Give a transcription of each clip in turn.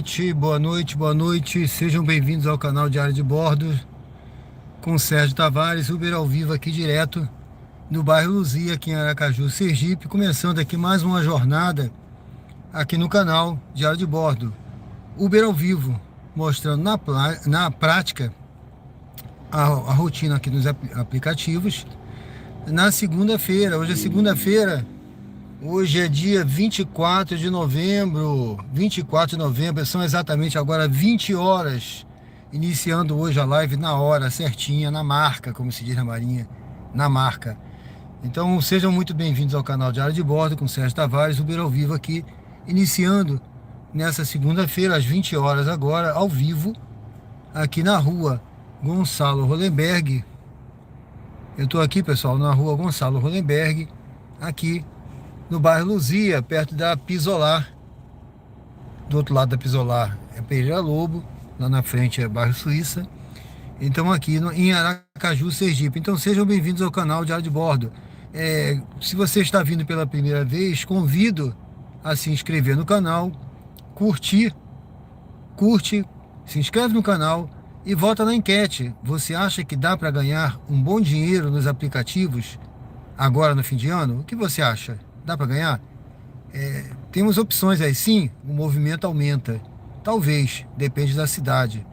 noite, boa noite, boa noite. Sejam bem-vindos ao canal Diário de Bordo com Sérgio Tavares, Uber ao vivo aqui direto no bairro Luzia, aqui em Aracaju, Sergipe. Começando aqui mais uma jornada aqui no canal Diário de Bordo. Uber ao vivo, mostrando na prática a rotina aqui nos aplicativos. Na segunda-feira, hoje é segunda-feira. Hoje é dia 24 de novembro, são exatamente agora 20 horas, iniciando hoje a live na hora, certinha, na marca, como se diz na Marinha, na marca. Então sejam muito bem-vindos ao canal Diário de Bordo com Sérgio Tavares, Uber ao vivo aqui, iniciando nessa segunda-feira, às 20 horas agora, ao vivo, aqui na rua Gonçalo Hollenberg. Eu estou aqui, pessoal, na rua Gonçalo Hollenberg, aqui no bairro Luzia, perto da Pisolar. Do outro lado da Pisolar é Pereira Lobo, lá na frente é bairro Suíça. Então aqui em Aracaju, Sergipe. Então sejam bem-vindos ao canal Diário de Bordo. Se você está vindo pela primeira vez, convido a se inscrever no canal, curte, se inscreve no canal e vota na enquete. Você acha que dá para ganhar um bom dinheiro nos aplicativos agora no fim de ano? O que você acha? Dá para ganhar? Temos opções aí, sim, o movimento aumenta. Talvez, depende da cidade.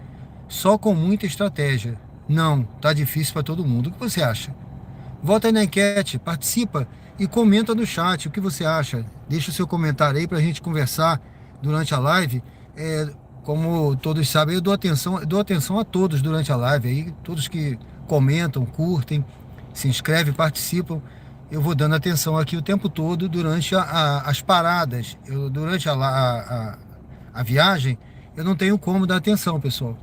Só com muita estratégia. Não, tá difícil para todo mundo. O que você acha? Vota aí na enquete, participa e comenta no chat o que você acha. Deixa o seu comentário aí para a gente conversar durante a live. Como todos sabem, eu dou atenção a todos durante a live aí, todos que comentam, curtem, se inscrevem, participam. Eu vou dando atenção aqui o tempo todo durante as paradas. Durante a viagem, eu não tenho como dar atenção, pessoal.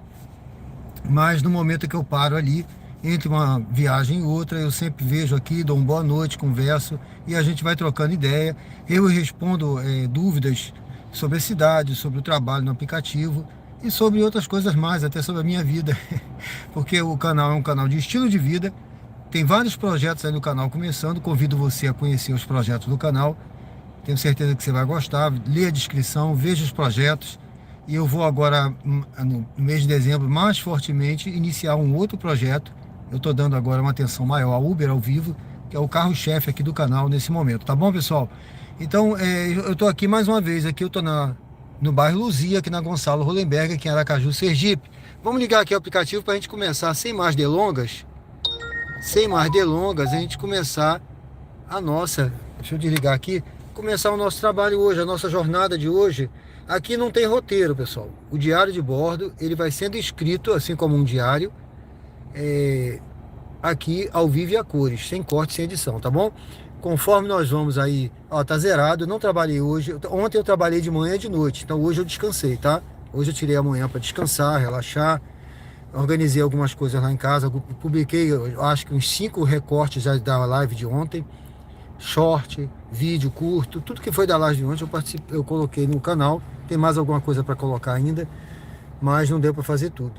Mas no momento que eu paro ali, entre uma viagem e outra, eu sempre vejo aqui, dou uma boa noite, converso e a gente vai trocando ideia. Eu respondo dúvidas sobre a cidade, sobre o trabalho no aplicativo e sobre outras coisas mais, até sobre a minha vida. Porque o canal é um canal de estilo de vida. Tem vários projetos aí no canal começando. Convido você a conhecer os projetos do canal. Tenho certeza que você vai gostar. Lê a descrição, veja os projetos. E eu vou agora, no mês de dezembro, mais fortemente, iniciar um outro projeto. Eu estou dando agora uma atenção maior ao Uber ao vivo, que é o carro-chefe aqui do canal nesse momento. Tá bom, pessoal? Então, eu estou aqui mais uma vez. Aqui eu estou no bairro Luzia, aqui na Gonçalo Hollenberg, aqui em Aracaju, Sergipe. Vamos ligar aqui o aplicativo para a gente começar sem mais delongas. A gente começar a nossa, deixa eu desligar aqui, começar o nosso trabalho hoje, a nossa jornada de hoje. Aqui não tem roteiro, pessoal. O diário de bordo, ele vai sendo escrito, assim como um diário, aqui ao vivo e a cores, sem corte, sem edição, tá bom? Conforme nós vamos aí, ó, tá zerado, eu não trabalhei hoje, ontem eu trabalhei de manhã e de noite, então hoje eu descansei, tá? Hoje eu tirei a manhã para descansar, relaxar. Organizei algumas coisas lá em casa, publiquei, eu acho que uns 5 recortes já da live de ontem, short, vídeo curto, tudo que foi da live de ontem eu coloquei no canal. Tem mais alguma coisa para colocar ainda, mas não deu para fazer tudo.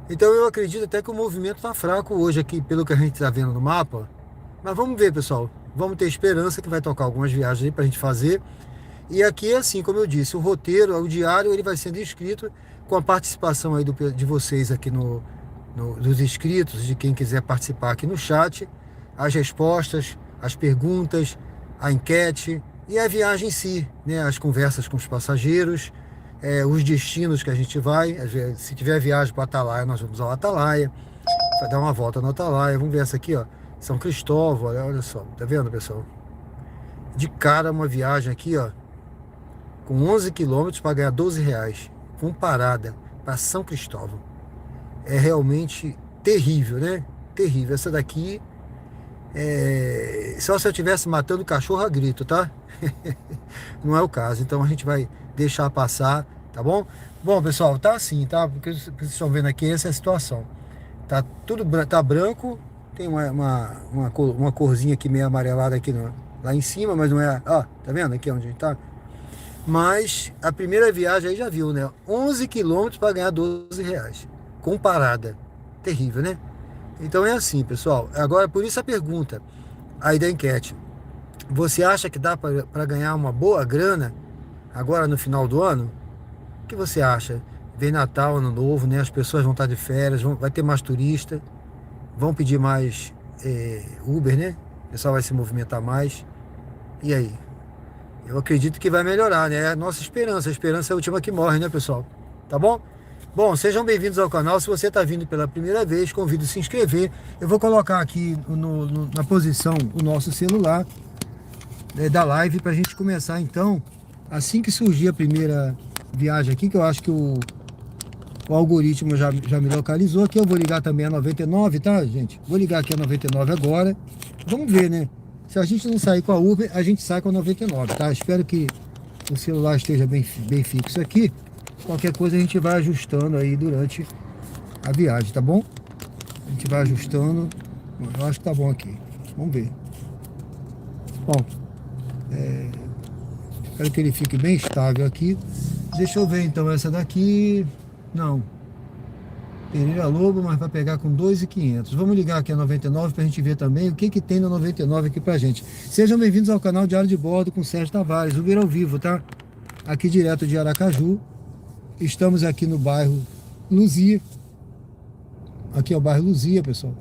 Então eu acredito até que o movimento tá fraco hoje aqui, pelo que a gente tá vendo no mapa. Mas vamos ver, pessoal, vamos ter esperança que vai tocar algumas viagens aí pra gente fazer. E aqui, assim como eu disse, o roteiro, o diário, ele vai sendo escrito com a participação aí de vocês aqui dos inscritos, de quem quiser participar aqui no chat, as respostas, as perguntas, a enquete e a viagem em si, né? As conversas com os passageiros, os destinos que a gente vai. Se tiver viagem para Atalaia, nós vamos ao Atalaia, vai dar uma volta no Atalaia. Vamos ver essa aqui, ó, São Cristóvão, olha só, tá vendo, pessoal? De cara uma viagem aqui, ó, com 11 quilômetros para ganhar R$12, com parada para São Cristóvão. É realmente terrível, né? Terrível. Essa daqui só se eu estivesse matando cachorro a grito, tá? Não é o caso. Então a gente vai deixar passar, tá bom? Bom, pessoal, tá assim, tá? Porque vocês estão vendo aqui, essa é a situação. Tá tudo tá branco, tem uma corzinha aqui meio amarelada aqui lá em cima, mas não é. Ó, tá vendo aqui onde a gente tá? Mas a primeira viagem aí já viu, né? 11 quilômetros para ganhar R$12, com parada. Terrível, né? Então é assim, pessoal. Agora, por isso a pergunta aí da enquete. Você acha que dá para ganhar uma boa grana agora no final do ano? que você acha? Vem Natal, Ano Novo, né? As pessoas vão estar de férias, vai ter mais turista, vão pedir mais Uber, né? O pessoal vai se movimentar mais. E aí? Eu acredito que vai melhorar, né? É a nossa esperança. A esperança é a última que morre, né, pessoal? Tá bom? Bom, sejam bem-vindos ao canal. Se você está vindo pela primeira vez, convido a se inscrever. Eu vou colocar aqui na posição o nosso celular da live para a gente começar, então, assim que surgir a primeira viagem aqui, que eu acho que o algoritmo já me localizou aqui. Eu vou ligar também a 99, tá, gente? Vou ligar aqui a 99 agora. Vamos ver, né? Se a gente não sair com a Uber, a gente sai com a 99, tá? Espero que o celular esteja bem fixo aqui. Qualquer coisa a gente vai ajustando aí durante a viagem, tá bom? A gente vai ajustando. Eu acho que tá bom aqui. Vamos ver. Bom, espero que ele fique bem estável aqui. Deixa eu ver então essa daqui. Não. Pereira Lobo, mas vai pegar com 2.500. Vamos ligar aqui a 99 para a gente ver também o que tem na 99 aqui pra gente. Sejam bem-vindos ao canal Diário de Bordo com Sérgio Tavares, Uber ao vivo, tá? Aqui direto de Aracaju. Estamos aqui no bairro Luzia. Aqui é o bairro Luzia, pessoal.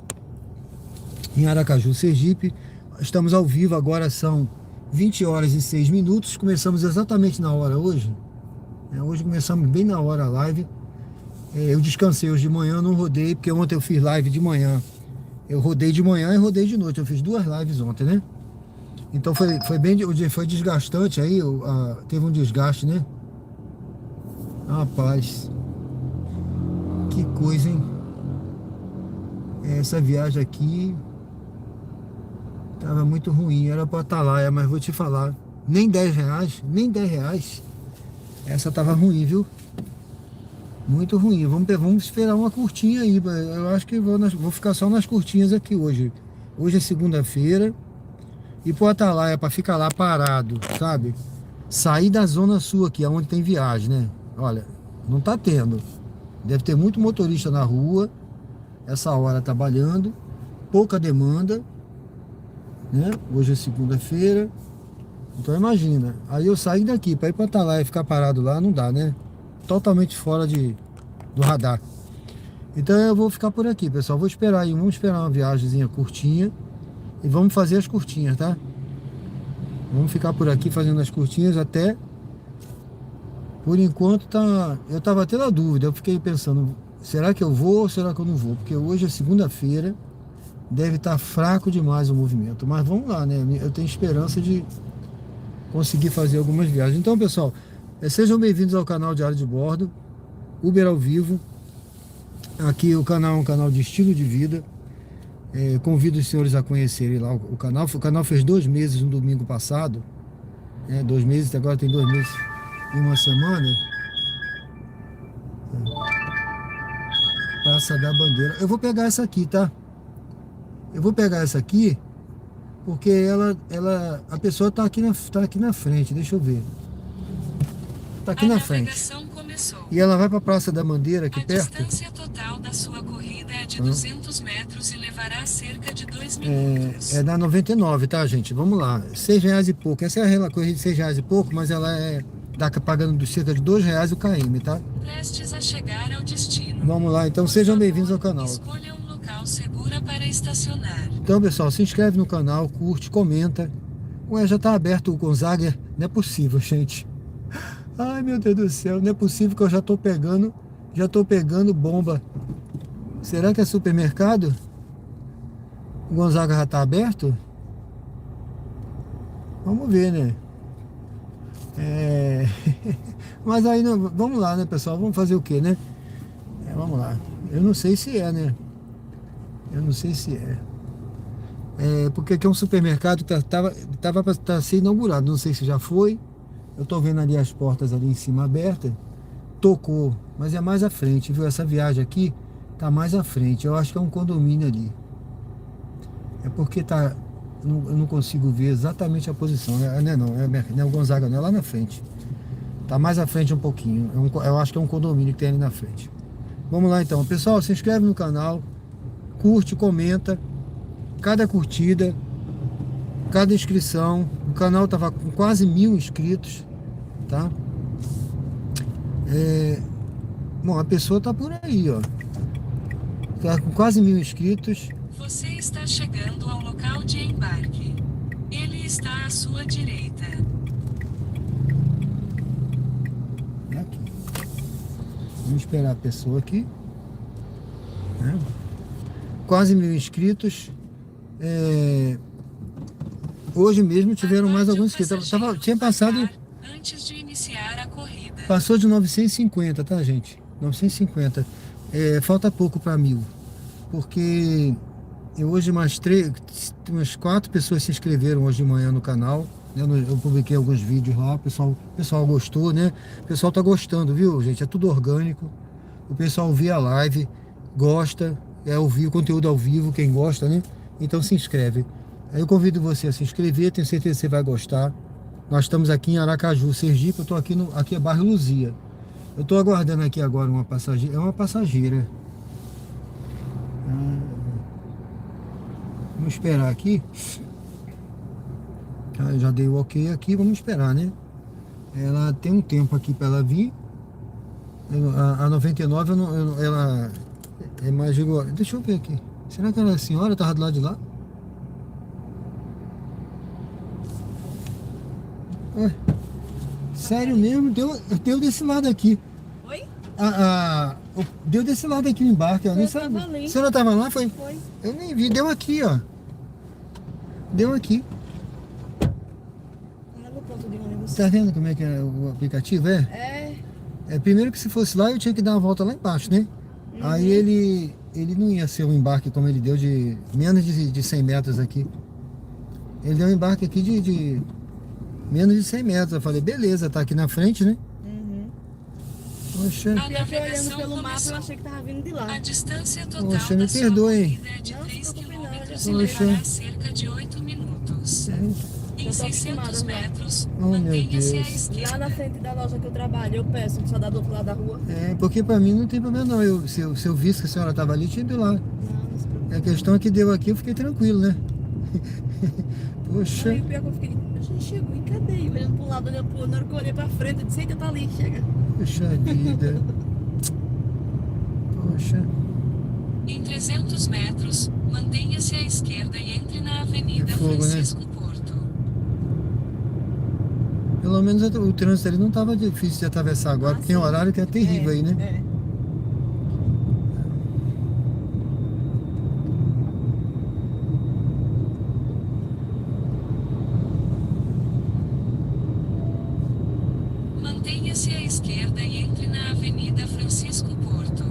Em Aracaju, Sergipe. Estamos ao vivo, agora são 20 horas e 6 minutos. Começamos exatamente na hora hoje. Hoje começamos bem na hora a live. Eu descansei hoje de manhã, não rodei, porque ontem eu fiz live de manhã. Eu rodei de manhã e rodei de noite. Eu fiz 2 lives ontem, né? Então foi bem, o dia foi desgastante aí, teve um desgaste, né? Rapaz, que coisa, hein? Essa viagem aqui tava muito ruim, era pra Atalaia, mas vou te falar, nem 10 reais, essa tava ruim, viu? Muito ruim. Vamos esperar uma curtinha aí. Eu acho que vou ficar só nas curtinhas aqui hoje. Hoje é segunda-feira. E pro Atalaia, para ficar lá parado, sabe? Sair da zona sul aqui, onde tem viagem, né? Olha, não tá tendo. Deve ter muito motorista na rua. Essa hora trabalhando. Pouca demanda. Né? Hoje é segunda-feira. Então imagina. Aí eu sair daqui para ir pro Atalaia e ficar parado lá, não dá, né? Totalmente fora do radar. Então eu vou ficar por aqui, pessoal. Vou esperar aí, vamos esperar uma viagemzinha curtinha e vamos fazer as curtinhas, tá? Vamos ficar por aqui fazendo as curtinhas até. Por enquanto tá. Eu tava até na dúvida. Eu fiquei pensando, será que eu vou ou será que eu não vou? Porque hoje é segunda-feira, deve estar fraco demais o movimento. Mas vamos lá, né? Eu tenho esperança de conseguir fazer algumas viagens. Então, pessoal, sejam bem-vindos ao canal Diário de Bordo, Uber ao vivo. Aqui o canal é um canal de estilo de vida. Convido os senhores a conhecerem lá o canal. O canal fez 2 meses no domingo passado. 2 meses, agora tem 2 meses e uma semana. Praça da Bandeira. Eu vou pegar essa aqui, tá? Eu vou pegar essa aqui porque a pessoa tá aqui na frente. Deixa eu ver. Tá aqui na frente. Começou. E ela vai para a Praça da Bandeira aqui perto. A distância total da sua corrida é de 200 metros e levará cerca de 2 minutos. É da 99, tá, gente? Vamos lá. 6 reais e pouco. Essa é a corrida de 6 reais e pouco, mas ela tá pagando cerca de 2 reais o km, tá? Prestes a chegar ao destino. Vamos lá, então sejam bem-vindos ao canal. Escolha um local seguro para estacionar. Então, pessoal, se inscreve no canal, curte, comenta. Ué, já tá aberto o Gonzaga? Não é possível, gente. Ai, meu Deus do céu, não é possível que eu já tô pegando bomba. Será que é supermercado? O Gonzaga já tá aberto? Vamos ver, né? Mas aí, não, vamos lá, né, pessoal? Vamos fazer o quê, né? Vamos lá. Eu não sei se né? Eu não sei se porque aqui é um supermercado que tava para ser inaugurado. Não sei se já foi. Eu tô vendo ali as portas ali em cima abertas. Tocou, mas é mais à frente, viu? Essa viagem aqui tá mais à frente. Eu acho que é um condomínio ali. É porque tá. Eu não consigo ver exatamente a posição. Não é o Gonzaga, não é lá na frente. Tá mais à frente um pouquinho. Eu acho que é um condomínio que tem ali na frente. Vamos lá então. Pessoal, se inscreve no canal. Curte, comenta. Cada curtida, cada inscrição. O canal tava com quase 1000 inscritos, tá? Bom, a pessoa tá por aí, ó. Tá com quase 1.000 inscritos. Você está chegando ao local de embarque. Ele está à sua direita. Aqui. Vamos esperar a pessoa aqui, né? Quase 1.000 inscritos. Hoje mesmo tiveram mais Aguarde o alguns inscritos. passageiro Tinha passado, embarcar antes de iniciar a corrida. passou de 950, tá, gente? 950. Falta pouco para 1.000, porque hoje umas 4 pessoas se inscreveram hoje de manhã no canal. Eu publiquei alguns vídeos lá, o pessoal gostou, né? O pessoal tá gostando, viu, gente? É tudo orgânico. O pessoal vê a live, gosta, ouvir o conteúdo ao vivo, quem gosta, né? Então se inscreve. Aí eu convido você a se inscrever, tenho certeza que você vai gostar. Nós estamos aqui em Aracaju, Sergipe, eu tô aqui é bairro Luzia. Eu tô aguardando aqui agora uma passageira, é uma passageira. Vamos esperar aqui. Eu já dei o ok aqui, vamos esperar, né? Ela tem um tempo aqui para ela vir. A 99, ela é mais rigorosa. Deixa eu ver aqui. Será que ela é a senhora? Tava do lado de lá? Ué, sério mesmo? Deu desse lado aqui. Oi? Deu desse lado aqui o embarque, ó. Nem Eu sabe. tava ali. A senhora tava lá? Foi? Foi. Eu nem vi. Deu aqui, ó. Deu aqui. Lá no ponto de ônibus. Tá vendo como é que é o aplicativo? Primeiro que se fosse lá, eu tinha que dar uma volta lá embaixo, né? Aí ele não ia ser um embarque como ele deu de menos de 100 metros aqui. Ele deu um embarque aqui de menos de 100 metros. Eu falei, beleza, tá aqui na frente, né? Poxa, A Pior que olhando navegação pelo mapa, eu começou. achei que tava vindo de lá. A distância total Poxa, me da sua perdoe. corrida é de Não, 3 não se preocupe não, quilômetros já e Poxa. levará cerca de 8 minutos. Em Eu tô 600 acostumada, metros, Oh, meu mantenha-se à Deus. esquerda. Lá na frente da loja que eu trabalho, eu peço só dar do outro lado da rua. Porque pra mim não tem problema não. Se eu visse que a senhora tava ali, tinha ido lá. Não se preocupe. A questão é que deu aqui, eu fiquei tranquilo, né? Poxa, Aí o pior que eu fiquei, a gente chegou e cadê? Olhando pra um lado, olhando pro outro. Na hora que eu olhei pra frente, eu disse, eita, tá ali, chega. poxa vida. Poxa. Em 300 metros, mantenha-se à esquerda e entre na Avenida É fogo, né? Francisco Porto. Pelo menos o trânsito ali não tava difícil de atravessar agora, porque tem um horário que é terrível aí, né? Mantenha-se à esquerda e entre na Avenida Francisco Porto.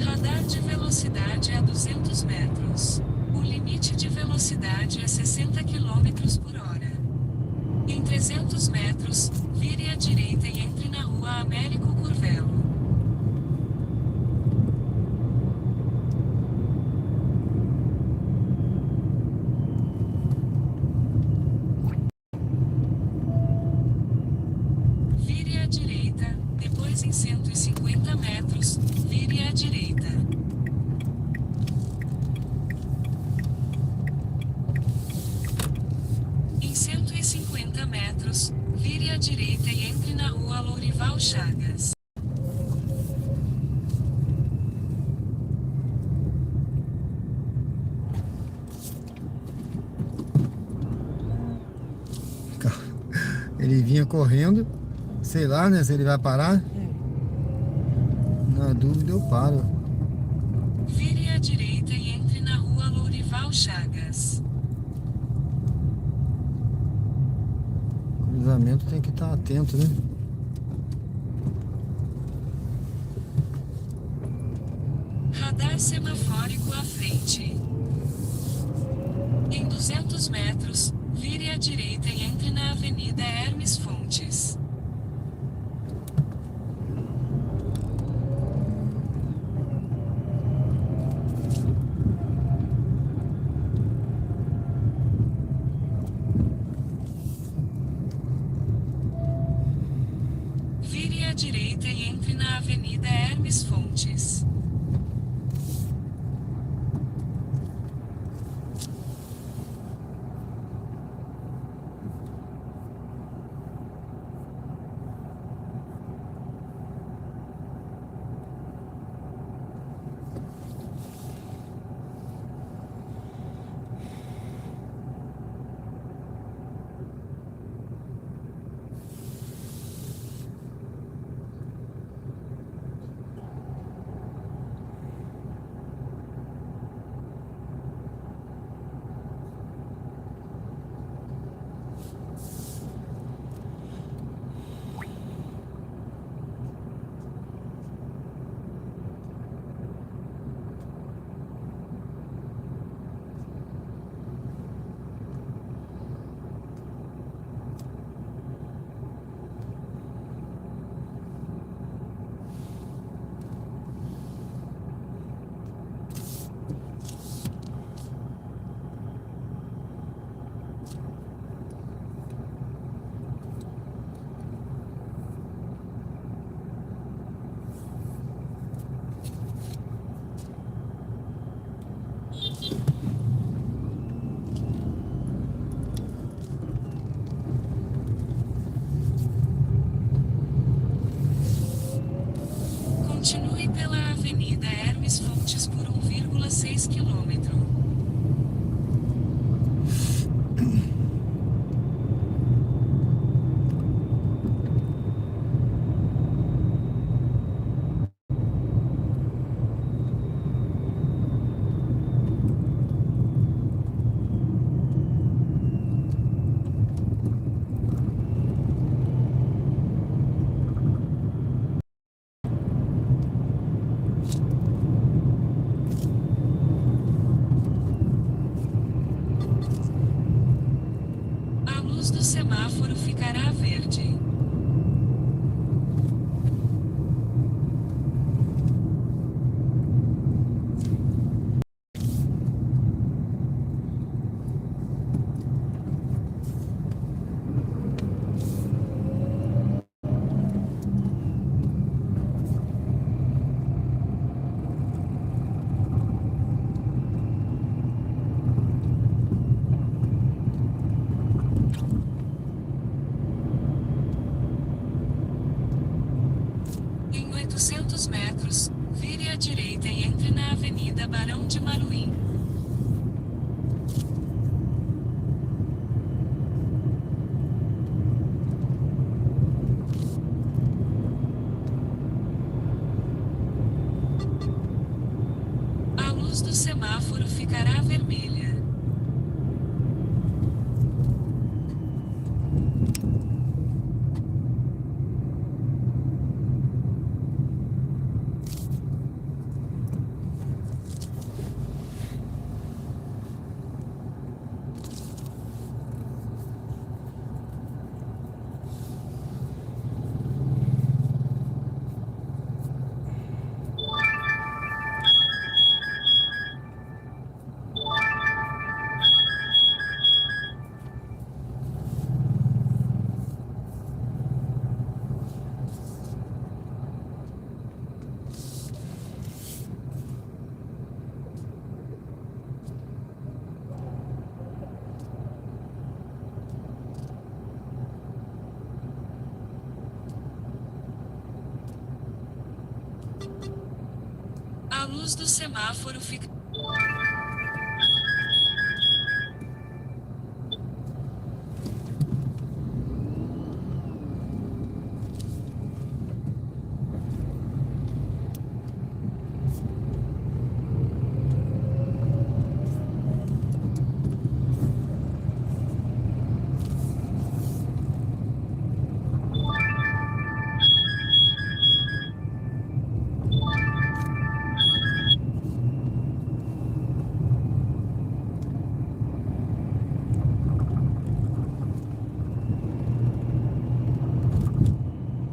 Radar de velocidade a 200 metros. O limite de velocidade é 60 km por hora. Em 300 metros, vire à direita e entre na Rua Américo Curvelo. Vire à direita, depois em 150 metros, vire à direita. Em 150 metros, vire à direita e entre na Rua Lourival Chagas. Ele vinha correndo, sei lá, né, se ele vai parar. Na dúvida eu paro. Vire à direita e entre na Rua Lourival Chagas. Cruzamento tem que estar atento, né? Radar semafórico à frente. Em 200 metros, vire à direita e entre na Avenida Hermes Fontes. Vire à direita e entre na Avenida Hermes Fontes. pela Avenida Hermes Fontes por 1,6 km. A luz do semáforo ficará verde. Em 800 metros, vire à direita e entre na Avenida Barão de Maruim. A luz do semáforo ficará vermelha. A luz do semáforo fica...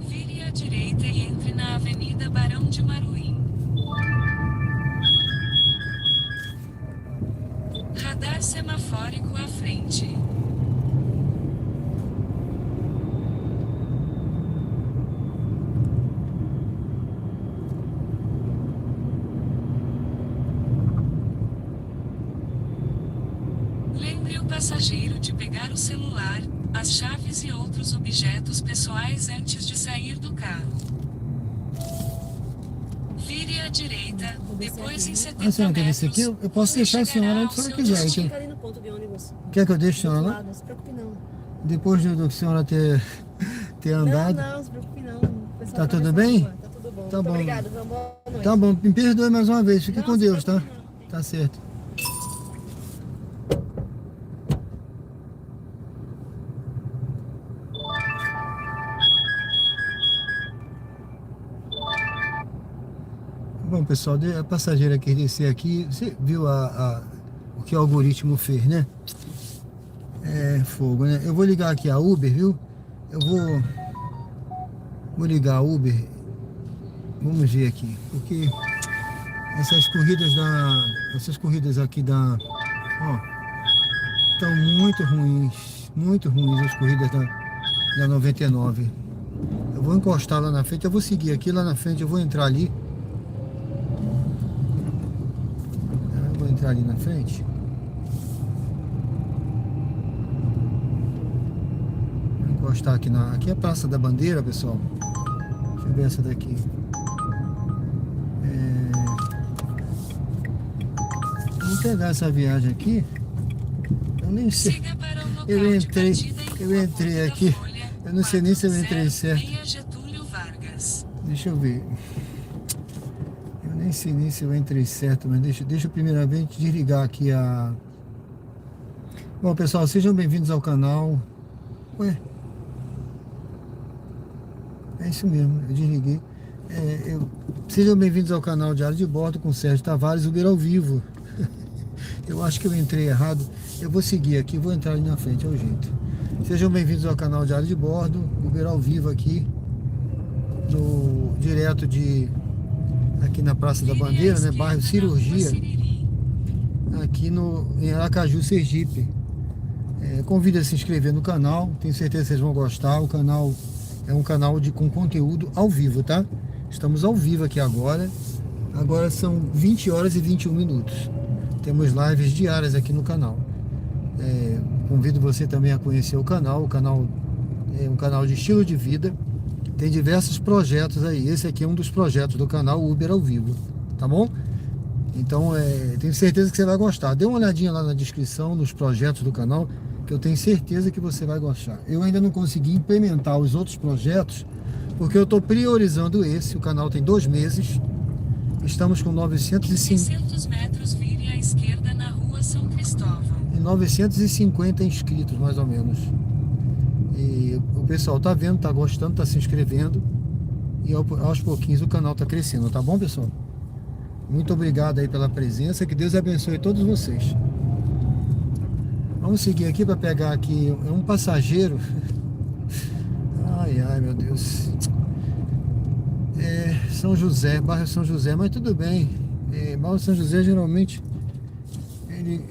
Vire à direita e entre na Avenida Barão de Maruim. Radar semafórico à frente. Lembre o passageiro de pegar o celular, as chaves e outros objetos pessoais antes de sair do carro. Vire à direita, depois em 70 A senhora quer descer aqui? metros. Eu posso você deixar a senhora chegará onde a senhora ao quiser. seu destino. Fica ali no ponto de ônibus. Quer que eu deixe a Do senhora outro lá? lado, não se preocupe não. Depois da senhora ter andado? Não, não se preocupe não. O pessoal Tá tudo atravessa a bem? rua, tá tudo bom. Tá Muito bom. obrigado, João. Boa noite. Tá bom, me perdoe mais uma vez. Fique Não, com se Deus, tá? preocupe não. Tá certo. Bom, pessoal, a passageira quer descer aqui. Você viu o que o algoritmo fez, né? É fogo, né? Eu vou ligar aqui a Uber, viu? Eu vou ligar a Uber. Vamos ver aqui. Porque essas corridas aqui ó, estão muito ruins. Muito ruins as corridas da 99. Eu vou encostar lá na frente. Eu vou seguir aqui lá na frente. Eu vou entrar ali. Eu vou entrar ali na frente. Vou encostar aqui aqui é a Praça da Bandeira, pessoal. Deixa eu ver essa daqui. pegar essa viagem aqui, eu nem sei. Siga para o local Eu de entrei, partida em eu Rua entrei Ponta da aqui. Folha, Eu não sei nem se eu entrei 406 certo. Getúlio Vargas. Deixa eu ver. Eu nem sei nem se eu entrei certo, mas deixa eu primeiramente desligar aqui a... Bom, pessoal, sejam bem-vindos ao canal. Ué, é isso mesmo, eu desliguei. Sejam bem-vindos ao canal Diário de Bordo com Sérgio Tavares, Uber ao vivo. Eu acho que eu entrei errado. Eu vou seguir aqui, vou entrar ali na frente, é o jeito. Sejam bem-vindos ao canal Diário de Bordo, Uber ao vivo aqui, direto aqui na Praça da Bandeira, né, bairro Cirurgia, aqui em Aracaju, Sergipe. Convido a se inscrever no canal, tenho certeza que vocês vão gostar. O canal é um canal com conteúdo ao vivo, tá? Estamos ao vivo aqui agora. Agora são 20 horas e 21 minutos. Temos lives diárias aqui no canal. Convido você também a conhecer o canal. O canal é um canal de estilo de vida. Tem diversos projetos aí. Esse aqui é um dos projetos do canal Uber ao vivo, tá bom? Então, tenho certeza que você vai gostar. Dê uma olhadinha lá na descrição, nos projetos do canal, que eu tenho certeza que você vai gostar. Eu ainda não consegui implementar os outros projetos, porque eu estou priorizando esse. O canal tem 2 meses. Estamos com 600 metros, vire à esquerda na Rua São Cristóvão. 950 inscritos, mais ou menos. E o pessoal tá vendo, tá gostando, tá se inscrevendo. E aos pouquinhos o canal tá crescendo, tá bom, pessoal? Muito obrigado aí pela presença. Que Deus abençoe todos vocês. Vamos seguir aqui para pegar aqui um passageiro. Ai, meu Deus. São José, bairro São José, mas tudo bem. Bairro São José geralmente ele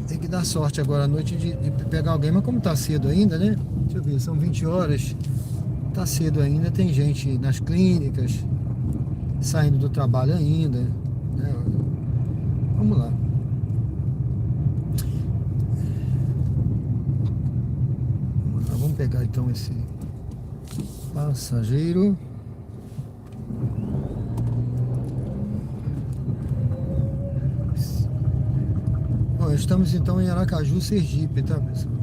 tem que dar sorte agora à noite de pegar alguém, mas como tá cedo ainda, né? Deixa eu ver, são 20 horas. Tá cedo ainda, tem gente nas clínicas, saindo do trabalho ainda, né? Vamos lá. Vamos pegar então esse passageiro. Bom, estamos então em Aracaju, Sergipe, tá, pessoal?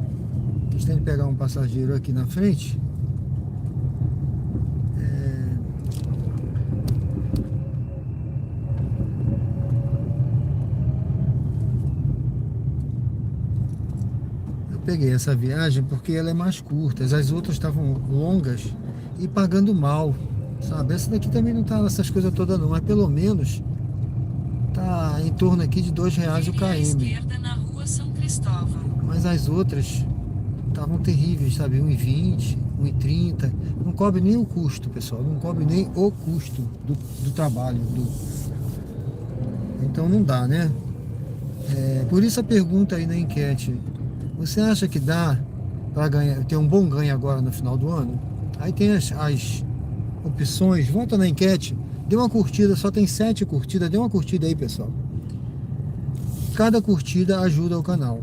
A gente tem que pegar um passageiro aqui na frente. Peguei essa viagem porque ela é mais curta. As outras estavam longas e pagando mal, sabe? Essa daqui também não tá essas coisas todas não, mas pelo menos tá em torno aqui de R$2 o Vire à km. esquerda na Rua São Cristóvão. Mas as outras estavam terríveis, sabe? 1,20, 1,30. Não cobre nem o custo, pessoal. Não cobre nem o custo do trabalho. Então não dá, né? Por isso a pergunta aí na enquete: você acha que dá para ter um bom ganho agora no final do ano? Aí tem as opções. Volta na enquete, dê uma curtida, só tem 7 curtidas. Dê uma curtida aí, pessoal. Cada curtida ajuda o canal,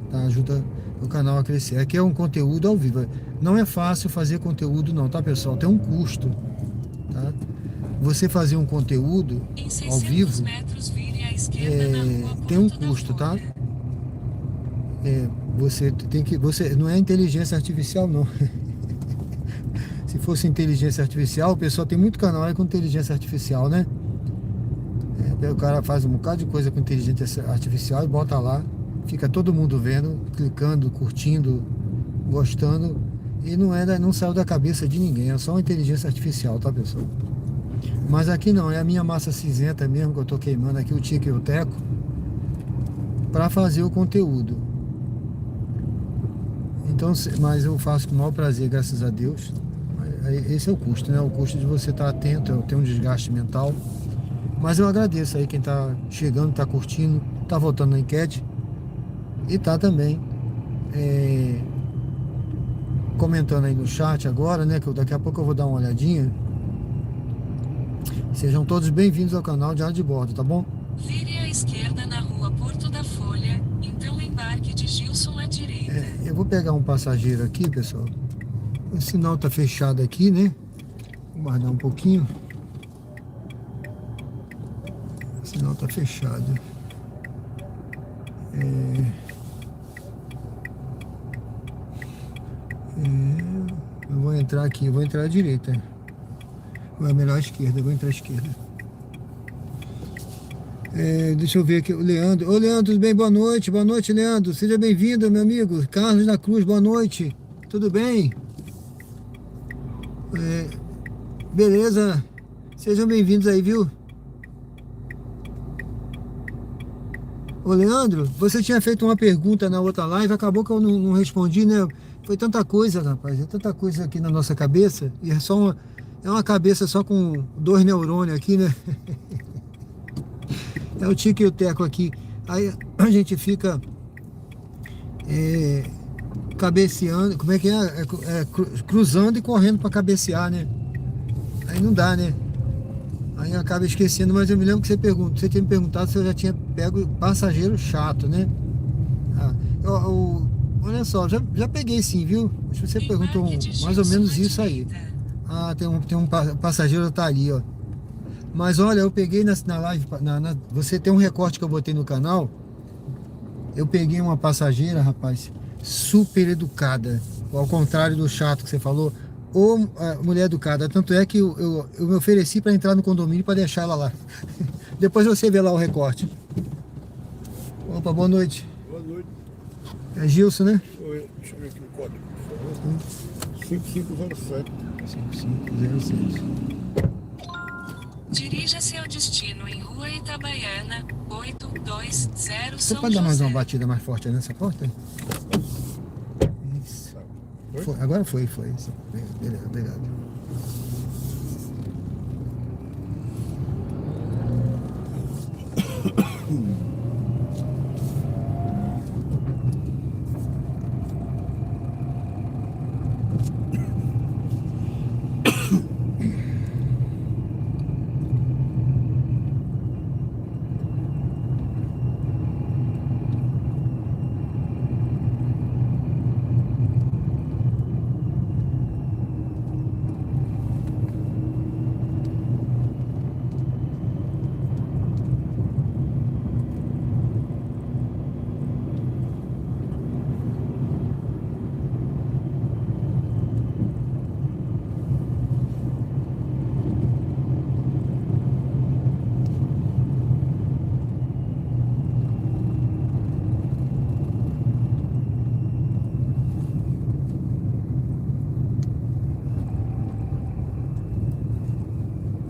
tá? Ajuda o canal a crescer. Aqui é um conteúdo ao vivo. Não é fácil fazer conteúdo não, tá, pessoal? Tem um custo, tá? Você fazer um conteúdo ao vivo tem um custo, tá? Você tem que... não é inteligência artificial, não. Se fosse inteligência artificial, o pessoal tem muito canal aí com inteligência artificial, né? O cara faz um bocado de coisa com inteligência artificial e bota lá, fica todo mundo vendo, clicando, curtindo, gostando, e não saiu da cabeça de ninguém, é só uma inteligência artificial, tá, pessoal? Mas aqui não, é a minha massa cinzenta mesmo que eu tô queimando aqui, o tico e o teco, para fazer o conteúdo. Então, mas eu faço com o maior prazer, graças a Deus. Esse é o custo, né? O custo de você estar atento, ter um desgaste mental. Mas eu agradeço aí quem está chegando, está curtindo, está votando na enquete e está também comentando aí no chat agora, né? Que daqui a pouco eu vou dar uma olhadinha. Sejam todos bem-vindos ao canal Diário de Bordo, tá bom? Vire à esquerda na Rua Porto da Folha, então embarque de Gilson à direita. Eu vou pegar um passageiro aqui, pessoal. O sinal tá fechado aqui, né? Vou guardar um pouquinho. sinal tá fechado. Eu vou entrar aqui, eu vou entrar à direita. Ou é melhor à esquerda, eu vou entrar à esquerda. Deixa eu ver aqui, o Leandro. Ô Leandro, tudo bem? Boa noite, Leandro. Seja bem-vindo, meu amigo. Carlos da Cruz, boa noite. Tudo bem? Beleza. Sejam bem-vindos aí, viu? Ô Leandro, você tinha feito uma pergunta na outra live, acabou que eu não respondi, né? Foi tanta coisa, rapaz, é tanta coisa aqui na nossa cabeça, e é uma cabeça só com 2 neurônios aqui, né? É o tico e o teco aqui. Aí a gente fica cabeceando, como é que é? Cruzando e correndo para cabecear, né? Aí não dá, né? Aí acaba esquecendo, mas eu me lembro que você tinha me perguntado se eu já tinha pego passageiro chato, né? Olha só, já peguei sim, viu? Acho que você perguntou mais ou menos isso aí. Tem um passageiro tá ali, ó. Mas olha, eu peguei na live, você tem um recorte que eu botei no canal. Eu peguei uma passageira, rapaz, super educada, ao contrário do chato que você falou. Ou mulher educada, tanto é que eu me ofereci para entrar no condomínio para deixar ela lá. Depois você vê lá o recorte. Opa, boa noite. Boa noite. É Gilson, né? Oi, deixa eu ver aqui o código, por favor. 5507. 5506. Dirija-se ao destino em Rua Itabaiana, 820 Você São pode dar mais uma José. batida mais forte aí nessa porta? Isso. Agora foi. Beleza, obrigado.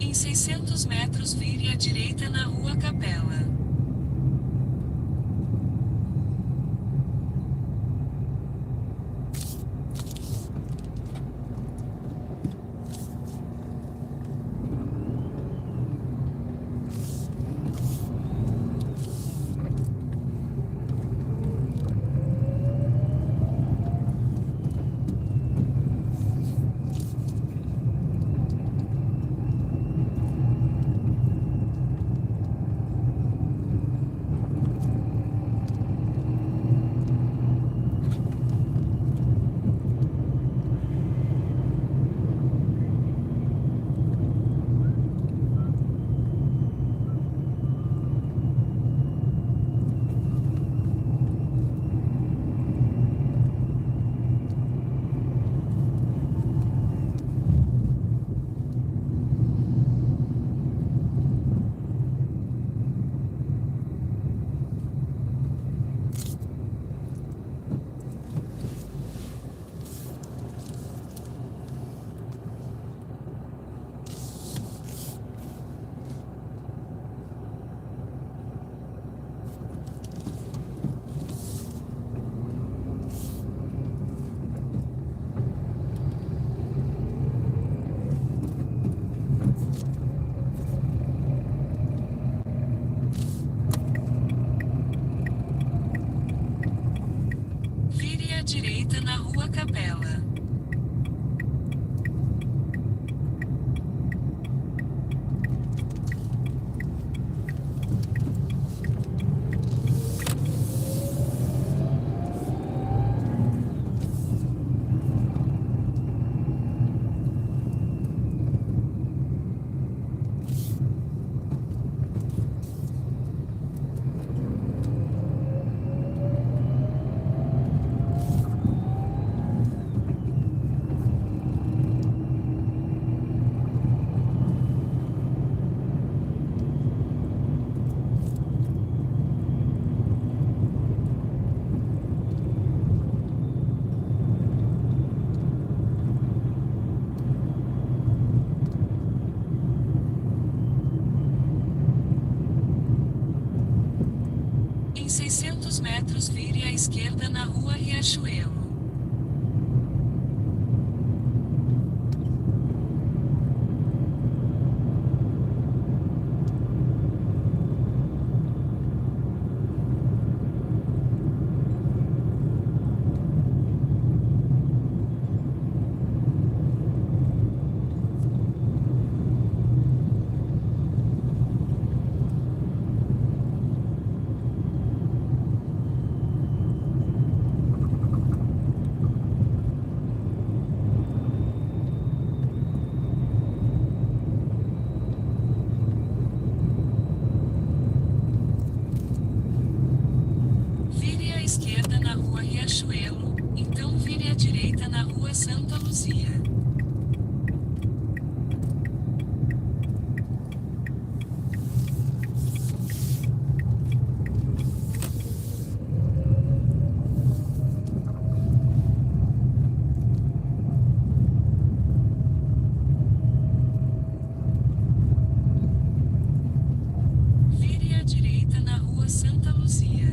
Em 600 metros vire à direita na Rua Capela. Riachuelo. Vire à esquerda na rua Riachuelo, então vire à direita na rua Santa Luzia. Vire à direita na rua Santa Luzia.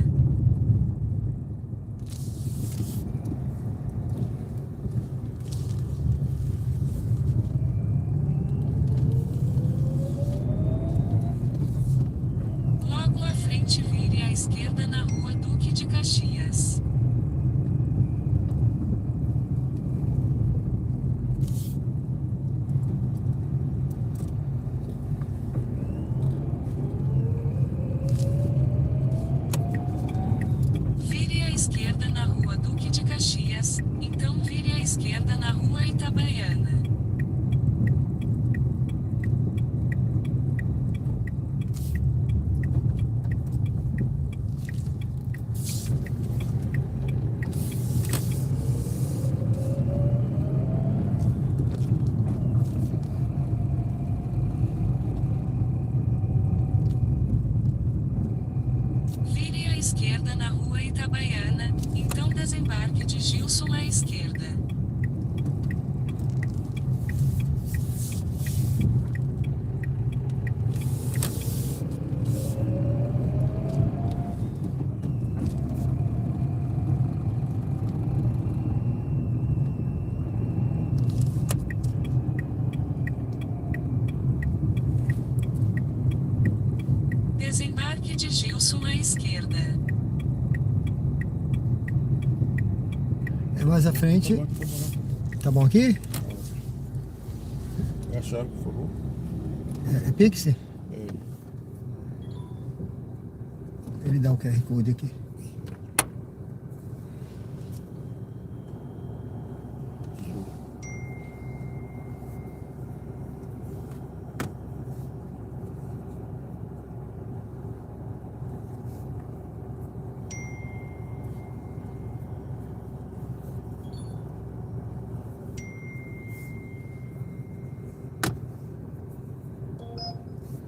Logo à frente vire à esquerda na rua Duque de Caxias. Vire à esquerda na rua Duque de Caxias, então vire à esquerda na rua Itabaiana. Vire à esquerda na rua Itabaiana, então desembarque de Gilson à esquerda. Desembarque de Gilson à esquerda. É mais à frente. Tá bom. Tá bom aqui? É a chave, por favor. É Pix? É. Ele dá o QR Code aqui.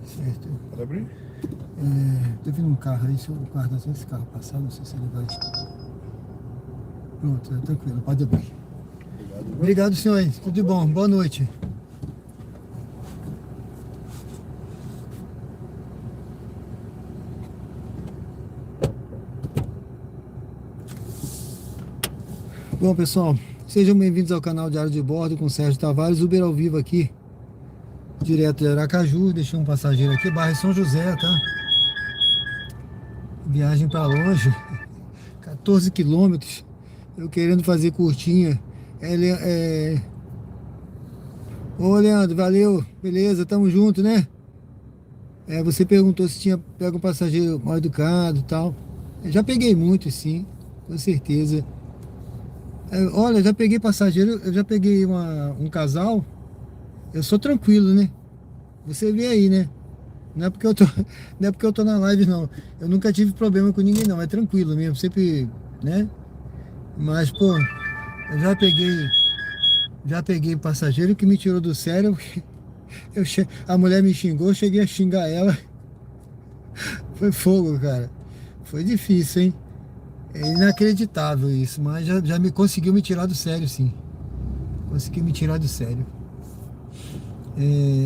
Certo. Pode abrir? Tô vendo um carro aí, se o carro tá sem esse carro passar, não sei se ele vai. Pronto, tá tranquilo, pode abrir. Obrigado. Obrigado, senhores. Tudo de bom. Boa noite. Bom, pessoal, sejam bem-vindos ao canal Diário de Bordo com Sérgio Tavares, Uber ao vivo aqui, direto de Aracaju. Deixei um passageiro aqui, bairro São José, tá? Viagem para longe, 14 quilômetros, eu querendo fazer curtinha. Ô, Leandro, valeu, beleza, tamo junto, né? Você perguntou se tinha pego um passageiro mal educado e tal. Eu já peguei muito, sim, com certeza. Olha, já peguei passageiro, eu já peguei um casal. Eu sou tranquilo, né? Você vê aí, né? Não é porque eu tô na live, não. Eu nunca tive problema com ninguém, não. É tranquilo mesmo, sempre, né? Mas, pô, eu já peguei passageiro que me tirou do sério. A mulher me xingou, eu cheguei a xingar ela. Foi fogo, cara. Foi difícil, hein? É inacreditável isso, mas já me conseguiu me tirar do sério, sim. Conseguiu me tirar do sério.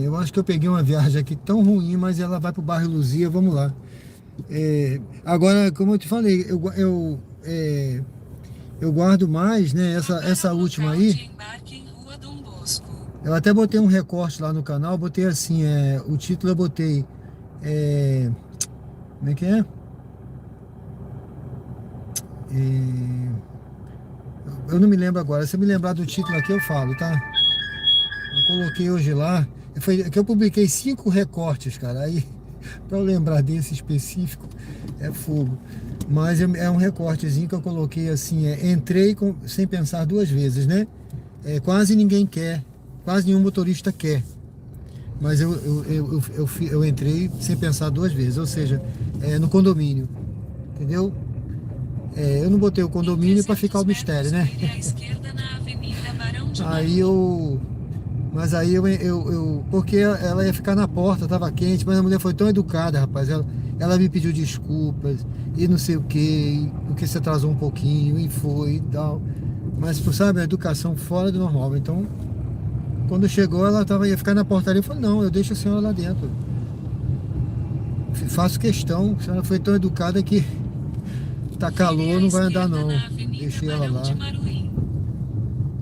Eu acho que eu peguei uma viagem aqui tão ruim, mas ela vai pro bairro Luzia, vamos lá. Agora, como eu te falei, eu eu guardo mais, né? Essa última Local aí, de embarque em Rua Dom Bosco. eu até botei um recorte lá no canal, botei assim, o título eu botei, como é que é? É, eu não me lembro agora, se eu me lembrar do título aqui eu falo, tá? Eu coloquei hoje lá, foi que eu publiquei 5 recortes, cara, aí para eu lembrar desse específico é fogo. Mas é um recortezinho que eu coloquei assim, entrei sem pensar 2 vezes, né? Quase ninguém quer, quase nenhum motorista quer. Mas eu entrei sem pensar 2 vezes, ou seja, no condomínio, entendeu? Eu não botei o condomínio para ficar o mistério, né? Vire à esquerda na Avenida Barão de Aí mas aí porque ela ia ficar na porta, tava quente, mas a mulher foi tão educada, rapaz. Ela me pediu desculpas e não sei o que, porque se atrasou um pouquinho e foi e tal. Mas, sabe, a educação fora do normal. Então, quando chegou, ia ficar na portaria. Eu falei, não, eu deixo a senhora lá dentro. Faço questão, a senhora foi tão educada que tá calor, não vai andar não. Deixei ela lá.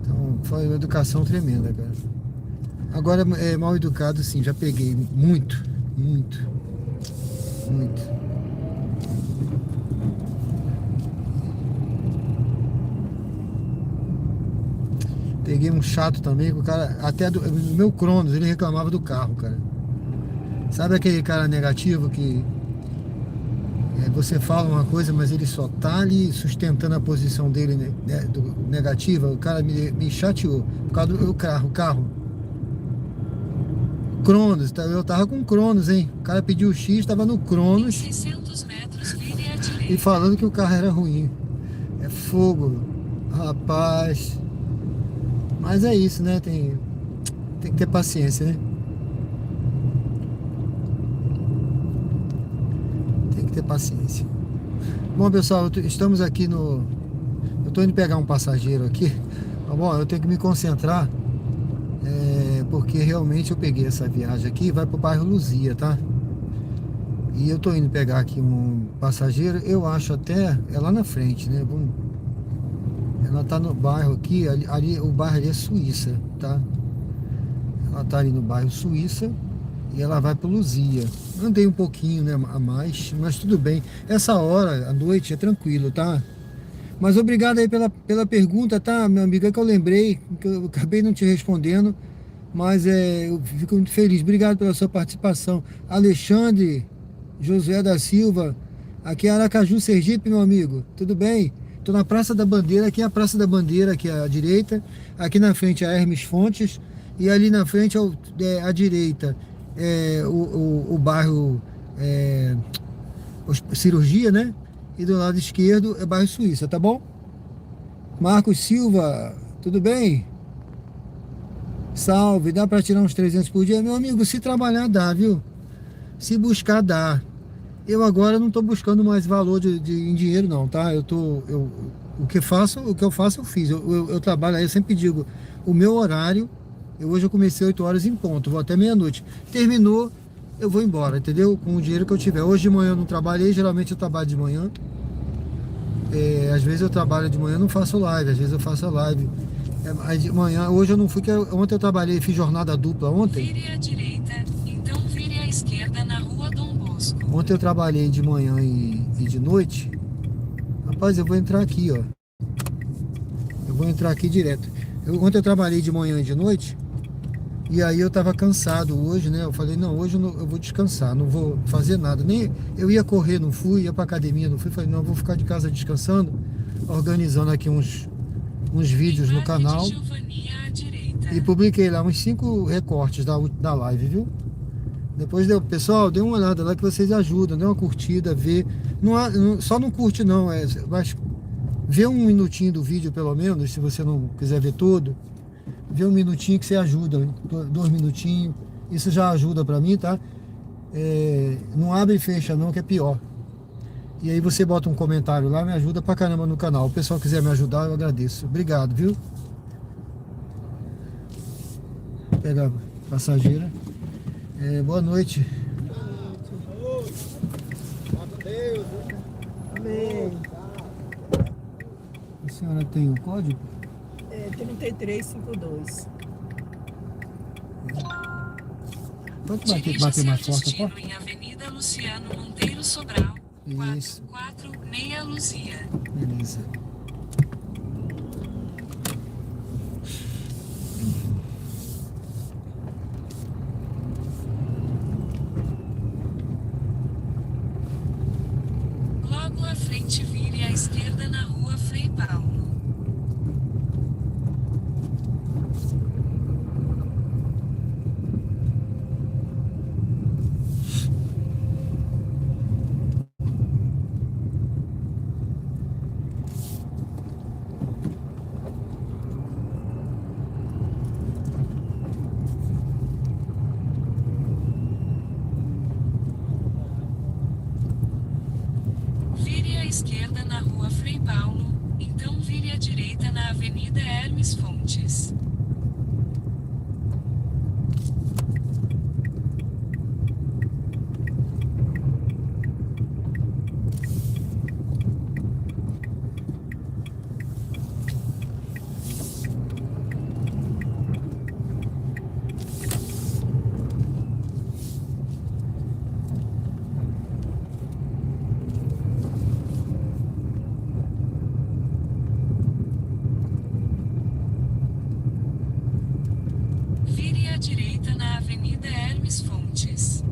Então, foi uma educação tremenda, cara. Agora, mal educado, sim, já peguei muito, muito, muito. Peguei um chato também, que o cara, até do meu Cronos, ele reclamava do carro, cara. Sabe aquele cara negativo que você fala uma coisa, mas ele só tá ali sustentando a posição dele, né, negativa? O cara me chateou por causa do carro. Cronos, eu tava com Cronos, hein? O cara pediu o X, tava no Cronos. 600 metros, vire à direita. E falando que o carro era ruim. É fogo, rapaz. Mas é isso, né? Tem que ter paciência, né? Tem que ter paciência. Bom, pessoal, estamos aqui no... Eu tô indo pegar um passageiro aqui. Tá bom? Eu tenho que me concentrar. Porque realmente eu peguei essa viagem aqui, vai pro bairro Luzia, tá? E eu tô indo pegar aqui um passageiro, eu acho até, é lá na frente, né? Ela tá no bairro aqui, ali o bairro ali é Suíça, tá? Ela tá ali no bairro Suíça e ela vai pro Luzia. Andei um pouquinho, né, a mais, mas tudo bem. Essa hora, à noite, é tranquilo, tá? Mas obrigado aí pela pergunta, tá, meu amigo? É que eu lembrei, que eu acabei não te respondendo. Mas eu fico muito feliz. Obrigado pela sua participação. Alexandre Josué da Silva, aqui é Aracaju, Sergipe, meu amigo. Tudo bem? Estou na Praça da Bandeira. Aqui é a Praça da Bandeira, aqui à direita. Aqui na frente é a Hermes Fontes. E ali na frente à direita o bairro Cirurgia, né? E do lado esquerdo é bairro Suíça, tá bom? Marcos Silva, tudo bem? Salve, dá para tirar uns 300 por dia? Meu amigo, se trabalhar dá, viu? Se buscar dá. Eu agora não estou buscando mais valor em dinheiro não, tá? O que eu faço eu fiz. Eu trabalho aí, eu sempre digo, o meu horário, hoje eu comecei 8 horas em ponto, vou até meia-noite. Terminou, eu vou embora, entendeu? Com o dinheiro que eu tiver. Hoje de manhã eu não trabalhei, geralmente eu trabalho de manhã. Às vezes eu trabalho de manhã, não faço live, às vezes eu faço a live. De manhã, hoje eu não fui, ontem eu trabalhei, fiz jornada dupla ontem. Vire à direita, então vire à esquerda na Rua Dom Bosco. Ontem eu trabalhei de manhã e de noite. Rapaz, eu vou entrar aqui, ó. Eu vou entrar aqui direto. Ontem eu trabalhei de manhã e de noite. E aí eu tava cansado hoje, né? Eu falei, não, hoje eu vou descansar, não vou fazer nada. Nem eu ia correr, não fui, ia pra academia, não fui. Falei, não, eu vou ficar de casa descansando, organizando aqui uns vídeos no canal. E publiquei lá uns 5 recortes da live, viu? Depois, pessoal, dê uma olhada lá que vocês ajudam, dê uma curtida, vê. Só não curte não, mas vê um minutinho do vídeo pelo menos, se você não quiser ver todo. Vê um minutinho que você ajuda, 2 minutinhos, isso já ajuda pra mim, tá? Não abre e fecha não, que é pior. E aí você bota um comentário lá, me ajuda pra caramba no canal. O pessoal quiser me ajudar, eu agradeço. Obrigado, viu? Vou pegar a passageira. Boa noite. Amém. senhora tem o código? É 3352. Pode Dirija-se bater ao mais forte a destino porta? em Avenida Luciano Monteiro Sobral, Isso. 44, Meia Luzia. Beleza. Logo à frente vire à esquerda na rua Frei Paulo. Vire à esquerda na rua Frei Paulo, então vire à direita na Avenida Hermes Fontes. Vire à direita na Avenida Hermes Fontes.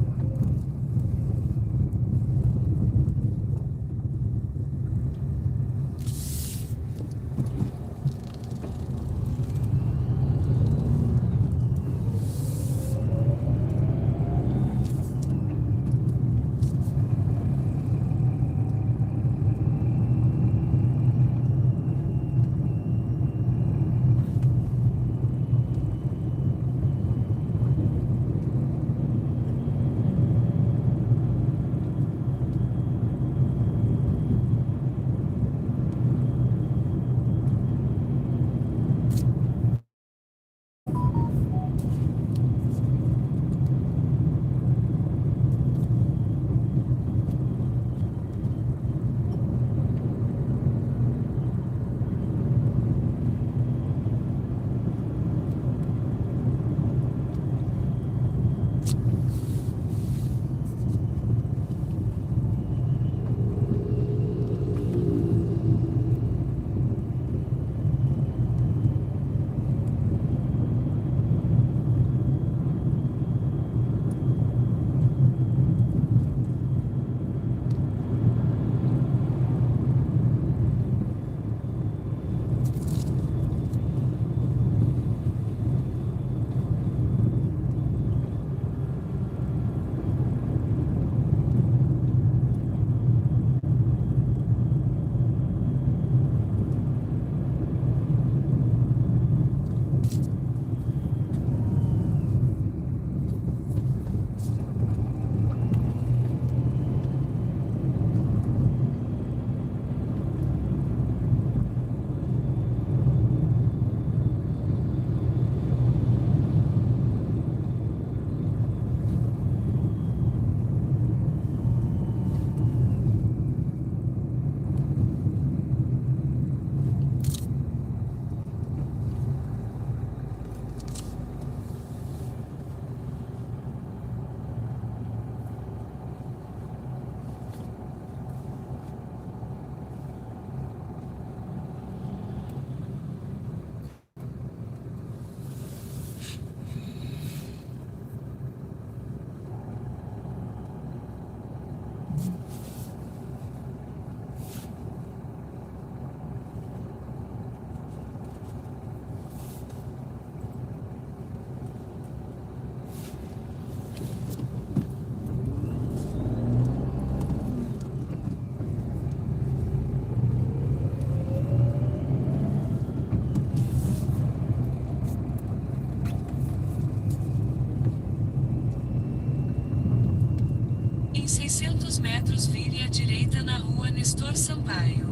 Em 600 metros vire à direita na rua Nestor Sampaio.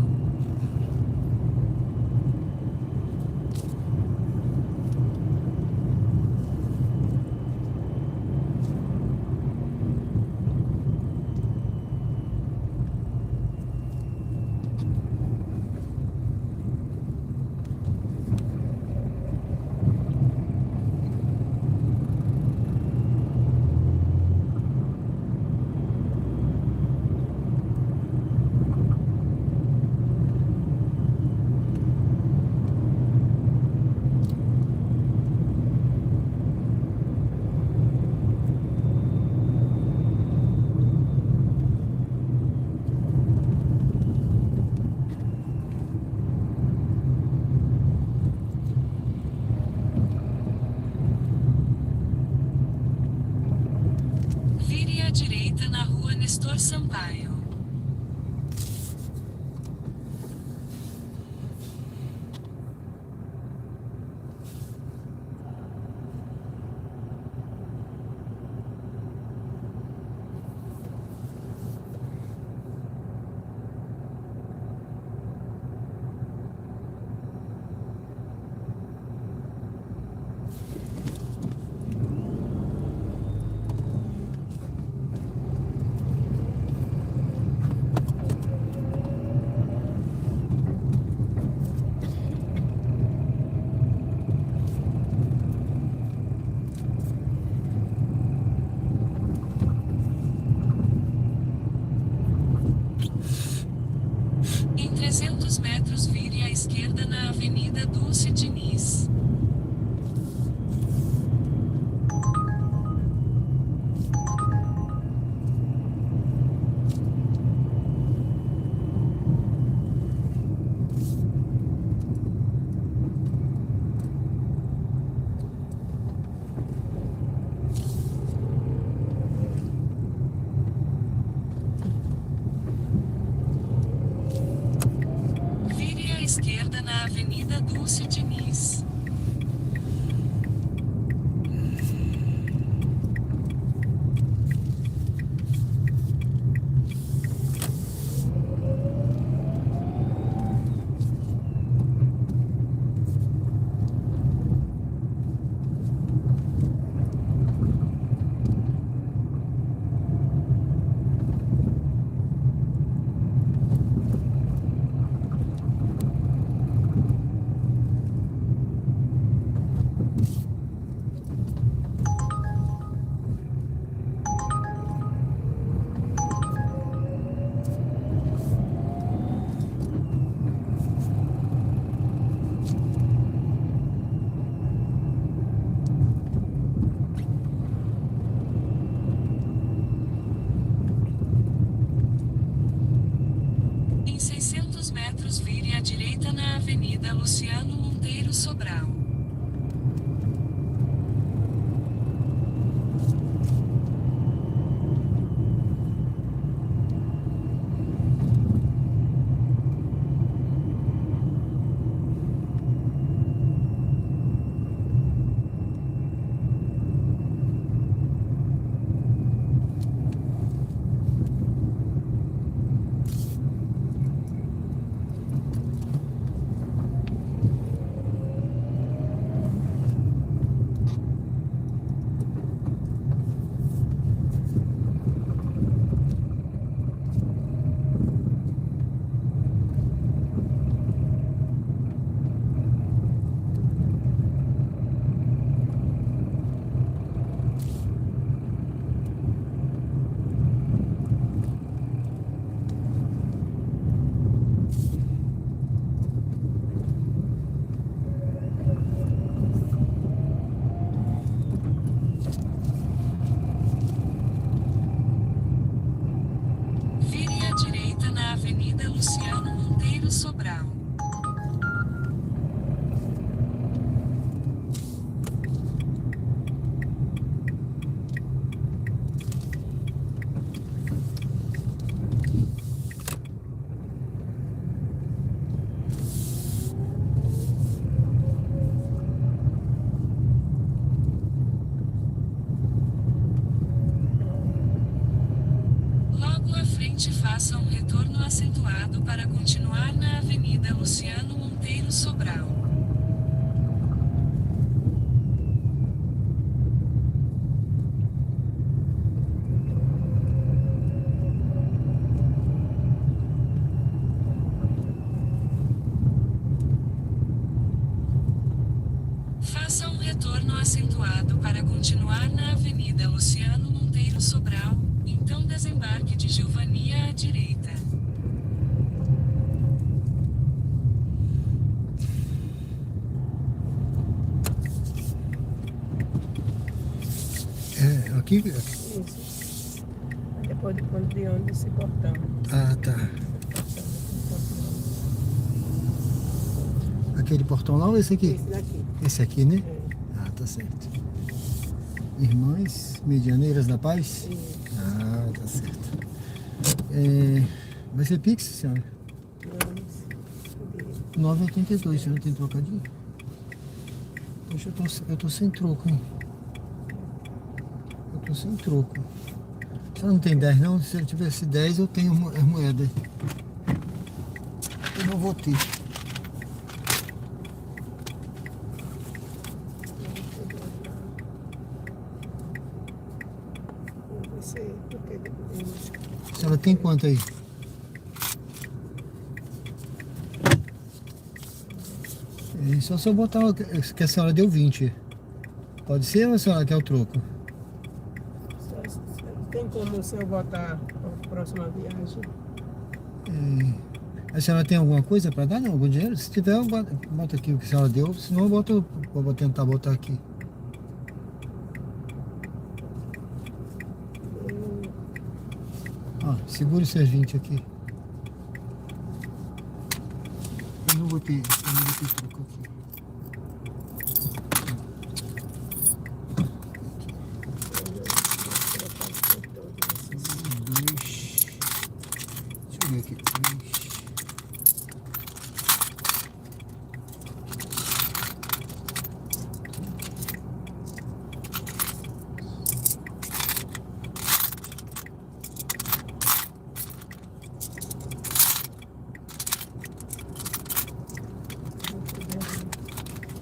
Nestor Sampaio. Em 300 metros vire à esquerda na Avenida Dulce Diniz. Vire à esquerda na Avenida Dulce Diniz. Em 600 metros vire à direita na Avenida Luciano Monteiro Sobral. Vire à direita na Avenida Luciano Monteiro Sobral. Logo à frente faça um retorno acentuado para continuar na Avenida Luciano Monteiro Sobral. Faça um retorno acentuado para continuar na Avenida Luciano Monteiro Sobral, então desembarque de Gilvania à direita. Aqui? Isso. Depois de ponto de ônibus esse portão. Ah, tá. Aquele portão lá ou esse aqui? Esse daqui. Esse aqui, né? É. Ah, tá certo. Irmãs Medianeiras da Paz? Isso. Ah, tá certo. Vai ser Pix, senhora? 9,82, senhora tem trocadinho? Poxa, eu tô sem troco, hein? Eu tô sem troco. A senhora não tem 10 não? Se eu tivesse 10 eu tenho as moedas. Eu não vou ter. A senhora tem quanto aí? Só se eu botar que a senhora deu 20. Pode ser ou a senhora quer o troco? Tem como se eu botar a próxima viagem? A senhora tem alguma coisa para dar? Não, algum dinheiro? Se tiver, eu boto aqui o que a senhora deu. Senão eu vou tentar botar aqui. Ó, segure seus 20 aqui. Eu não vou ter troco aqui. Deixa eu ver aqui.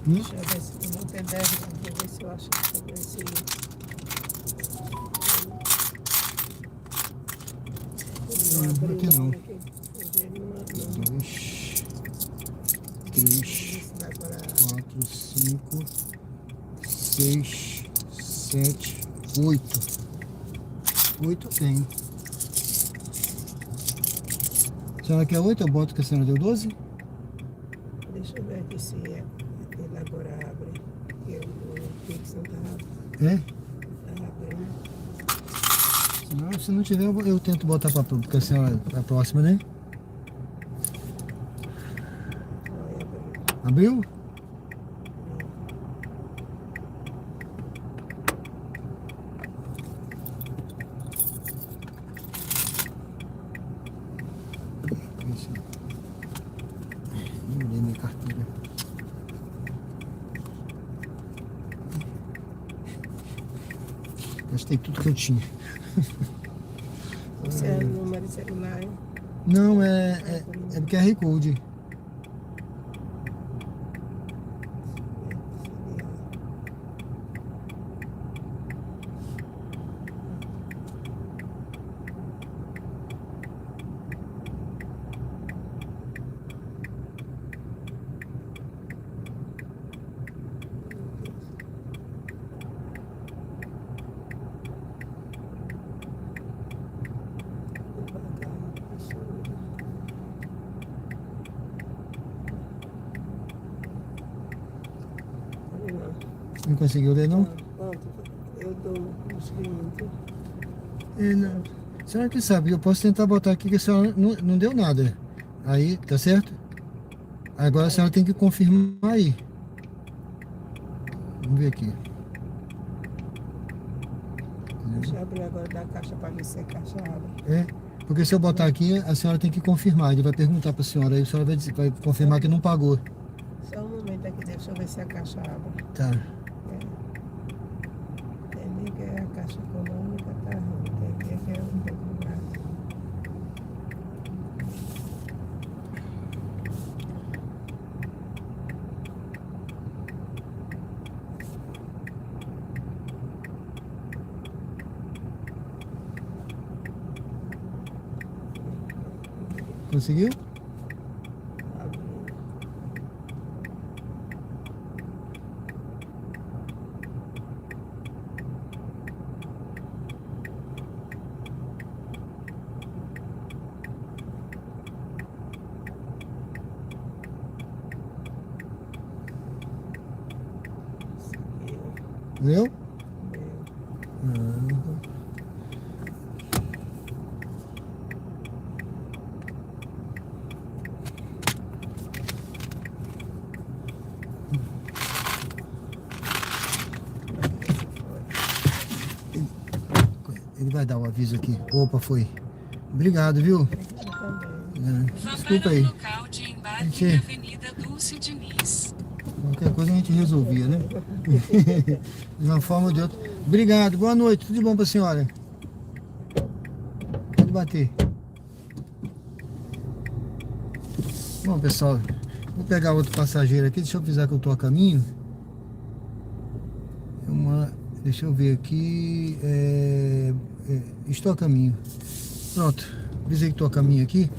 3. Deixa eu ver se eu vou ter 10, vou ver se eu acho que sobre esse. Não vou ter não. 2, 3, 4, 5, 6, 7, 8. 8 tem. A senhora quer 8? Eu boto que a senhora deu 12? Deixa eu ver aqui se ele agora abre. Eu o Pix não tá É? abrindo. Senão, se não tiver, eu tento botar para porque a senhora é a próxima, né? Abriu? Isso. Não olhei minha carteira. Gastei tudo que eu tinha. Esse é o número de celular. Não, é QR Code. Não conseguiu ler, não? Pronto, eu dou uns 20. Não. A senhora que sabe, eu posso tentar botar aqui que a senhora não deu nada. Aí, tá certo? Agora a senhora tem que confirmar aí. Vamos ver aqui. Deixa eu abrir agora da caixa para ver se a caixa abre. É, porque se eu botar aqui, a senhora tem que confirmar. Ele vai perguntar para a senhora, aí a senhora vai confirmar que não pagou. Só um momento aqui, deixa eu ver se a caixa abre. Tá. Tem que é a caixa econômica, tá ruim. Tem que é um pouco mais. Conseguiu? Viu? Ele vai dar o aviso aqui. Opa, foi. Obrigado, viu? Também. Vá Desculpa para o aí. local de embarque Gente. na Avenida Dulce Diniz. Qualquer coisa a gente resolvia, né? De uma forma ou de outra. Obrigado, boa noite. Tudo de bom pra senhora? Pode bater. Bom, pessoal, vou pegar outro passageiro aqui. Deixa eu avisar que eu tô a caminho. Deixa eu ver aqui. Estou a caminho. Pronto, avisei que estou a caminho aqui.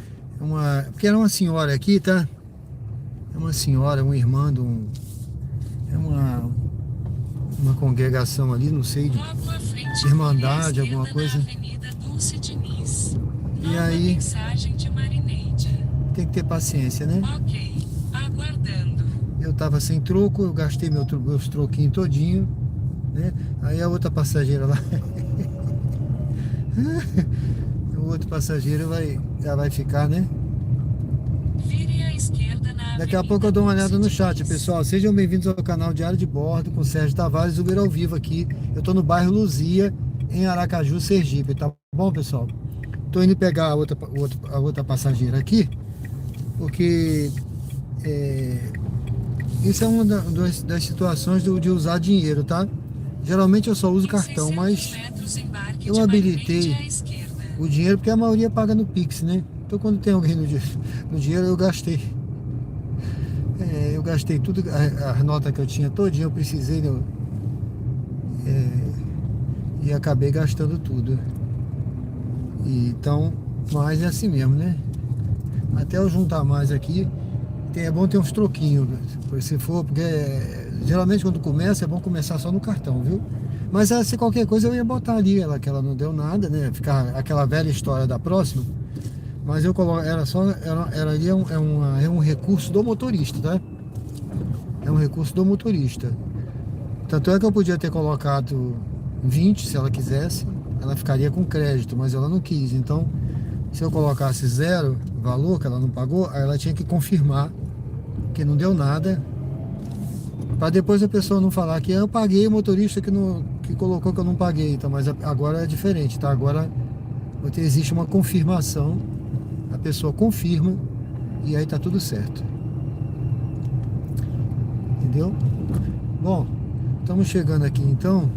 Porque era uma senhora aqui, tá? É uma senhora, uma irmã de um. É uma congregação ali, não sei, de Logo à frente, Irmandade, vire à alguma esquerda coisa. na Avenida Dulce Diniz. E Nova aí? mensagem de Marineide. Tem que ter paciência, né? Ok, aguardando. Eu tava sem troco, eu gastei meus troquinhos todinho, né? Aí a outra passageira lá. O outro passageiro já vai ficar, né? Vire à esquerda na Daqui a Avenida pouco eu dou uma olhada no Dulce chat, Diniz. pessoal. Sejam bem-vindos ao canal Diário de Bordo com Sérgio Tavares, Uber ao vivo aqui. Eu tô no bairro Luzia, em Aracaju, Sergipe, tá bom, pessoal? Tô indo pegar a outra passageira aqui, porque isso é uma das situações de usar dinheiro, tá? Geralmente eu só uso Em cartão, 600 mas metros, embarque eu de habilitei Marineide à esquerda. o dinheiro porque a maioria paga no Pix, né? Então quando tem alguém no dinheiro, eu gastei. Eu gastei tudo, a nota que eu tinha todinha, eu precisei, e acabei gastando tudo. Então, mas é assim mesmo, né? Até eu juntar mais aqui, é bom ter uns troquinhos, se for, porque geralmente quando começa, é bom começar só no cartão, viu? Mas se qualquer coisa eu ia botar ali, que ela não deu nada, né? Ficar aquela velha história da próxima. Mas eu coloco, ali é um recurso do motorista, tá? É um recurso do motorista. Tanto é que eu podia ter colocado 20, se ela quisesse, ela ficaria com crédito, mas ela não quis. Então, se eu colocasse zero valor que ela não pagou, aí ela tinha que confirmar que não deu nada, para depois a pessoa não falar que eu paguei, o motorista que colocou que eu não paguei. Então, mas agora é diferente, tá? Agora existe uma confirmação, a pessoa confirma e aí tá tudo certo. Entendeu? Bom, estamos chegando aqui então.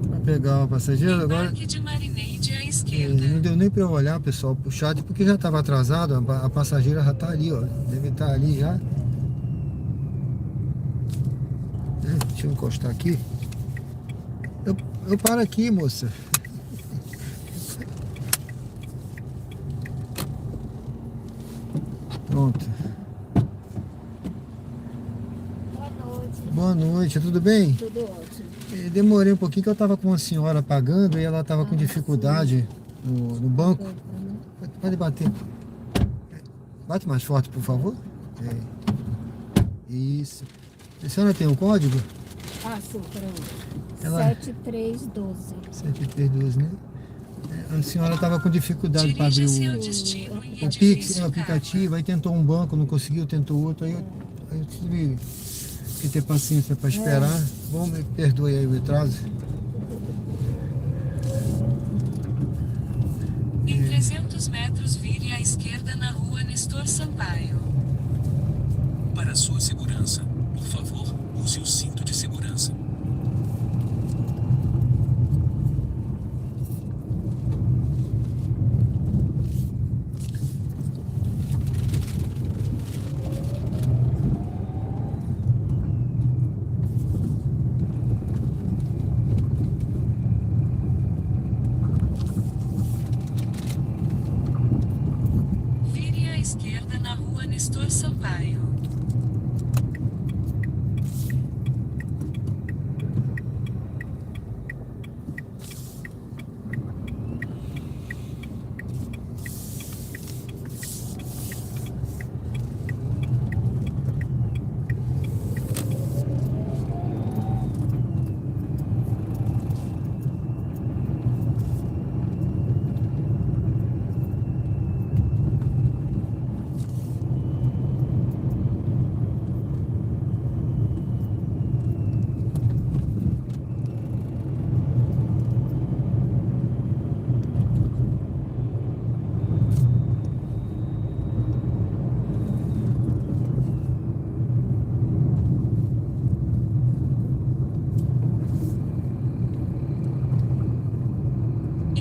Vai pegar o passageiro agora. Embarque de Marineide à esquerda. Não deu nem para eu olhar, pessoal, pro chat, porque já estava atrasado. A passageira já tá ali, ó. Deve estar ali já. Deixa eu encostar aqui. Eu paro aqui, moça. Pronto. Boa noite, tudo bem? Tudo ótimo. Demorei um pouquinho que eu estava com uma senhora pagando e ela estava com dificuldade no banco. Pode bater. Bate mais forte, por favor. Isso. A senhora tem um código? Ah, sim, peraí. Ela- 7312. 7312, né? A senhora estava com dificuldade para abrir Dirija-se ao destino em o Pix, edifício o aplicativo, aí tentou um banco, não conseguiu, tentou outro, aí eu tive que ter paciência para esperar. Bom, me perdoe aí o atraso. Em 300 metros, vire à esquerda na rua Nestor Sampaio. Para sua segurança, por favor, use o cinto de segurança. Vire à esquerda na rua Nestor Sampaio.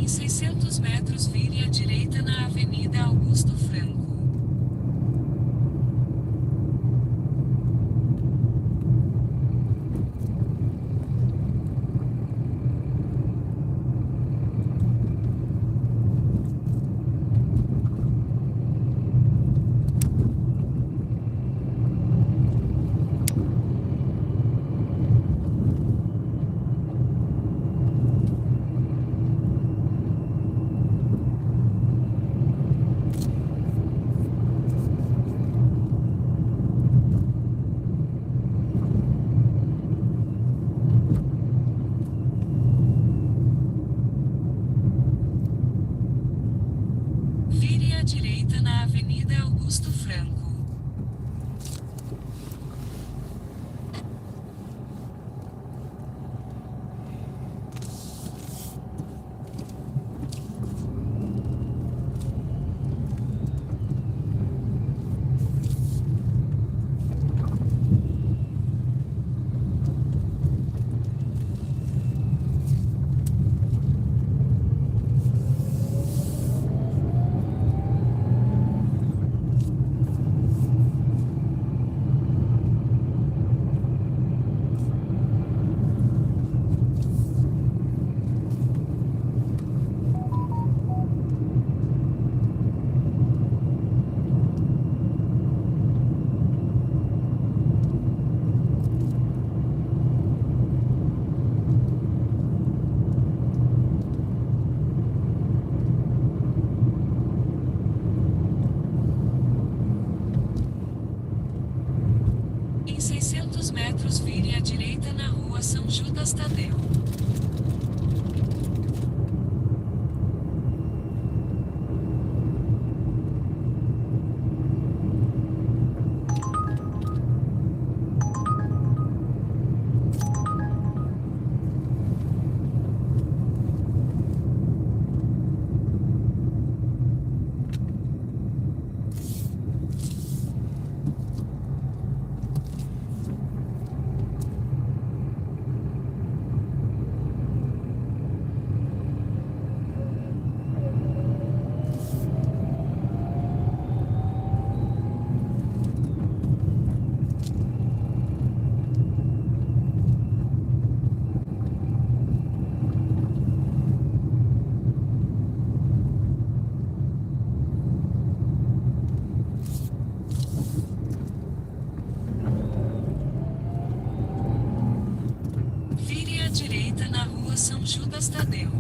Em 600 metros, vire à direita na Avenida Augusto Franco. Vire à direita na Avenida Augusto Franco. Em 600 metros, vire à direita na Rua São Judas Tadeu. Vire à direita na Rua São Judas Tadeu.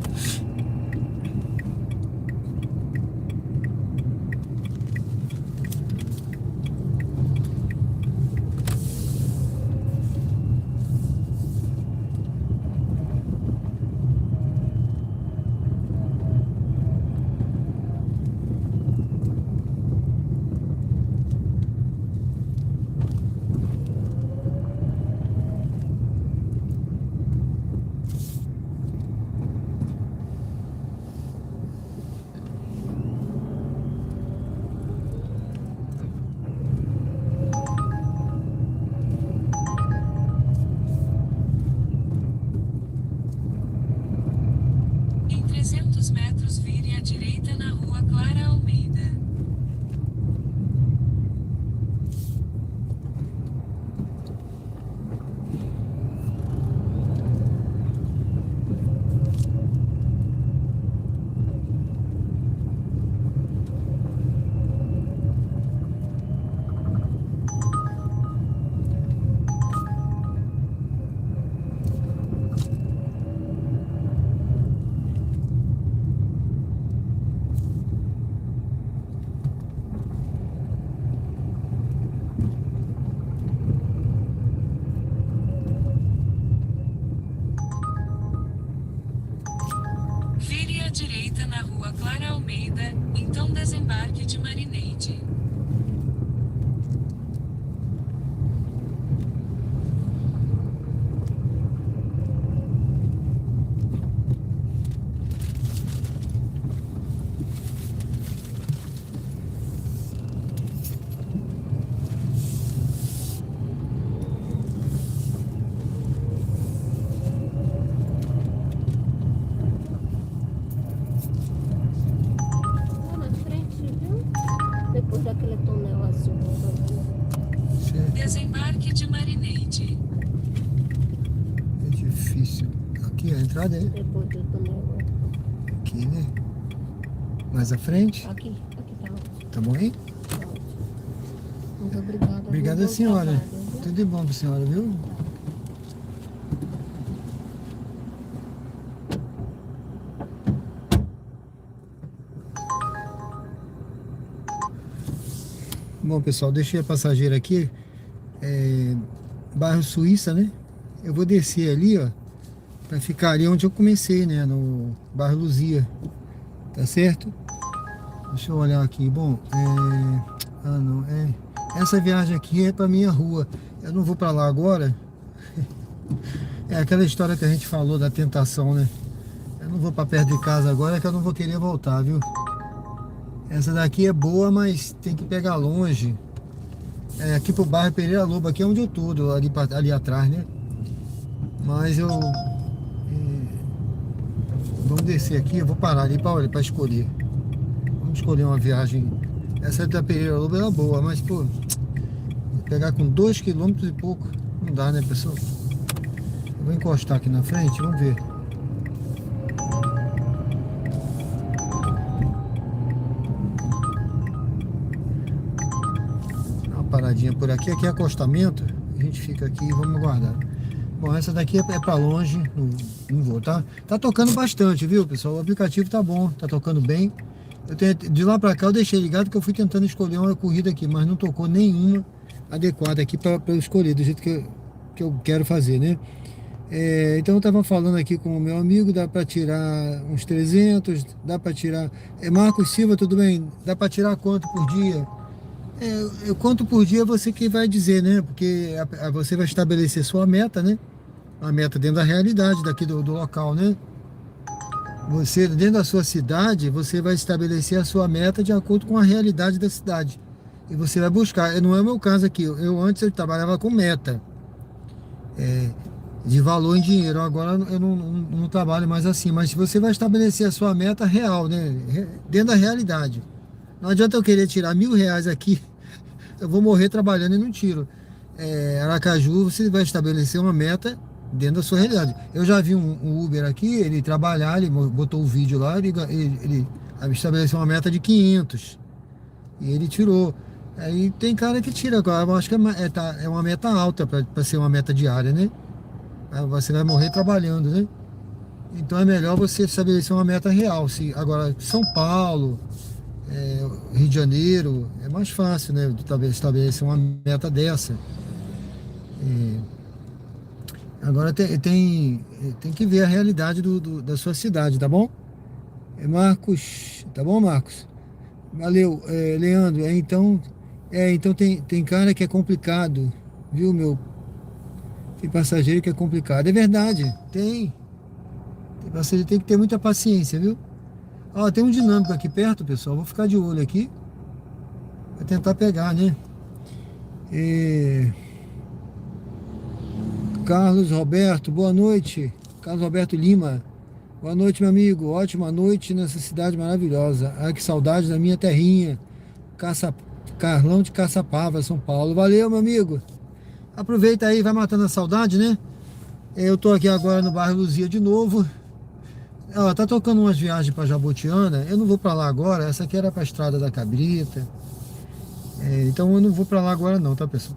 Em 300 metros, vire à direita na Rua Clara Almeida. Vire à direita na Rua Clara Almeida, então desembarque de Marineide. estrada, é? Depois do túnel. Aqui, né? Mais à frente. Aqui tá ótimo. Tá bom aí? Tá ótimo. Muito obrigada. Obrigada, Bom senhora. trabalho, viu? Tudo de bom pra senhora, viu? Bom, pessoal, deixei a passageira aqui. Bairro Suíça, né? Eu vou descer ali, ó, pra ficar ali onde eu comecei, né? No bairro Luzia. Tá certo? Deixa eu olhar aqui. Bom, não, essa viagem aqui é pra minha rua. Eu não vou pra lá agora. É aquela história que a gente falou da tentação, né? Eu não vou pra perto de casa agora, que eu não vou querer voltar, viu? Essa daqui é boa, mas tem que pegar longe. Aqui pro bairro Pereira Lobo, aqui é onde eu tô, ali atrás, né? Mas vamos descer aqui, eu vou parar ali pra escolher. Vamos escolher uma viagem. Essa da Pereira Lobo é boa, mas, pô, pegar com 2 km e pouco, não dá, né, pessoal? Eu vou encostar aqui na frente, vamos ver. Dá uma paradinha por aqui, aqui é acostamento, a gente fica aqui e vamos aguardar. Bom, essa daqui é pra longe, não vou, tá? Tá tocando bastante, viu, pessoal? O aplicativo tá bom, tá tocando bem. De lá pra cá eu deixei ligado que eu fui tentando escolher uma corrida aqui, mas não tocou nenhuma adequada aqui pra eu escolher do jeito que eu quero fazer, né? Então eu tava falando aqui com o meu amigo, dá pra tirar uns 300, dá pra tirar... Marcos Silva, tudo bem? Dá pra tirar quanto por dia? Quanto por dia você que vai dizer, né? Porque você vai estabelecer sua meta, né? A meta dentro da realidade daqui do local, né? Você, dentro da sua cidade, você vai estabelecer a sua meta de acordo com a realidade da cidade. E você vai buscar. Não é o meu caso aqui. Antes eu trabalhava com meta. De valor em dinheiro. Agora eu não trabalho mais assim. Mas você vai estabelecer a sua meta real, né? Dentro da realidade. Não adianta eu querer tirar R$1.000 aqui. Eu vou morrer trabalhando e não tiro. Aracaju, você vai estabelecer uma meta dentro da sua realidade. Eu já vi um Uber aqui, ele trabalhar, ele botou o vídeo lá, ele estabeleceu uma meta de 500 e ele tirou. Aí tem cara que tira, eu acho que é uma meta alta para ser uma meta diária, né? Aí você vai morrer trabalhando, né? Então é melhor você estabelecer uma meta real. Agora, São Paulo, Rio de Janeiro, é mais fácil, né? Talvez estabelecer uma meta dessa. Agora tem que ver a realidade da sua cidade, tá bom? Marcos, tá bom, Marcos? Valeu, Leandro. Então tem cara que é complicado, viu, meu? Tem passageiro que é complicado. É verdade, tem passageiro, tem que ter muita paciência, viu? Ó, tem um dinâmico aqui perto, pessoal. Vou ficar de olho aqui pra tentar pegar, né? Carlos Roberto, boa noite. Carlos Roberto Lima, boa noite, meu amigo. Ótima noite nessa cidade maravilhosa. Ai, que saudade da minha terrinha. Carlão de Caçapava, São Paulo. Valeu, meu amigo. Aproveita aí, vai matando a saudade, né? Eu tô aqui agora no bairro Luzia de novo. Ó, tá tocando umas viagens para Jabotiana. Eu não vou para lá agora. Essa aqui era para a Estrada da Cabrita. Então eu não vou para lá agora não, tá, pessoal?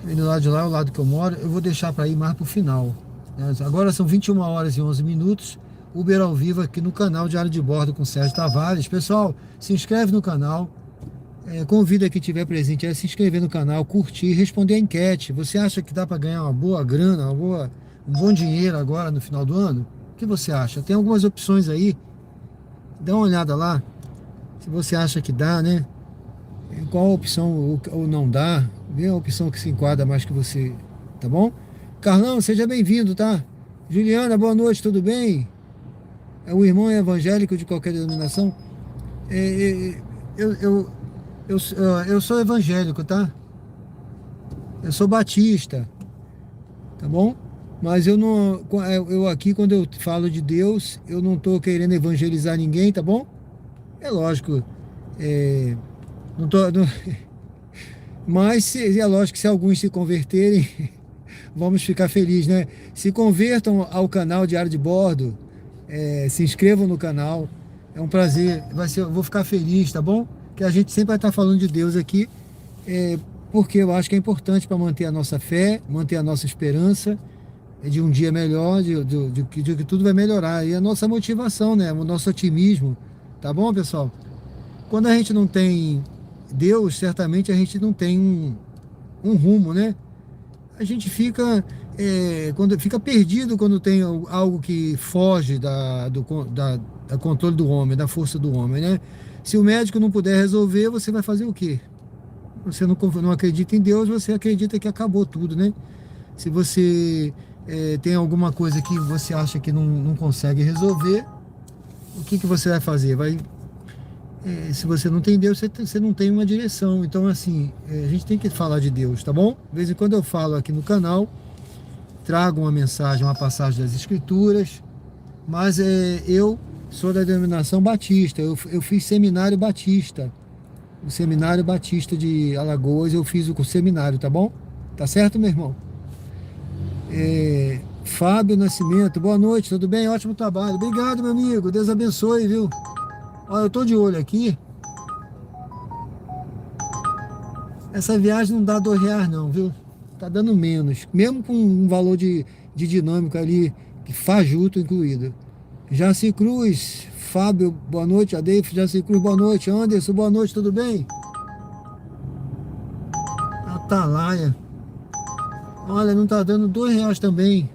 Do lado de lá é o lado que eu moro. Eu vou deixar para ir mais pro final. Agora são 21 horas e 11 minutos. Uber ao vivo aqui no canal Diário de Bordo com Sérgio Tavares. Pessoal, se inscreve no canal. Convida quem estiver presente a se inscrever no canal, curtir, responder a enquete. Você acha que dá para ganhar uma boa grana, um bom dinheiro agora no final do ano? O que você acha? Tem algumas opções aí. Dá uma olhada lá. Se você acha que dá, né? Qual a opção ou não dá? Vê a opção que se enquadra mais que você. Tá bom? Carlão, seja bem-vindo, tá? Juliana, boa noite, tudo bem? O irmão é evangélico de qualquer denominação? Eu sou evangélico, tá? Eu sou batista. Tá bom? Mas eu aqui, quando eu falo de Deus, eu não estou querendo evangelizar ninguém, tá bom? É lógico, mas é lógico que se alguns se converterem, Vamos ficar felizes, né? Se convertam ao canal Diário de Bordo, se inscrevam no canal. É um prazer, eu vou ficar feliz, tá bom? Que a gente sempre vai estar falando de Deus aqui, porque eu acho que é importante para manter a nossa fé, manter a nossa esperança de um dia melhor, de que tudo vai melhorar. E a nossa motivação, né? O nosso otimismo, tá bom, pessoal? Quando a gente não tem Deus, certamente a gente não tem um rumo, né? A gente fica perdido quando tem algo que foge da controle do homem, da força do homem, né? Se o médico não puder resolver, você vai fazer o quê? Você não acredita em Deus, você acredita que acabou tudo, né? Se você tem alguma coisa que você acha que não consegue resolver, o que você vai fazer? Se você não tem Deus, você não tem uma direção. Então, assim, a gente tem que falar de Deus, tá bom? De vez em quando eu falo aqui no canal, trago uma mensagem, uma passagem das Escrituras, mas eu sou da denominação batista, eu fiz seminário batista, o seminário batista de Alagoas, eu fiz o seminário, tá bom? Tá certo, meu irmão? Fábio Nascimento, boa noite, tudo bem? Ótimo trabalho. Obrigado, meu amigo, Deus abençoe, viu? Olha, eu tô de olho aqui. Essa viagem não dá R$2 não, viu? Tá dando menos, mesmo com um valor de dinâmico ali, fajuto incluído. Jaci Cruz, Fábio, boa noite. Adeif, Jaci Cruz, boa noite. Anderson, boa noite, tudo bem? Atalaia. Olha, não tá dando R$2 também.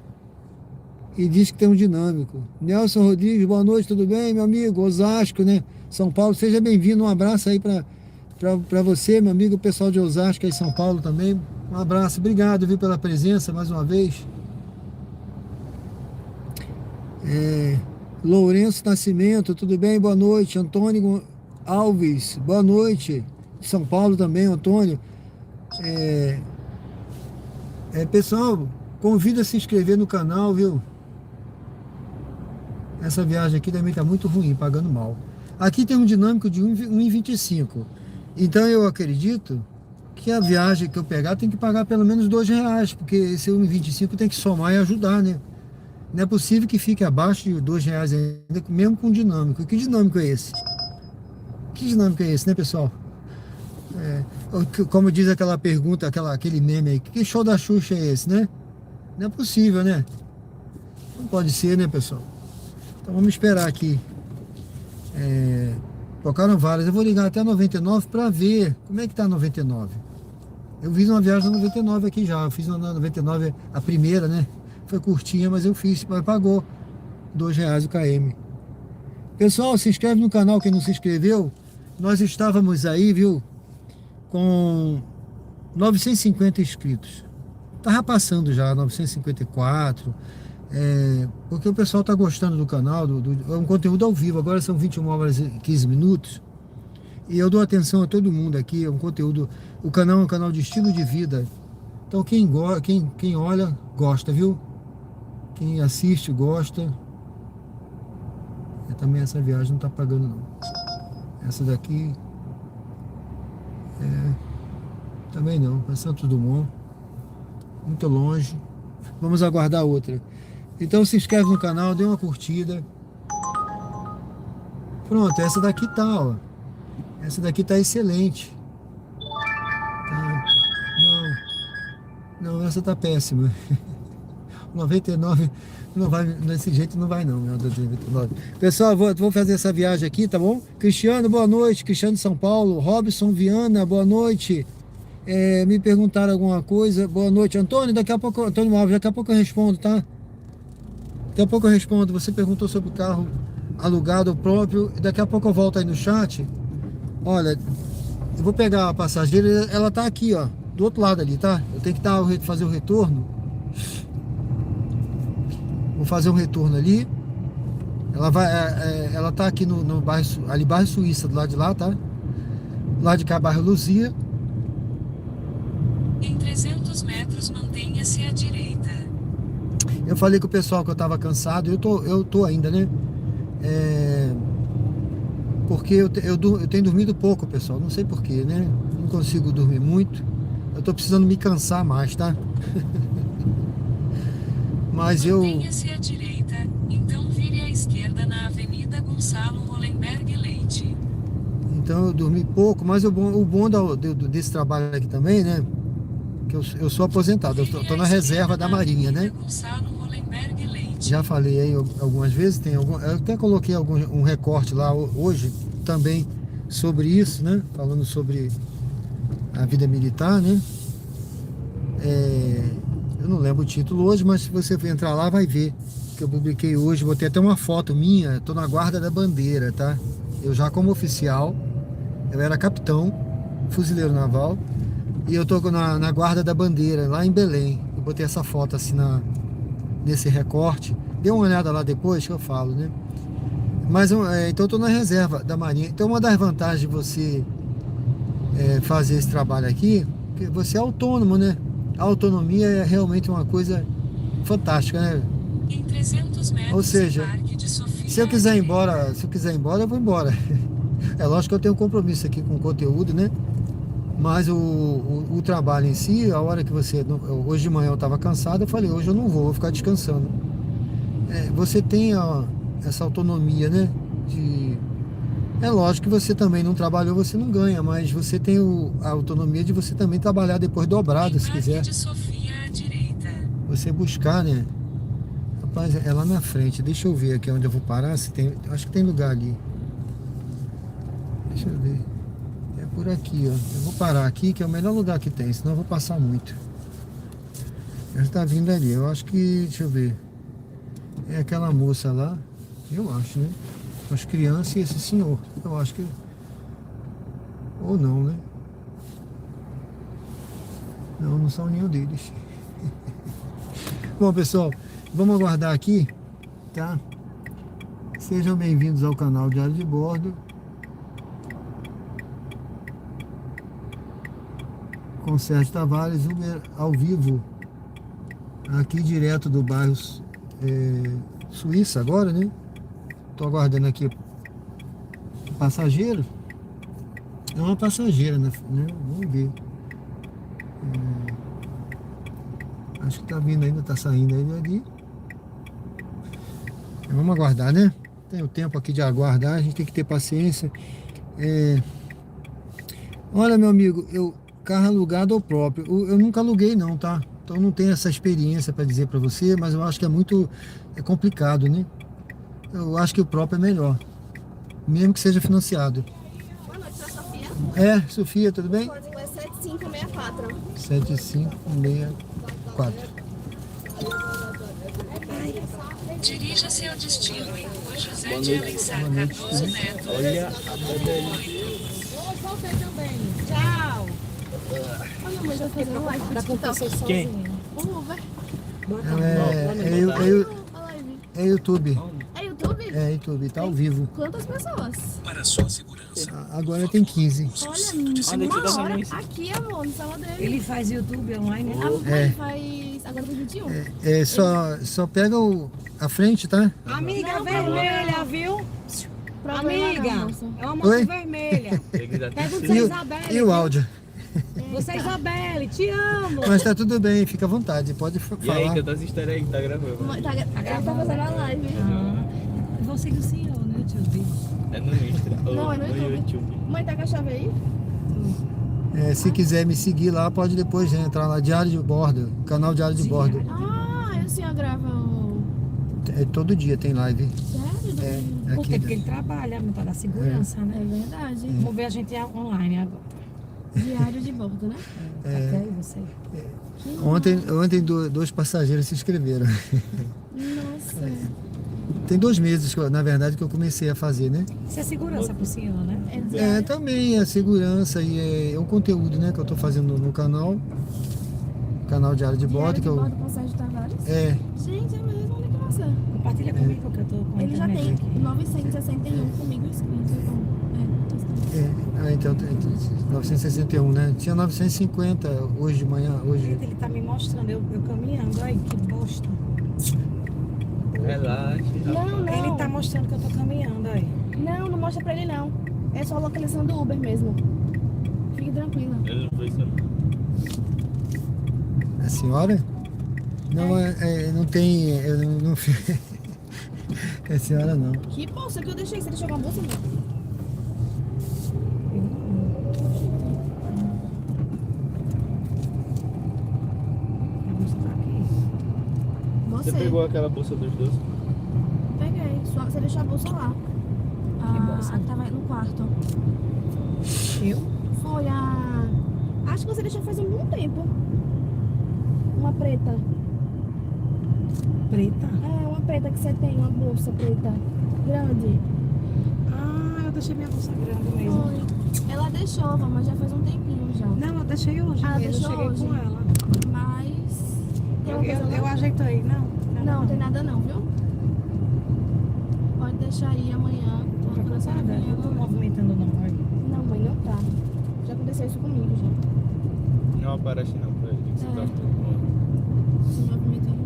E diz que tem um dinâmico. Nelson Rodrigues, boa noite, tudo bem, meu amigo? Osasco, né? São Paulo, seja bem-vindo. Um abraço aí para você, meu amigo, o pessoal de Osasco aí, São Paulo também. Um abraço, obrigado, viu, pela presença mais uma vez. Lourenço Nascimento, tudo bem? Boa noite. Antônio Alves, boa noite. São Paulo também, Antônio. Pessoal, convido a se inscrever no canal, viu? Essa viagem aqui também tá muito ruim, pagando mal. Aqui tem um dinâmico de 1,25. Então eu acredito que a viagem que eu pegar tem que pagar pelo menos R$2, porque esse 1,25 tem que somar e ajudar, né? Não é possível que fique abaixo de R$2 ainda, mesmo com dinâmico. Que dinâmico é esse? Que dinâmico é esse, né, pessoal? Como diz aquela pergunta, aquele meme aí, que show da Xuxa é esse, né? Não é possível, né? Não pode ser, né, pessoal? Então vamos esperar aqui. Tocaram várias. Eu vou ligar até a 99 para ver como é que tá a 99. Eu fiz uma viagem na 99 aqui já. Eu fiz na 99, a primeira, né? Foi curtinha, mas eu fiz, mas pagou R$2 o KM. Pessoal, se inscreve no canal quem não se inscreveu. Nós estávamos aí, viu, com 950 inscritos. Tava passando já, 954. Porque o pessoal tá gostando do canal, é um conteúdo ao vivo. Agora são 21 horas e 15 minutos. E eu dou atenção a todo mundo aqui. É um conteúdo. O canal é um canal de estilo de vida. Então quem olha, gosta, viu? Quem assiste, gosta. Também essa viagem não tá pagando não. Essa daqui também não, para Santos Dumont, muito longe. Vamos aguardar outra. Então se inscreve no canal, dê uma curtida. Pronto, essa daqui tá, ó. Essa daqui tá excelente. Tá. Não, essa tá péssima. 99 não vai, desse jeito não vai não, meu Deus. Pessoal, vou fazer essa viagem aqui, tá bom? Cristiano, boa noite. Cristiano de São Paulo. Robson Viana, boa noite. Me perguntaram alguma coisa. Boa noite, Antônio. Daqui a pouco, Antônio Alves, daqui a pouco eu respondo, tá? Daqui a pouco eu respondo. Você perguntou sobre o carro alugado próprio. Daqui a pouco eu volto aí no chat. Olha, eu vou pegar a passageira. Ela tá aqui, ó, do outro lado ali, tá? Eu tenho que fazer o retorno. Vou fazer um retorno ali. Ela tá aqui no bairro, ali bairro Suíça, do lado de lá, tá? Do lado de cá, bairro Luzia. Em 300 metros, mantenha-se à direita. Eu falei com o pessoal que eu tava cansado. Eu tô ainda, né? Porque eu tenho dormido pouco, pessoal. Não sei porquê, né? Não consigo dormir muito. Eu tô precisando me cansar mais, tá? Mas eu... Mantenha-se à direita, então vire à esquerda na Avenida Gonçalo Hollenberg Leite. Então eu dormi pouco, mas o bom desse trabalho aqui também, né? Que eu sou aposentado, eu tô na reserva da Marinha, né? Gonçalo Hollenberg Leite. Já falei aí algumas vezes, eu até coloquei um recorte lá hoje também sobre isso, né? Falando sobre a vida militar, né? Eu não lembro o título hoje, mas se você entrar lá vai ver que eu publiquei hoje, botei até uma foto minha, tô na guarda da bandeira, tá? Eu já como oficial, eu era capitão, fuzileiro naval, e eu tô na guarda da bandeira, lá em Belém. Eu botei essa foto assim nesse recorte. Dê uma olhada lá depois que eu falo, né? Mas então eu tô na reserva da Marinha. Então uma das vantagens de você fazer esse trabalho aqui, que você é autônomo, né? A autonomia é realmente uma coisa fantástica, né? Em 300 metros, Ou seja, Parque de Sofia se eu quiser ir à embora, eu vou embora. É lógico que eu tenho um compromisso aqui com o conteúdo, né? Mas o trabalho em si, a hora que você... Hoje de manhã eu estava cansado, eu falei, hoje eu não vou ficar descansando. Você tem essa autonomia, né? É lógico que você também não trabalhou, você não ganha, mas você tem a autonomia de você também trabalhar depois dobrado, se Parque quiser. de Sofia à direita. Você buscar, né? Rapaz, é lá na frente. Deixa eu ver aqui onde eu vou parar. Se tem, acho que tem lugar ali. Deixa eu ver. É por aqui, ó. Eu vou parar aqui, que é o melhor lugar que tem, senão eu vou passar muito. Ela está vindo ali. Eu acho que, deixa eu ver. É aquela moça lá. Eu acho, né? As crianças e esse senhor. Eu acho que... Ou não, né? Não são nenhum deles. Bom, pessoal, vamos aguardar aqui, tá? Sejam bem-vindos ao canal Diário de Bordo. Com Sérgio Tavares, Uber ao vivo. Aqui direto do bairro Suíça agora, né? Tô aguardando aqui o passageiro. É uma passageira, né? Vamos ver. Acho que tá vindo ainda, tá saindo ainda ali. Vamos aguardar, né? Tem o tempo aqui de aguardar, a gente tem que ter paciência. Olha, meu amigo, carro alugado ou próprio, eu nunca aluguei não, tá? Então não tenho essa experiência para dizer para você, mas eu acho que é complicado, né? Eu acho que o próprio é melhor, mesmo que seja financiado. Boa noite, sou a Sofia. Sofia, tudo bem? O código é 7564. 7564. Dirija-se ao destino em Rua José de Alencar Cardoso Neto. Olha a modelinha. Tchau. Olha, mãe, vai fazer uma live pra contar vocês Quem? sozinha. O Uber. É YouTube. É YouTube? É YouTube, tá ao vivo. Quantas pessoas? Para sua segurança, Agora tem 15. Olha, uma hora. Aqui, amor, no sala dele. Ele faz YouTube online, né? Ele faz agora do 21. Só pega a frente, tá? Amiga Não, vermelha, viu? Problema Amiga, não, moça. é uma moto Oi? vermelha. Pergunta E se o, Isabelle. e o áudio? Você, Isabelle, te amo. Mas tá tudo bem, fica à vontade, pode falar. E aí, que eu tô assistindo aí que tá gravando. Ele tá fazendo a live. Eu vou seguir o senhor no YouTube. É no Insta. Não, é no YouTube. YouTube. Mãe, tá com a chave aí? Se quiser me seguir lá, pode depois entrar lá, Diário de Bordo, canal Diário de Bordo. Ah, e o senhor grava o... Todo dia tem live. Sério? Por quê? Aqui. Porque ele trabalha para dar segurança, É né? verdade. Vamos ver a gente online agora. Diário de bordo, né? Até aí você. Ontem dois passageiros se inscreveram. Nossa. Tem 2 meses, na verdade, que eu comecei a fazer, né? Isso é segurança pro senhor, né? É diário. Também é segurança e é um conteúdo, né, que eu tô fazendo no canal Diário de Bordo, Diário que de eu... bordo com Sérgio Tavares. Gente, é mesmo, olha que massa. Compartilha comigo que eu tô com a Ele já internet tem aqui. 961 comigo inscrito. Então, 961, né? Tinha 950 hoje de manhã, hoje. Ele tá me mostrando, eu caminhando. Ai, que bosta. Relaxa. Não, não. Ele tá mostrando que eu tô caminhando aí. Não mostra pra ele não. É só a localização do Uber mesmo. Fique tranquila. Ele não fez isso. A senhora? Não, não tem. Eu não fiz. Com a senhora não. Que bolsa que eu deixei? Você deixou uma bolsa, não? A bolsa tá aqui. Você pegou aquela bolsa dos doces? Peguei. Você deixou a bolsa lá. Que bolsa? A que tava no quarto. Eu? Foi a... Acho que você deixou faz algum tempo. Uma preta. Preta? É, uma preta que você tem, uma bolsa preta. Grande. Ah, eu deixei minha bolsa grande mesmo. Foi. Ela deixou, mas já faz um tempinho já. Não, eu deixei hoje Ah, mesmo. Eu deixou cheguei hoje? com ela. Mas... Tem uma coisa Eu lá? ajeitei, não? Não, tem nada não, viu? Pode deixar aí amanhã. Preocupada? Eu tô movimentando não, olha. Não, mãe, não tá. Já aconteceu isso comigo já. Não aparece não pra ele. Que você É. tá Se movimentando.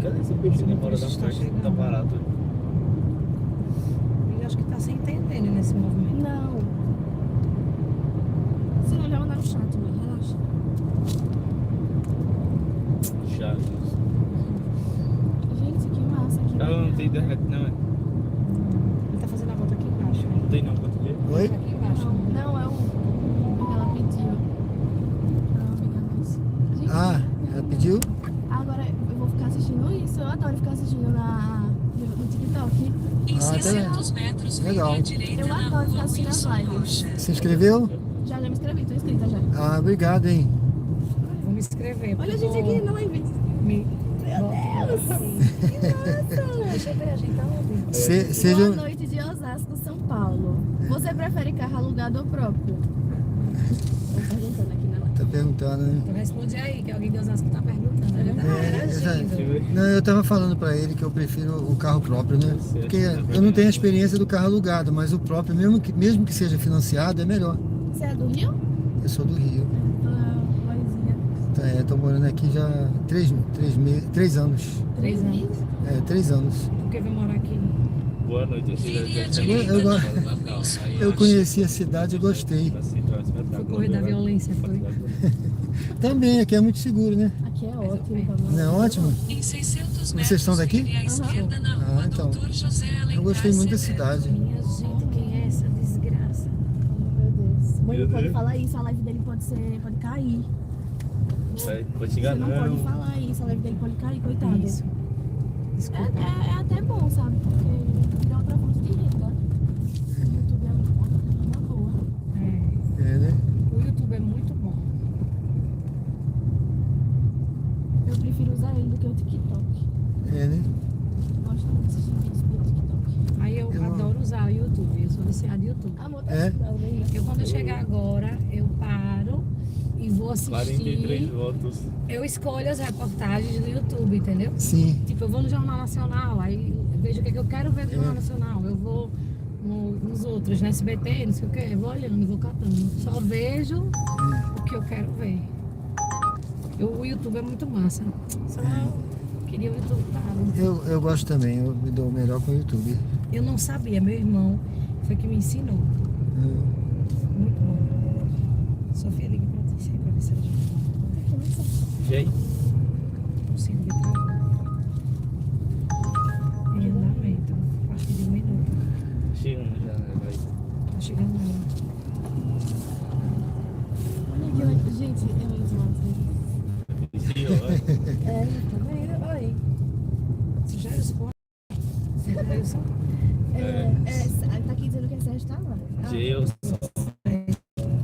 Cadê esse peixe de fora da Está frente? chegando. Tá barato. Ele acho que tá se entendendo nesse movimento. Não. Senão já mandar no chat, mãe. Relaxa. Chaves. Gente, que massa aqui. Ela não tem internet não, é? Ele tá fazendo a volta aqui embaixo. Não tem não, quanto ver? Oi? Aqui embaixo. Não, é o que ela pediu. Pra não pegar mais. Gente, Ah, ela pediu? agora eu vou ficar assistindo isso. Eu adoro ficar assistindo no TikTok. Em Ah, tá 600 metros, legal. vire à direita Eu na adoro rua ficar assistindo as Wilson lives. Rocha. Se inscreveu? Já me inscrevi, tô inscrita já. Ah, obrigado, hein? Vou me inscrever. Olha a porque gente aqui na live. Me... Meu Deus! Que massa! Deixa eu ver, a gente tá onde? Se, Boa seja, noite de Osasco, São Paulo. Você prefere carro alugado ou próprio? Tô perguntando aqui na live. tá perguntando, né? Então responde aí, que alguém de Osasco tá perguntando. Ele tá interagindo. Não, eu tava falando pra ele que eu prefiro o carro próprio, né? Porque eu não tenho a experiência do carro alugado, mas o próprio, mesmo que seja financiado, é melhor. Você é do Rio? Eu sou do Rio. Luizinha. Tô morando aqui já há 3 anos. 3 anos. 3 anos. Por que veio morar aqui? Boa noite, eu sei Vire à da direita eu- na rua Wilson Eu Rocha. conheci a cidade e gostei. Foi correr da violência, foi? Também, aqui é muito seguro, né? Aqui é ótimo. Tá bom? Não é ótimo? Em 600 metros, Vocês estão daqui? vire à esquerda na Ah, rua então. Dr. José Alencar Eu gostei muito da Severo. cidade. Minha gente, quem é essa desgraça? Meu Deus. Mãe, Meu não pode Deus. falar isso, a live dele pode cair. Vou te Você enganar. não pode falar isso, a live dele pode cair, coitado. Isso. Desculpa. É até bom, sabe? Porque é outra fonte de renda. O YouTube é uma boa. É. É, né? O YouTube é muito bom. Eu prefiro usar ele do que o TikTok. É, né? Gosto muito de assistir vídeos pelo TikTok. Aí eu adoro usar o YouTube, eu sou viciada em YouTube. Amor, tá É? vendo? Eu quando chegar agora, eu paro e vou 43 assistir. votos. Eu escolho as reportagens do YouTube, entendeu? Sim. Tipo, eu vou no Jornal Nacional, aí eu vejo o que eu quero ver do Jornal Nacional. Eu vou nos outros, no SBT, não sei o que, eu vou olhando, vou catando. Só vejo o que eu quero ver. O YouTube é muito massa. Só queria o YouTube pago. Eu gosto também, eu me dou melhor com o YouTube. Eu não sabia, meu irmão foi que me ensinou. Muito bom. Sofia, liga pra ti, pra ver se ela já Jay? consigo ver pra ela. Em andamento, a partir de 1 minuto. Chegando já, né? Vai. Tá chegando lá. Olha aqui, gente, é muito massa. Sim, ó. É, tá vendo? Oi. Você já responde? Eu só. Tá aqui dizendo que é Sérgio Tavares. Jay, eu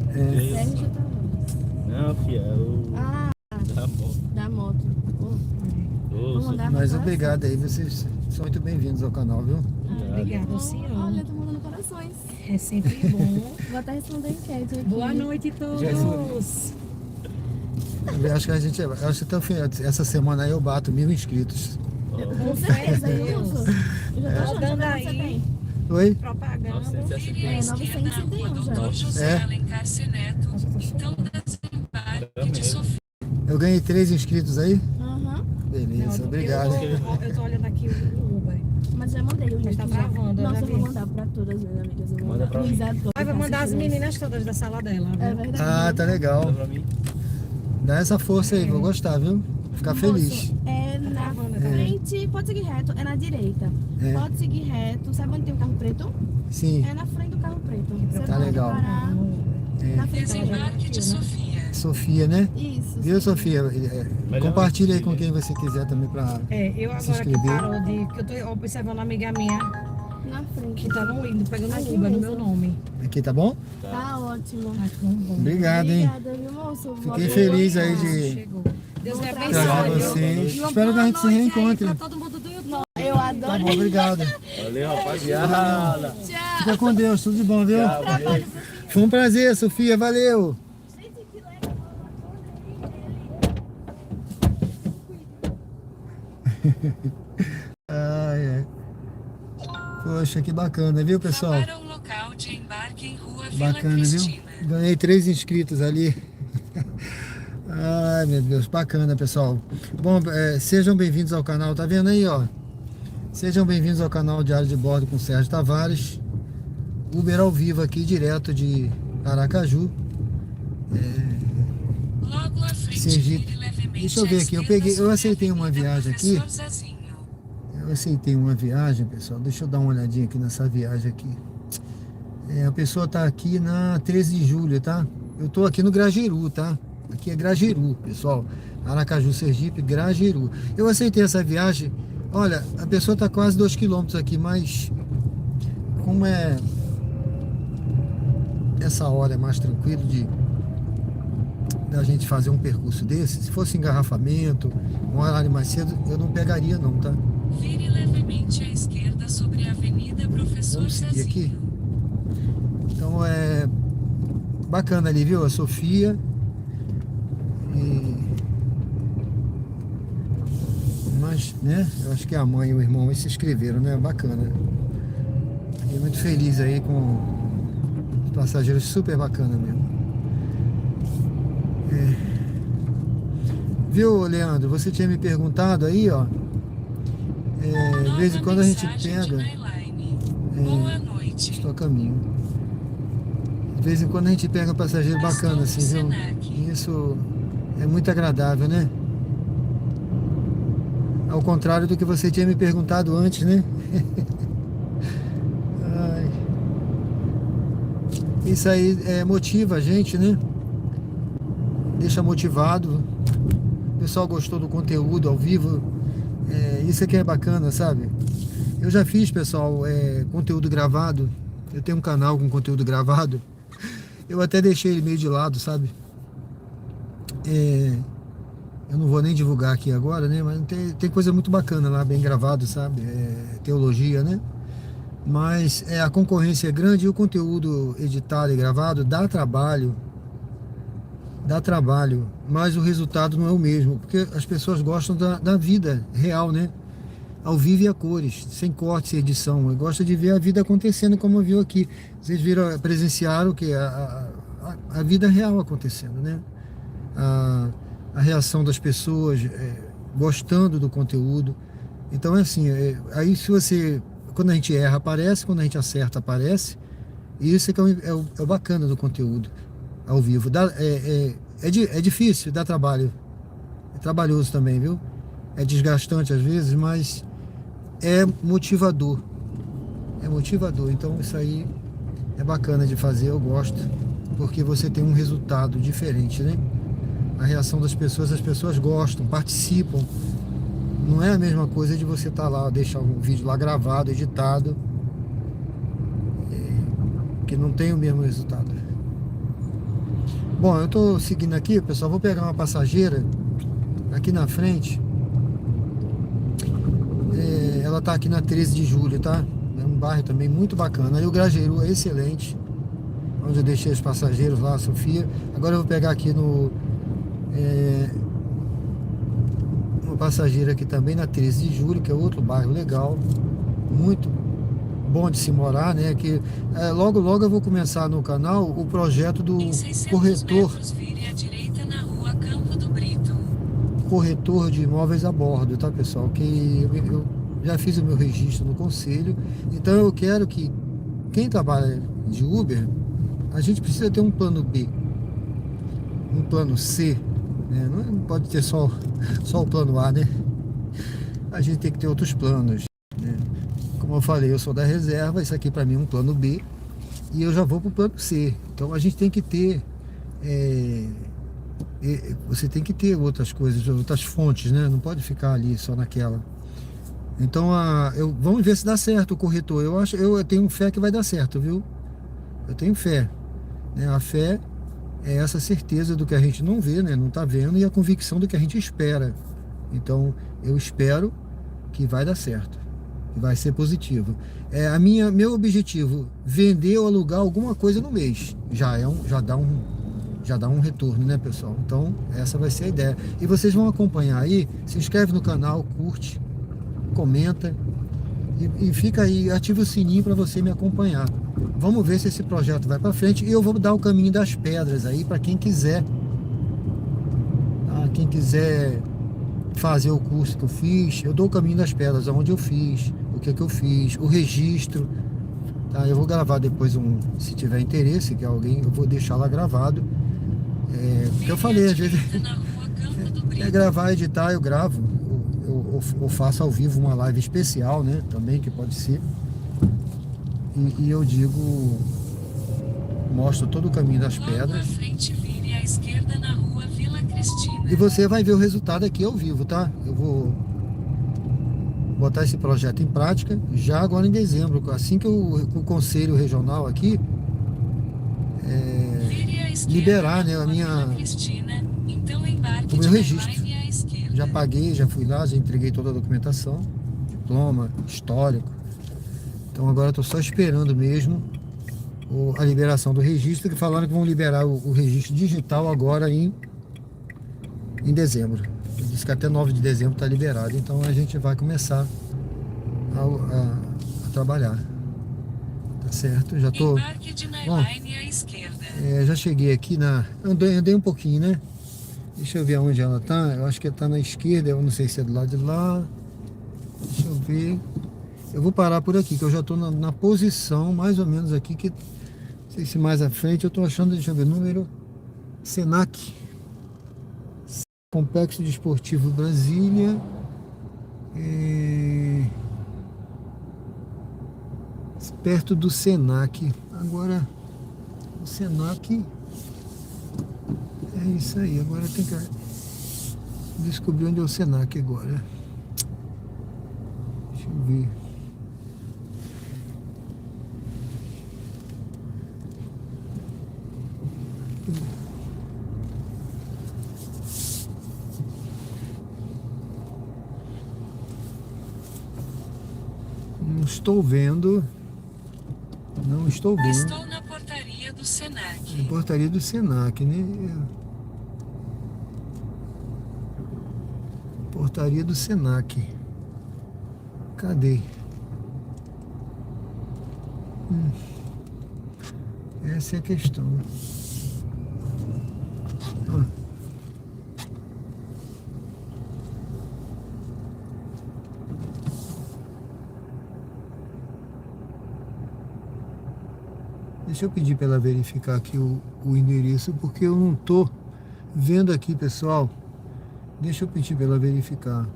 Sérgio Tavares. Não, filha, eu... Ah, Tá bom. da moto. Vou mandar Mas pra obrigado aí, vocês são muito bem-vindos ao canal, viu? Obrigada, Bom, senhor. olha, tô mandando corações. É sempre bom. Vou até responder a enquete aqui. Boa noite, todos. Eu acho que a gente, acho que até o fim, essa semana aí eu bato 1000 inscritos. Com certeza, Wilson. Eu já tô achando Dando quanto você aí. tem. Oi? Propaganda. Vire à É, esquerda na rua 961 já. Dr. José É? Alencar Neto. Então, desembarque de Sofia. Eu ganhei 3 inscritos aí? Aham. Beleza, obrigado. Eu tô olhando aqui o Uber. Mas já mandei o link. Mas tá já. gravando, Nossa, né, eu vou Bia? mandar pra todas as minhas amigas. Eu vou Manda pra mim. Luísa, Vai mandar as meninas todas da sala dela. É Viu? verdade. Ah, tá legal. Manda pra mim. Dá essa força aí, vou gostar, viu? Ficar feliz. Moço, é na frente, pode seguir reto, é na direita. É. Pode seguir reto. Sabe onde tem um carro preto? Sim, É na frente do carro preto. Você Tá pode legal. parar na frente. Desembarque de Sofia. Sofia, né? Isso. Viu, sim. Sofia? Compartilha aí com quem você quiser também pra... Eu Se agora que inscrever. parou de. Que eu tô observando uma amiga minha Na frente. que tá no indo, pegando Aqui Uber no mesmo. meu nome. Aqui, tá bom? Tá ótimo. Acho que bom. Obrigado, hein? Obrigada, viu, moço? Fiquei Vou feliz adorar. aí de Chegou. Deus lhe Trazer trazer abençoe. vocês. E uma Espero que a gente se boa noite aí reencontre. pra todo mundo do YouTube. Eu Tá adoro. bom, obrigado. Valeu, rapaziada. Tchau. Fica com Deus, tudo de bom, viu? Trabalho. Foi um prazer, Sofia, valeu. Gente, que legal. Ai, ai. Poxa, que bacana, viu, pessoal? Vá para o local de embarque em Rua Vila Bacana, viu? Cristina. Ganhei 3 inscritos ali. Ai, meu Deus, bacana, pessoal. Bom, sejam bem-vindos ao canal, tá vendo aí, ó? Sejam bem-vindos ao canal Diário de Bordo com Sérgio Tavares. Uber ao vivo aqui, direto de Aracaju. Logo à frente, Sergipe. vire levemente Deixa eu ver à aqui, esquerda sobre eu a aceitei uma Avenida viagem aqui. Professor Zezinho. Eu aceitei uma viagem, pessoal. Deixa eu dar uma olhadinha aqui nessa viagem aqui. A pessoa tá aqui na 13 de julho, tá? Eu tô aqui no Grajeru, tá? Aqui é Grajeru, pessoal. Aracaju, Sergipe, Grajeru. Eu aceitei essa viagem. Olha, a pessoa tá quase 2 quilômetros aqui, mas como essa hora é mais tranquilo da gente fazer um percurso desse, se fosse engarrafamento, um horário mais cedo, eu não pegaria não, tá? Vire levemente à esquerda sobre a Avenida Professor Vamos seguir aqui? Zezinho. Então bacana ali, viu? A Sofia. Mas, né? Eu acho que a mãe e o irmão se inscreveram, né? Bacana. Fiquei muito feliz aí com os passageiros, super bacana mesmo. Viu, Leandro? Você tinha me perguntado aí, ó. De vez em quando a gente pega. Boa noite. Estou a caminho. De vez em quando a gente pega um passageiro bacana, assim, viu? E isso é muito agradável, né? Ao contrário do que você tinha me perguntado antes, né? Ai. Isso aí motiva a gente, né? Deixa motivado. O pessoal gostou do conteúdo ao vivo. Isso aqui é bacana, sabe? Eu já fiz, pessoal, conteúdo gravado. Eu tenho um canal com conteúdo gravado. Eu até deixei ele meio de lado, sabe? Eu não vou nem divulgar aqui agora, né? Mas tem coisa muito bacana lá, bem gravado, sabe? Teologia, né? Mas a concorrência é grande e o conteúdo editado e gravado dá trabalho. Dá trabalho, mas o resultado não é o mesmo, porque as pessoas gostam da vida real, né? Ao vivo e a cores, sem corte, sem edição. Eu gosto de ver a vida acontecendo como viu aqui. Vocês presenciaram que a vida real acontecendo, né? A reação das pessoas gostando do conteúdo. Então é assim, aí se você, quando a gente erra aparece, quando a gente acerta aparece, e isso que é o bacana do conteúdo ao vivo. É difícil, dá trabalho, é trabalhoso também, viu? É desgastante às vezes, mas é motivador, então isso aí é bacana de fazer, eu gosto, porque você tem um resultado diferente, né? A reação das pessoas, as pessoas gostam, participam. Não é a mesma coisa de você estar lá, deixar um vídeo lá gravado, editado, que não tem o mesmo resultado. Bom, eu tô seguindo aqui, pessoal, vou pegar uma passageira aqui na frente. Ela tá aqui na 13 de julho, tá? É um bairro também muito bacana. Aí o Grajeru é excelente, onde eu deixei os passageiros lá, a Sofia. Agora eu vou pegar aqui uma passageira aqui também na 13 de julho, que é outro bairro legal, muito bom de se morar, né? Que logo eu vou começar no canal o projeto do Em 600 corretor, metros, vire à direita na Rua Campo do Brito. corretor de imóveis a bordo, tá, pessoal? Que eu já fiz o meu registro no conselho, então eu quero que quem trabalha de Uber, a gente precisa ter um plano B, um plano C, né? Não pode ter só o plano A, né? A gente tem que ter outros planos, né? Como eu falei, eu sou da reserva, isso aqui para mim é um plano B e eu já vou para o plano C. Então a gente tem que ter você tem que ter outras coisas, outras fontes, né? Não pode ficar ali só naquela. Então vamos ver se dá certo o corretor. Eu tenho fé que vai dar certo, viu? Eu tenho fé, né? A fé é essa certeza do que a gente não vê, né? Não tá vendo, e a convicção do que a gente espera. Então eu espero que vai dar certo, que vai ser positivo. Meu objetivo, vender ou alugar alguma coisa no mês. Já dá um retorno, né, pessoal? Então essa vai ser a ideia. E vocês vão acompanhar aí, se inscreve no canal, curte, comenta e fica aí, ativa o sininho para você me acompanhar. Vamos ver se esse projeto vai para frente, e eu vou dar o caminho das pedras aí para quem quiser, tá? Quem quiser fazer o curso que eu fiz, eu dou o caminho das pedras, aonde eu fiz, o que eu fiz, o registro, tá? Eu vou gravar depois se tiver interesse, que alguém, eu vou deixar lá gravado. Porque eu falei, às vezes gravar, editar, eu gravo, eu faço ao vivo uma live especial, né? Também, que pode ser. E eu mostro todo o caminho das pedras. Frente, vire à esquerda na rua Vila Cristina. E você vai ver o resultado aqui ao vivo, tá? Eu vou botar esse projeto em prática já agora em dezembro, assim que o Conselho Regional aqui liberar, né, o meu registro. Já paguei, já fui lá, já entreguei toda a documentação, diploma, histórico. Então agora estou só esperando mesmo a liberação do registro, que falaram que vão liberar o registro digital agora em dezembro. Diz que até 9 de dezembro está liberado, então a gente vai começar a trabalhar. Tá certo? Já tô. Bom, já cheguei aqui andei um pouquinho, né? Deixa eu ver onde ela tá. Eu acho que tá na esquerda, eu não sei se é do lado de lá. Deixa eu ver. Eu vou parar por aqui, que eu já tô na posição mais ou menos aqui, que não sei se mais à frente eu tô achando, deixa eu ver, número Senac, Complexo Desportivo Brasília, perto do Senac. Agora o Senac é isso aí. Agora tem que descobrir onde é o Senac agora. Deixa eu ver. Não estou vendo. Não estou vendo. Estou na portaria do Senac. Na portaria do Senac, né? Portaria do Senac. Cadê? Essa é a questão. Deixa eu pedir para ela verificar aqui o endereço, porque eu não tô vendo aqui, pessoal. Deixa eu pedir para ela verificar.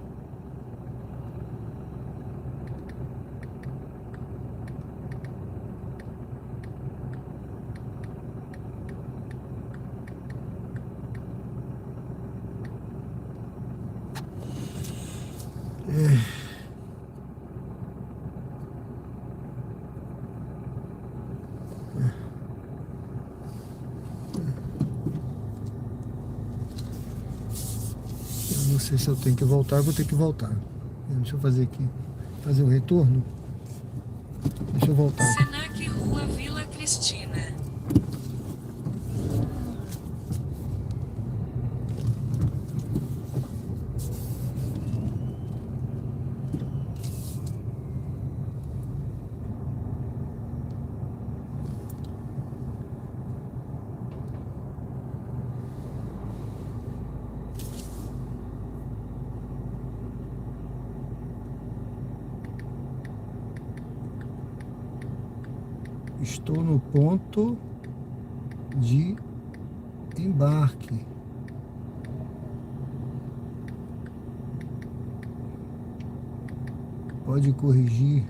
Não sei se eu tenho que voltar, eu vou ter que voltar. Deixa eu fazer aqui, fazer o retorno. Deixa eu voltar. Senac, Rua Vila Cristina. Estou no ponto de embarque. Pode corrigir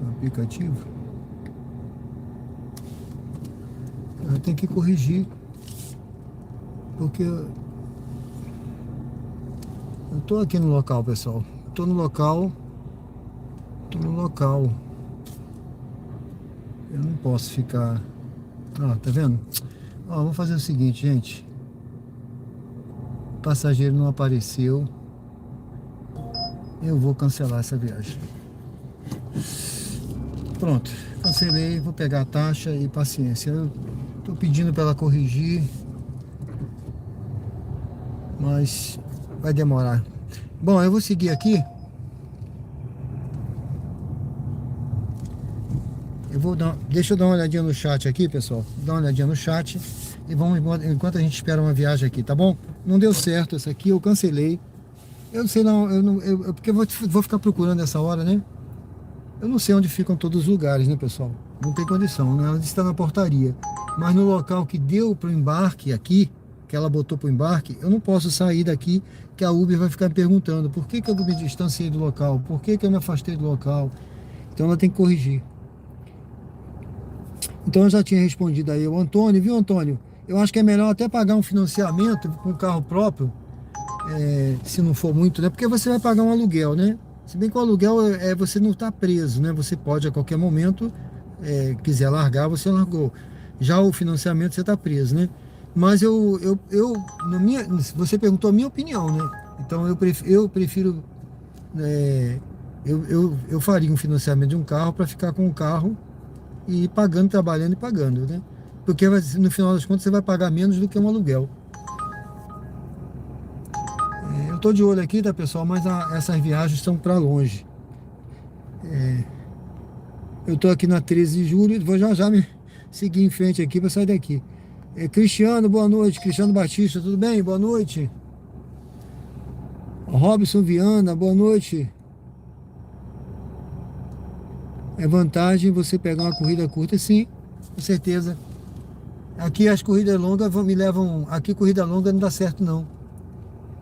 o aplicativo. Eu tenho que corrigir, porque eu tô aqui no local, pessoal. Tô no local. Eu não posso ficar. Ó, tá vendo? Ó, vamos fazer o seguinte, gente. O passageiro não apareceu. Eu vou cancelar essa viagem. Pronto, cancelei, vou pegar a taxa e paciência. Eu tô pedindo para ela corrigir, mas vai demorar. Bom, eu vou seguir aqui. Deixa eu dar uma olhadinha no chat aqui, pessoal. Dá uma olhadinha no chat e vamos enquanto a gente espera uma viagem aqui, tá bom? Não deu certo essa aqui, eu cancelei. Eu não sei não, porque eu vou ficar procurando essa hora, né? Eu não sei onde ficam todos os lugares, né, pessoal? Não tem condição, né? Ela está na portaria. Mas no local que deu para o embarque aqui, que ela botou para o embarque, eu não posso sair daqui, que a Uber vai ficar me perguntando por que eu me distanciei do local, por que eu me afastei do local. Então ela tem que corrigir. Então eu já tinha respondido aí o Antônio, viu, Antônio? Eu acho que é melhor até pagar um financiamento com carro próprio, se não for muito, né? Porque você vai pagar um aluguel, né? Se bem que o aluguel você não está preso, né? Você pode a qualquer momento, quiser largar, você largou. Já o financiamento você está preso, né? Mas você perguntou a minha opinião, né? Então eu prefiro eu faria um financiamento de um carro para ficar com o carro e ir pagando, trabalhando e pagando, né? Porque no final das contas você vai pagar menos do que um aluguel. Eu tô de olho aqui, tá, pessoal? Mas essas viagens estão para longe. Eu tô aqui na 13 de julho, vou já me seguir em frente aqui para sair daqui. Cristiano, boa noite. Cristiano Batista, tudo bem? Boa noite. Robson Viana, boa noite. É vantagem você pegar uma corrida curta? Sim, com certeza. Aqui as corridas longas me levam... Aqui corrida longa não dá certo não.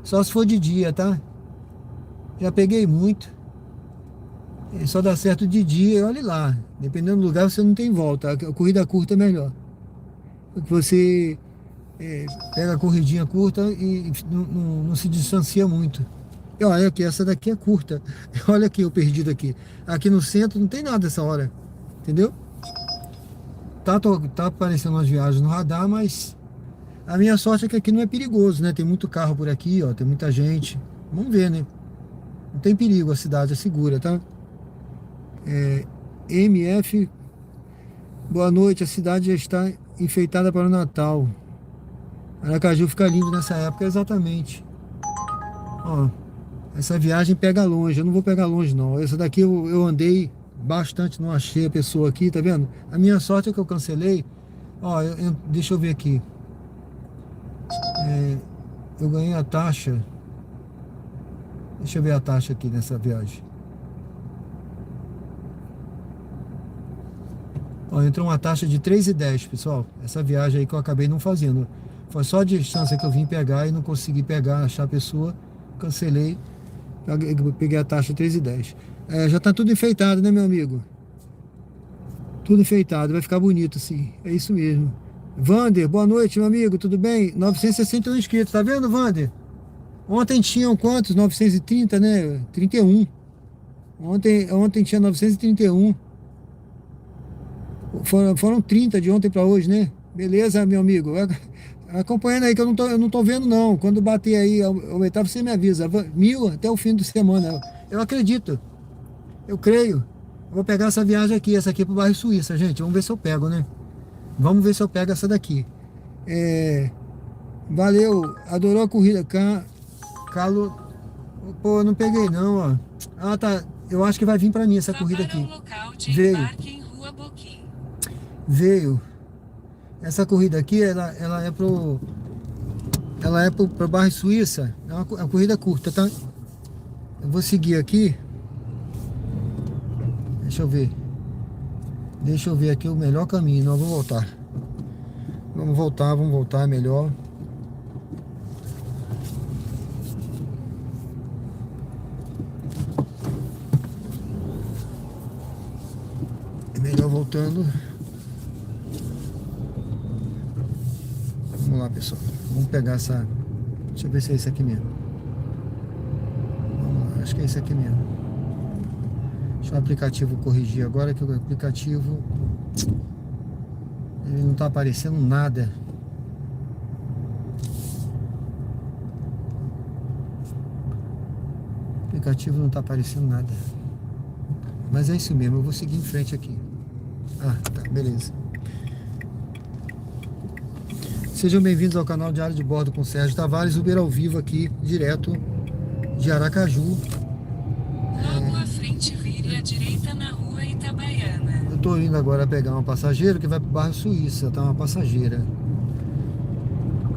Só se for de dia, tá? Já peguei muito. Só dá certo de dia e olhe lá. Dependendo do lugar você não tem volta. A corrida curta é melhor. Porque você pega a corridinha curta e não se distancia muito. E olha aqui, essa daqui é curta. Olha aqui o perdido aqui. Aqui no centro não tem nada essa hora. Entendeu? Tá aparecendo umas viagens no radar, mas a minha sorte é que aqui não é perigoso, né? Tem muito carro por aqui, ó. Tem muita gente. Vamos ver, né? Não tem perigo, a cidade é segura, tá? MF, boa noite. A cidade já está enfeitada para o Natal. Aracaju fica lindo nessa época, exatamente. Ó, essa viagem pega longe. Eu não vou pegar longe não. Essa daqui eu andei bastante, não achei a pessoa aqui, tá vendo? A minha sorte é que eu cancelei. Ó, deixa eu ver aqui. Eu ganhei a taxa. Deixa eu ver a taxa aqui nessa viagem. Ó, entrou uma taxa de 3,10, pessoal. Essa viagem aí que eu acabei não fazendo. Foi só a distância que eu vim pegar e não consegui pegar, achar a pessoa. Cancelei. Peguei a taxa 3,10. Já tá tudo enfeitado, né, meu amigo? Tudo enfeitado, vai ficar bonito assim. É isso mesmo. Vander, boa noite, meu amigo, tudo bem? 961 inscritos, tá vendo, Vander? Ontem tinham quantos? 930, né? 31. Ontem tinha 931. Foram 30 de ontem para hoje, né? Beleza, meu amigo? Acompanhando aí que eu não tô vendo não. Quando bater aí, aumentar, você me avisa. 1000 até o fim de semana. Eu acredito. Eu creio. Eu vou pegar essa viagem aqui, essa aqui pro bairro Suíça, gente. Vamos ver se eu pego, né? Vamos ver se eu pego essa daqui. Valeu. Adorou a corrida. Calo. Pô, eu não peguei não, ó. Ah, tá. Eu acho que vai vir pra mim essa corrida aqui. Veio. Essa corrida aqui, ela é pro bairro Suíça. É uma corrida curta, tá? Eu vou seguir aqui. Deixa eu ver aqui o melhor caminho. Nós vamos voltar. Vamos voltar, é melhor. Tá voltando. Vamos lá, pessoal. Vamos pegar essa... Deixa eu ver se é esse aqui mesmo. Vamos lá, acho que é esse aqui mesmo. Deixa o aplicativo corrigir agora, que o aplicativo... Ele não tá aparecendo nada. O aplicativo não tá aparecendo nada. Mas é isso mesmo, eu vou seguir em frente aqui. Ah, tá, beleza. Sejam bem-vindos ao canal Diário de Bordo com Sérgio Tavares, Uber ao vivo aqui, direto de Aracaju. Logo à frente, vire à direita na rua Itabaiana. Eu tô indo agora pegar uma passageira que vai para o bairro Suíça, tá? Uma passageira.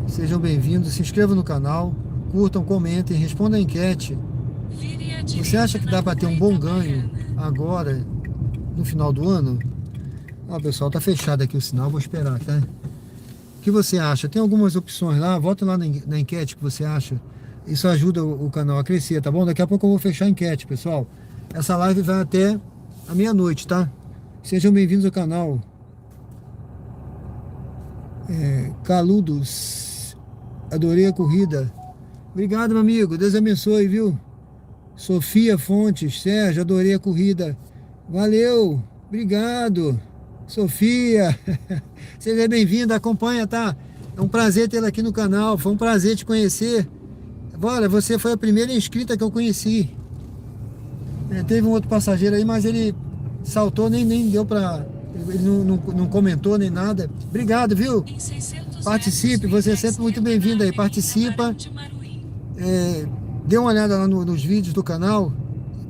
Sejam bem-vindos, se inscrevam no canal, curtam, comentem, respondam a enquete. Vire à direita. Você acha que dá para ter um bom na rua ganho Itabaiana. agora, no final do ano? Ó, pessoal, tá fechado aqui o sinal, vou esperar, tá? O que você acha? Tem algumas opções lá, volta lá na enquete que você acha. Isso ajuda o canal a crescer, tá bom? Daqui a pouco eu vou fechar a enquete, pessoal. Essa live vai até a meia-noite, tá? Sejam bem-vindos ao canal. Caludos, adorei a corrida. Obrigado, meu amigo, Deus abençoe, viu? Sofia Fontes, Sérgio, adorei a corrida. Valeu, obrigado. Sofia, seja bem-vinda, acompanha, tá? É um prazer tê-la aqui no canal, foi um prazer te conhecer. Olha, você foi a primeira inscrita que eu conheci. Teve um outro passageiro aí, mas ele saltou, nem deu pra... Ele não comentou nem nada. Obrigado, viu? Em 600 Participe, metros, você é vire à sempre muito esquerda bem-vindo aí, na Avenida participa. Barão de Maruim. Dê uma olhada lá nos vídeos do canal,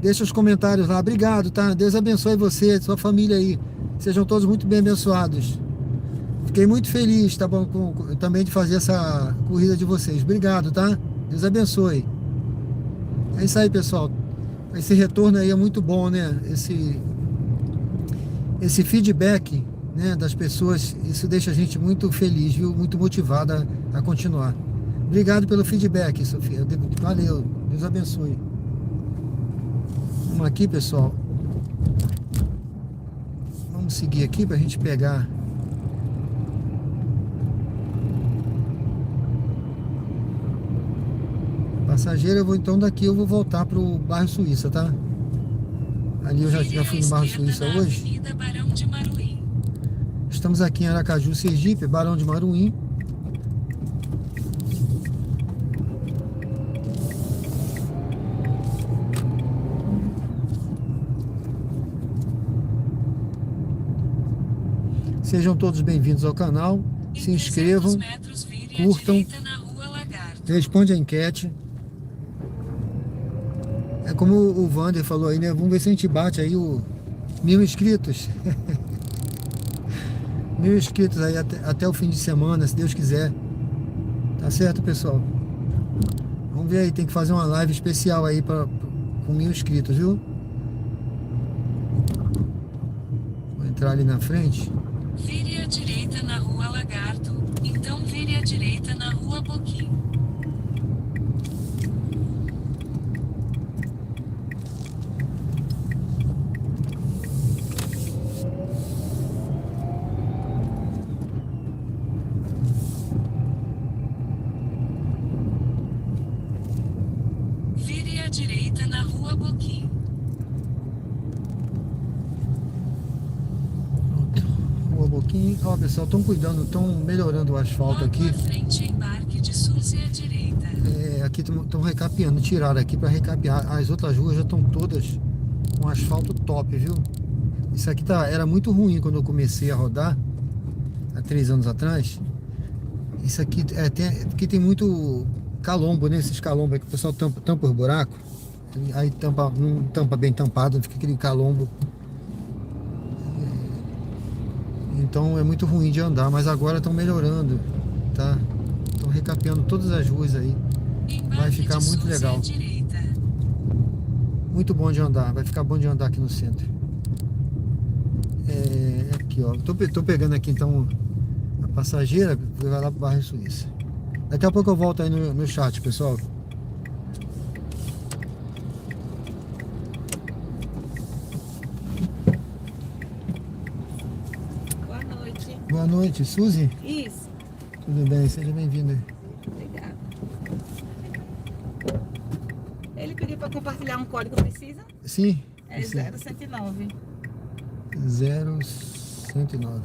deixa os comentários lá. Obrigado, tá? Deus abençoe você, sua família aí. Sejam todos muito bem abençoados. Fiquei muito feliz, tá bom, também de fazer essa corrida de vocês. Obrigado, tá? Deus abençoe. É isso aí, pessoal. Esse retorno aí é muito bom, né? Esse feedback, né, das pessoas, isso deixa a gente muito feliz, viu? Muito motivada a continuar. Obrigado pelo feedback, Sofia. Valeu. Deus abençoe. Vamos aqui, pessoal. Vamos seguir aqui para a gente pegar. Passageiro, eu vou então daqui, eu vou voltar para o bairro Suíça, tá? Ali eu já fui no bairro Suíça hoje. Avenida Barão de Maruim. Estamos aqui em Aracaju, Sergipe, Barão de Maruim. Sejam todos bem-vindos ao canal. Se inscrevam, 300 metros, vire à curtam. direita na Rua Lagarto. Responde a enquete. É como o Wander falou aí, né? Vamos ver se a gente bate aí o 1000 inscritos. 1000 inscritos aí até o fim de semana, se Deus quiser. Tá certo, pessoal? Vamos ver aí, tem que fazer uma live especial aí com 1000 inscritos, viu? Vou entrar ali na frente. Vire à direita na Rua Lagarto. Então vire à direita na Rua Boquim. Vire à direita na Rua Boquim. Rua Boquim. Ó, pessoal, estão cuidando, estão melhorando o asfalto aqui. Logo à frente, embarque de Suzy à direita. Aqui estão recapeando, tiraram aqui para recapear. As outras ruas já estão todas com asfalto top, viu? Isso aqui era muito ruim quando eu comecei a rodar, há 3 anos atrás. Isso aqui porque tem muito calombo, né? Esses calombos aí que o pessoal tampa os buracos. Aí não tampa bem tampado, fica aquele calombo. Então é muito ruim de andar, mas agora estão melhorando, tá? Estão recapeando todas as ruas aí. Vai ficar muito legal. Muito bom de andar, vai ficar bom de andar aqui no centro. Aqui, ó. Tô pegando aqui então a passageira, vai lá pro bairro Suíça. Daqui a pouco eu volto aí no chat, pessoal. Boa noite, Suzy. Isso. Tudo bem? Seja bem-vinda. Obrigada. Ele pediu para compartilhar um código, precisa? Sim. É 0109. 0109.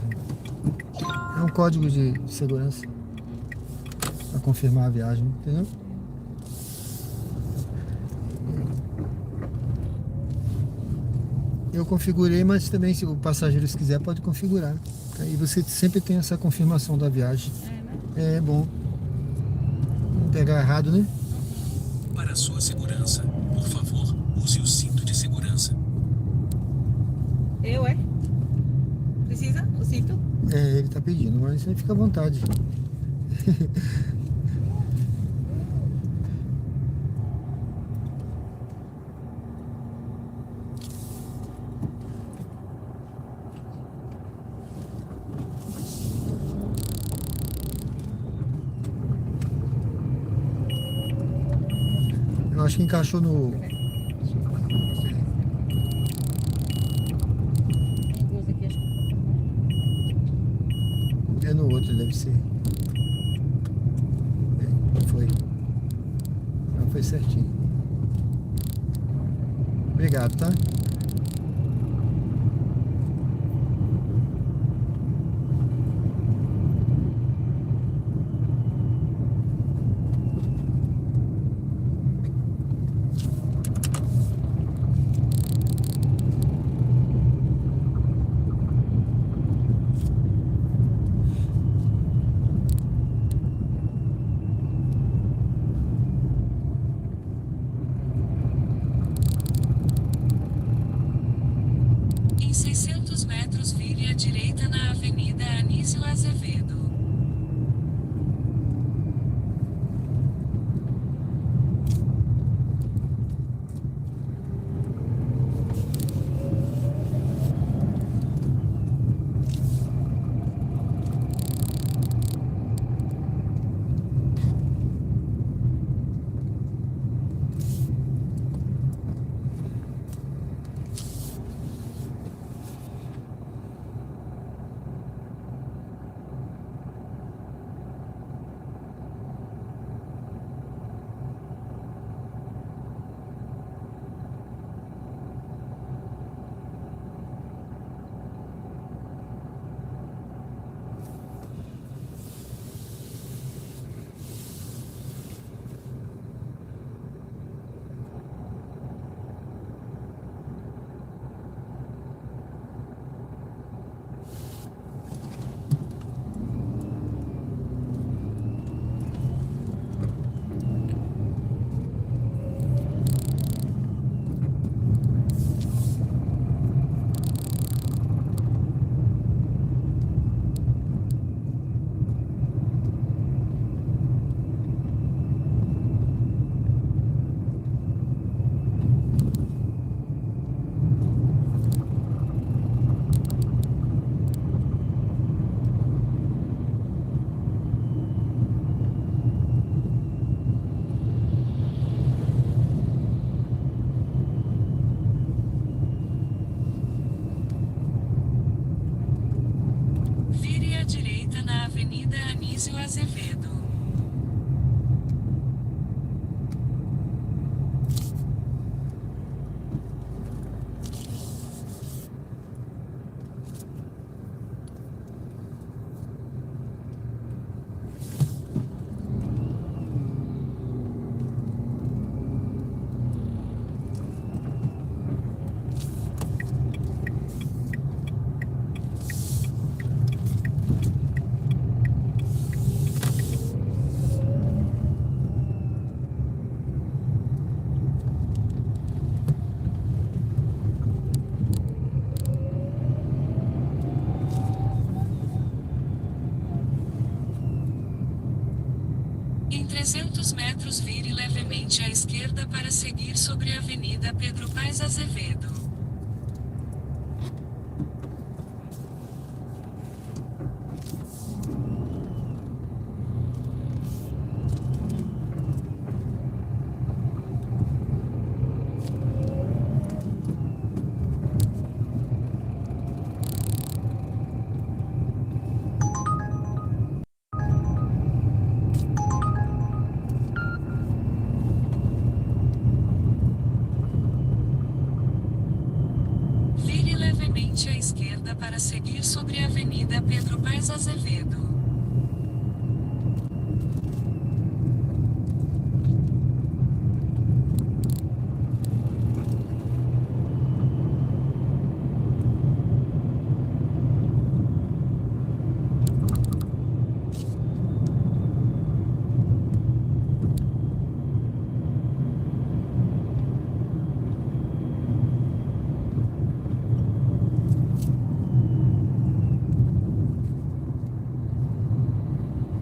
É um código de segurança para confirmar a viagem, entendeu? Eu configurei, mas também se o passageiro quiser pode configurar. Aí você sempre tem essa confirmação da viagem. É bom. Não pegar errado, né? Para sua segurança, por favor, use o cinto de segurança. Eu, é? Precisa? O cinto? É, ele tá pedindo, mas você fica à vontade. Eu acho que encaixou no... Tem duas aqui, acho que É no outro, deve ser. Foi. Não foi certinho. Obrigado, tá? Em 600 metros, vire à direita na Avenida Anísio Azevedo. Vire à direita na Avenida Anísio Azevedo. Em 300 metros, vire levemente à esquerda para seguir sobre a Avenida Pedro Paes Azevedo. para seguir sobre a Avenida Pedro Paes Azevedo.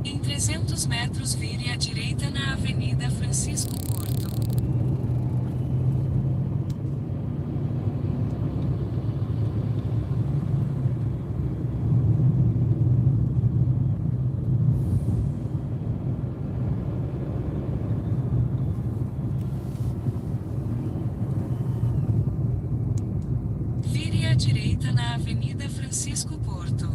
Em 300 metros vire à direita na Avenida Francisco Porto. Vire à direita na Avenida Francisco Porto.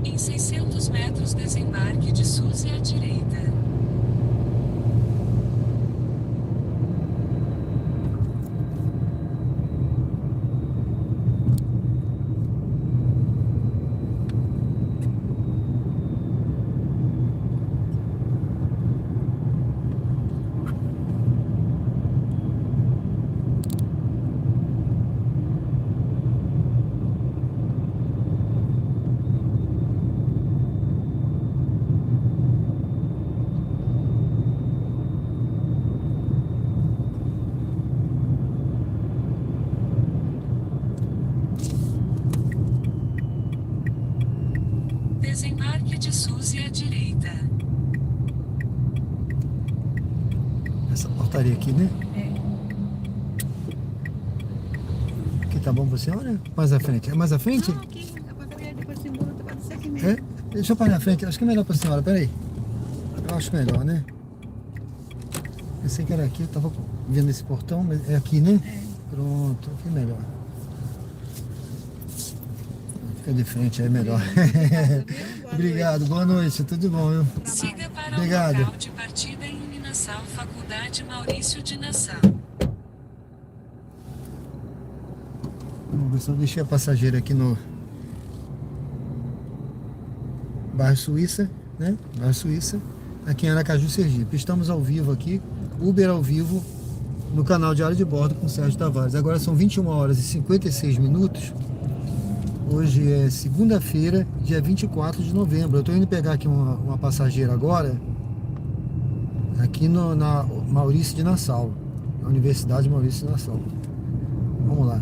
Em 600 metros desembarque de Suzy à direita. Desembarque de Suzy à direita. Essa portaria aqui, né? Aqui tá bom pra senhora? Mais à frente. É mais à frente? Não, aqui, a portaria depois se muda, pode ser aqui mesmo. É? Deixa eu parar na frente. Acho que é melhor pra senhora. Peraí. Eu acho melhor, né? Pensei que era aqui. Eu tava vendo esse portão, mas é aqui, né? Pronto. Aqui é melhor. Fica de frente, é melhor. Obrigado. Boa noite. Tudo bom, viu? Siga para Obrigado. o local de partida em Nassau, Faculdade Maurício de Nassau. Vamos ver se eu deixei a passageira aqui no bairro Suíça, né? Bairro Suíça, aqui em Aracaju, Sergipe. Estamos ao vivo aqui, Uber ao vivo, no canal Diário de Bordo com Sérgio Tavares. Agora são 21 horas e 56 minutos. Hoje é segunda-feira, dia 24 de novembro. Eu estou indo pegar aqui uma passageira agora, aqui na Maurício de Nassau, na Universidade Maurício de Nassau. Vamos lá.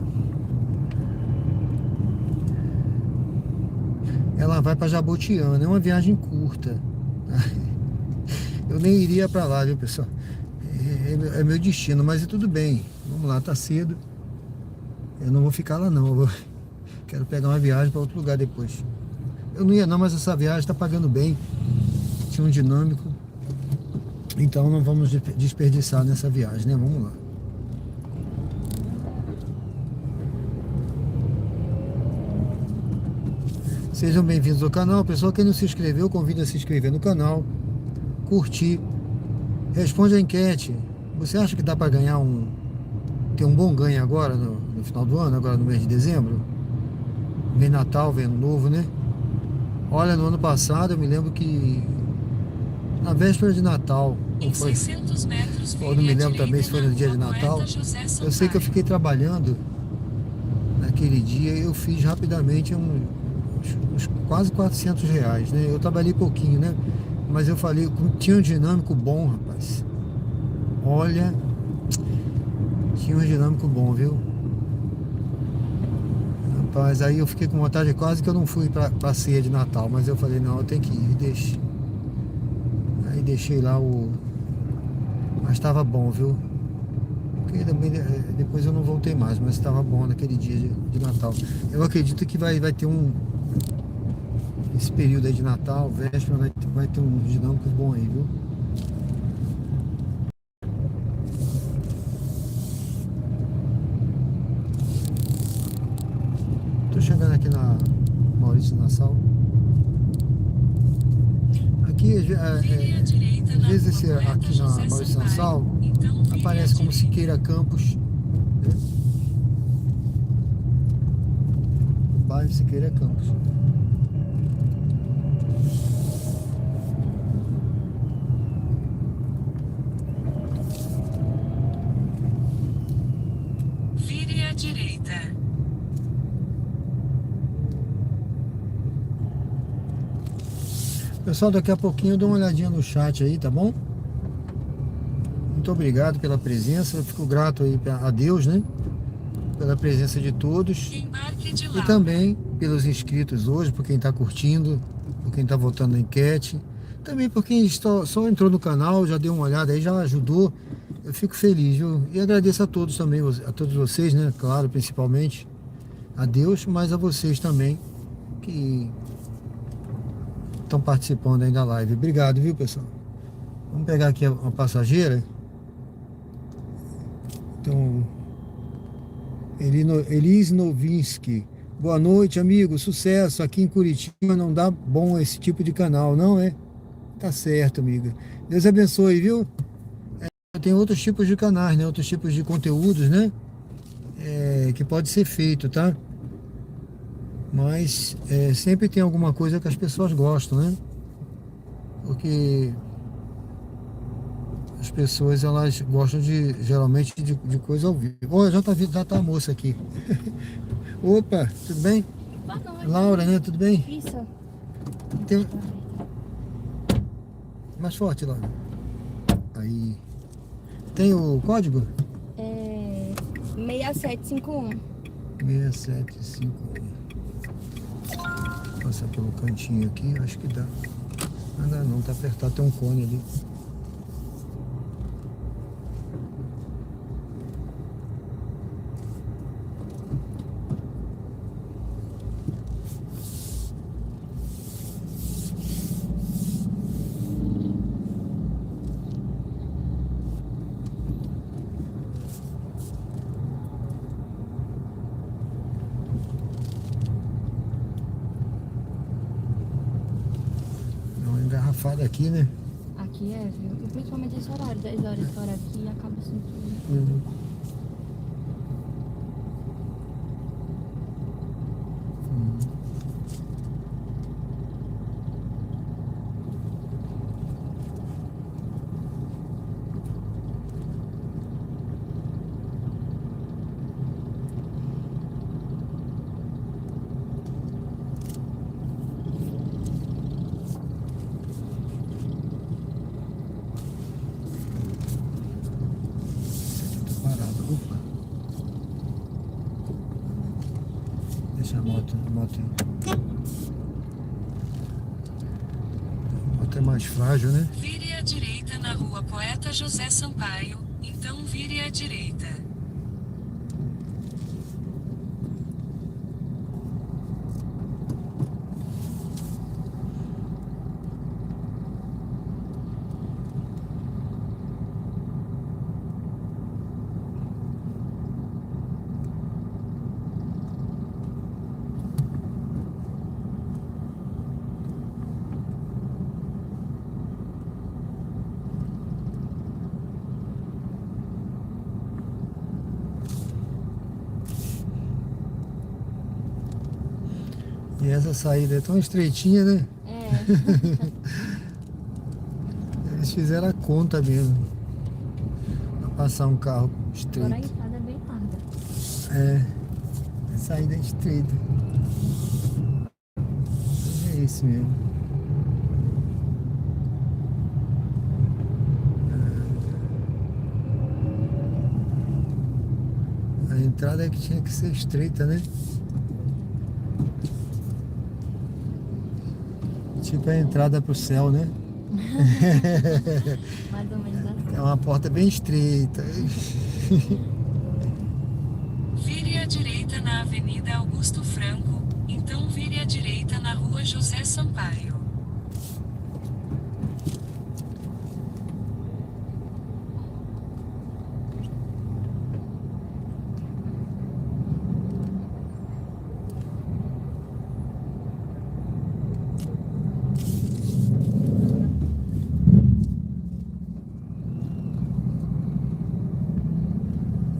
Ela vai para Jabotiana, é uma viagem curta. Eu nem iria para lá, viu, pessoal? É meu destino, mas tudo bem. Vamos lá, tá cedo. Eu não vou ficar lá não. Quero pegar uma viagem para outro lugar depois. Eu não ia não, mas essa viagem está pagando bem. Tinha um dinâmico. Então não vamos desperdiçar nessa viagem, né? Vamos lá. Sejam bem-vindos ao canal. Pessoal, quem não se inscreveu, convido a se inscrever no canal, curtir, responde a enquete. Você acha que dá para ganhar ter um bom ganho agora no final do ano, agora no mês de dezembro? Vem Natal, vem Ano Novo, né? Olha, no ano passado eu me lembro que na véspera de Natal, Em foi, 600 metros, ou não me lembro também se foi no dia de Natal, eu sei que eu fiquei trabalhando naquele dia e eu fiz rapidamente uns quase R$400, né? Eu trabalhei pouquinho, né? Mas eu falei, tinha um dinâmico bom, rapaz. Olha, tinha um dinâmico bom, viu? Rapaz, aí eu fiquei com vontade, quase que eu não fui pra ceia de Natal, mas eu falei, não, eu tenho que ir, deixa. Aí deixei lá mas estava bom, viu? Porque também, depois eu não voltei mais, mas estava bom naquele dia de Natal. Eu acredito que vai ter esse período aí de Natal, véspera, vai ter uns dinâmicos bons aí, viu? Tô chegando aqui na Maurício Nassau. Aqui, Vire à direita às na vezes rua Poeta aqui na José Maurício Sampaio. Nassau Então vire à aparece como direita. Siqueira Campos, né? Bairro Siqueira Campos. Vire à direita. Pessoal, daqui a pouquinho eu dou uma olhadinha no chat aí, tá bom? Muito obrigado pela presença, eu fico grato aí a Deus, né? Pela presença de todos Embarque de e lá. também pelos inscritos hoje, por quem tá curtindo, por quem tá votando na enquete, também por quem só entrou no canal, já deu uma olhada aí, já ajudou. Eu fico feliz, viu? E agradeço a todos também, a todos vocês, né? Claro, principalmente a Deus, mas a vocês também que estão participando aí da live. Obrigado, viu, pessoal? Vamos pegar aqui uma passageira. Então, Elis Novinsky. Boa noite, amigo. Sucesso. Aqui em Curitiba não dá bom esse tipo de canal, não é? Tá certo, amiga. Deus abençoe, viu? Tem outros tipos de canais, né? Outros tipos de conteúdos, né? Que pode ser feito, tá? Mas sempre tem alguma coisa que as pessoas gostam, né? Porque as pessoas, elas gostam geralmente de coisa ao vivo. Olha, já tá a moça aqui. Opa, tudo bem? Boa noite. Laura, né? Tudo bem? Isso. Tem... Mais forte, Laura. Aí. Tem o código? É 6751. 6751. Passar pelo cantinho aqui, acho que dá. Não dá não, tá apertado, tem um cone ali. Dá uma engarrafada aqui, né? Aqui é, viu? E principalmente esse horário, 10 horas, esse horário aqui acaba sentindo. Uhum. Tô parado. Opa. Deixa a moto aí. A moto é mais frágil, né? Vire à direita na rua Poeta José Sampaio. Então vire à direita. E essa saída é tão estreitinha, né? É. Eles fizeram a conta mesmo. Pra passar um carro Agora a estreito. estrada é bem larga. A saída é estreita. É isso mesmo. A entrada é que tinha que ser estreita, né? Tipo a entrada pro céu, né? Mais ou menos assim. É uma porta bem estreita. Augusto Franco, então vire à direita na rua José Sampaio.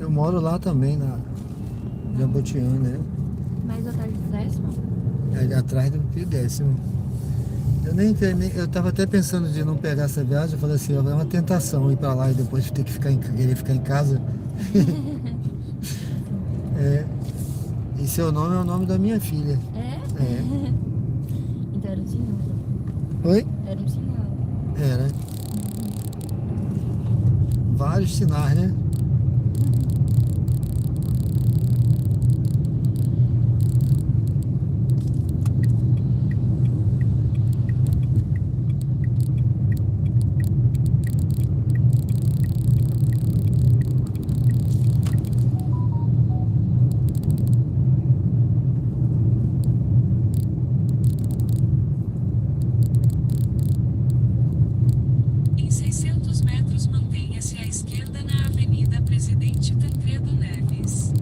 Eu moro lá também, na Jabotiana, né? Mais atrás do 10º? É ali atrás do Pio 10º. Eu nem entrei, eu tava até pensando de não pegar essa viagem, eu falei assim, é uma tentação ir pra lá e depois ter que querer ficar em casa. É. E seu nome é o nome da minha filha. É? É. Então era um sinal. Oi? Era um sinal. Era. Vários sinais, né? Em 600 metros mantenha-se à esquerda na Avenida Presidente Tancredo Neves.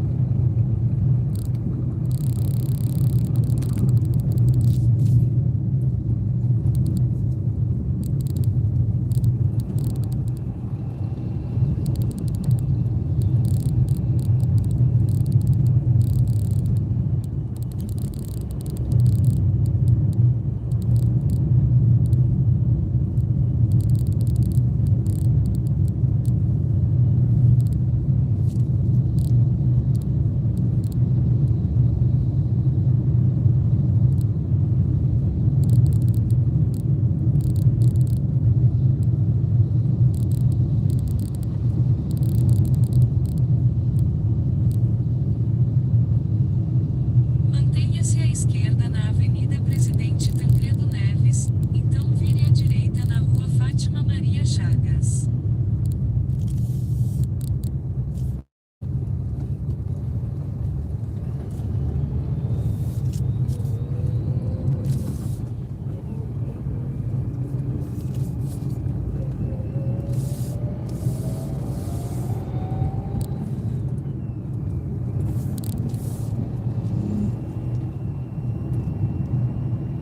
Mantenha-se à esquerda na Avenida Presidente Tancredo Neves, então vire à direita na Rua Fátima Maria Chagas.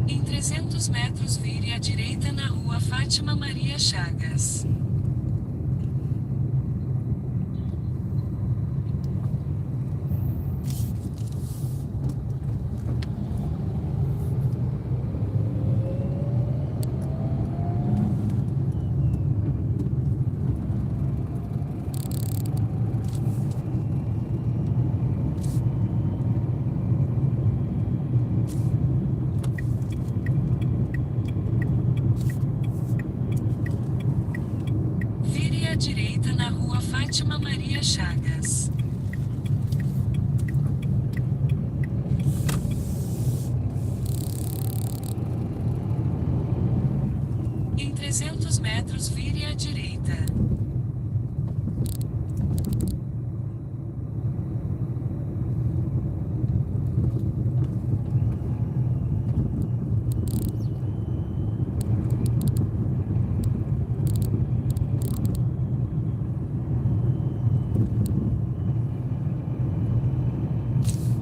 Em 300 metros vire à direita na Rua Fátima Maria Chagas. Vire à direita na Rua Fátima Maria Chagas. Em 300 metros vire à direita.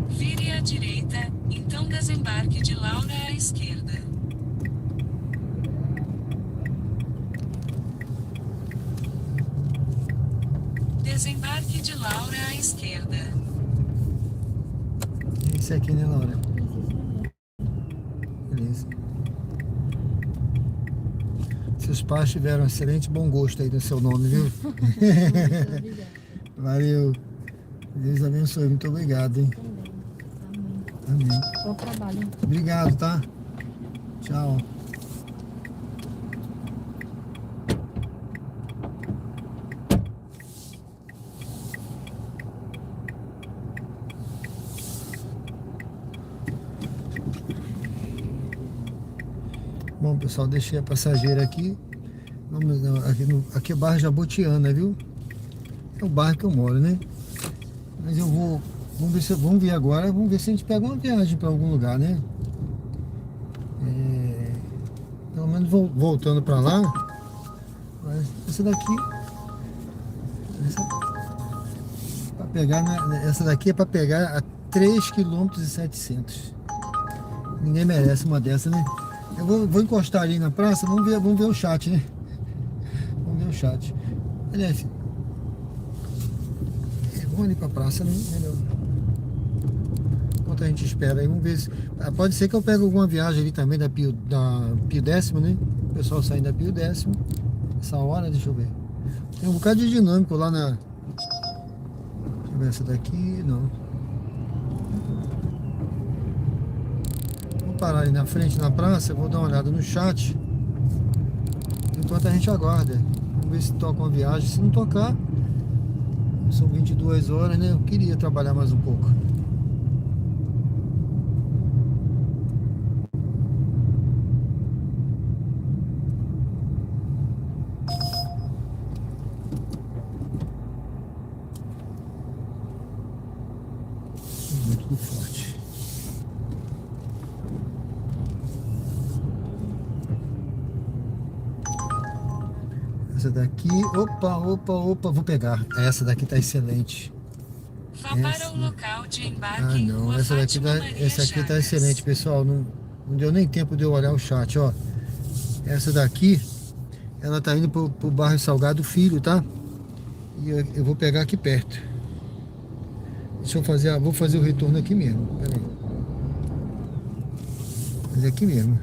Vire à direita, então desembarque de Laura à esquerda. Desembarque de Laura à esquerda. Esse aqui, né, Laura? Beleza. Seus pais tiveram um excelente bom gosto aí no seu nome, viu? Obrigada. Valeu. Deus abençoe. Muito obrigado, hein? Amém. Amém. Bom trabalho. Obrigado, tá? Tchau. Bom, pessoal, deixei a passageira aqui. Vamos, aqui é o bairro Jabotiana, viu? É o bairro que eu moro, né? Mas eu vou Vamos ver agora, vamos ver se a gente pega uma viagem para algum lugar, né? Pelo menos voltando para lá. Mas essa daqui. Essa daqui é para pegar a 3,7 km. Ninguém merece uma dessa, né? Eu vou encostar ali na praça, vamos ver o chat, né? Vamos ver o chat. Aliás, vamos ali pra praça, né? Melhor. Enquanto a gente espera aí, vamos ver se... Pode ser que eu pegue alguma viagem ali também da Pio 10º, né? O pessoal saindo da Pio 10º. Essa hora, deixa eu ver. Tem um bocado de dinâmico lá na... Deixa eu ver essa daqui, não. Vou parar ali na frente, na praça, vou dar uma olhada no chat. Enquanto a gente aguarda. Vamos ver se toca uma viagem. Se não tocar, são 22 horas, né? Eu queria trabalhar mais um pouco. Muito forte. Essa daqui, opa, vou pegar. Essa daqui tá excelente. Vá para o local de embarque em não, Rua essa aqui tá Chagas. excelente, pessoal. Não deu nem tempo de eu olhar o chat, ó. Essa daqui, ela tá indo pro bairro Salgado Filho, tá? E eu vou pegar aqui perto. Deixa eu fazer, vou fazer o retorno aqui mesmo. Pera aí. Fazer aqui mesmo.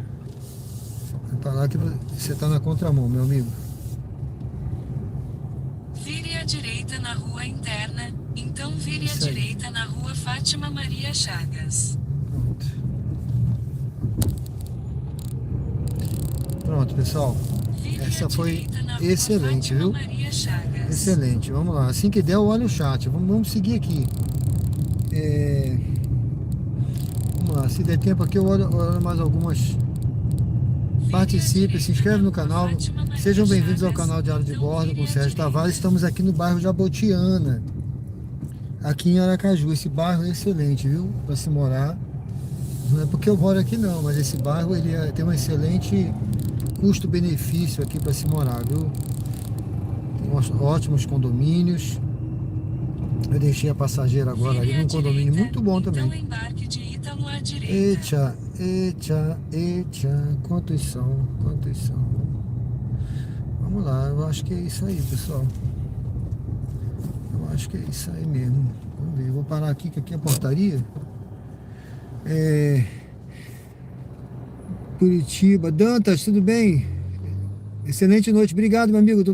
Vai falar que você tá na contramão, meu amigo. Vire à direita na rua interna, então vire à Isso aí. direita na rua Fátima Maria Chagas. Pronto, pessoal. Vire Essa à foi direita na rua excelente, Fátima viu? Maria Chagas. Excelente, vamos lá. Assim que der, eu olho o chat. Vamos seguir aqui. Vamos lá, se der tempo aqui, eu olho mais algumas. Participe, se inscreve no canal. Sejam bem-vindos ao canal Diário de Bordo com o Sérgio Tavares. Estamos aqui no bairro Jabotiana, aqui em Aracaju. Esse bairro é excelente, viu? Para se morar. Não é porque eu moro aqui não, mas esse bairro ele tem um excelente custo-benefício aqui para se morar, viu? Tem ótimos condomínios. Eu deixei a passageira agora ali num condomínio muito bom também. Então embarque de Ítalo à direita. Eita, quantos são? Vamos lá, eu acho que é isso aí, pessoal. Eu acho que é isso aí mesmo. Vamos ver, eu vou parar aqui, que aqui é a portaria. Curitiba. Dantas, tudo bem? Excelente noite, obrigado, meu amigo.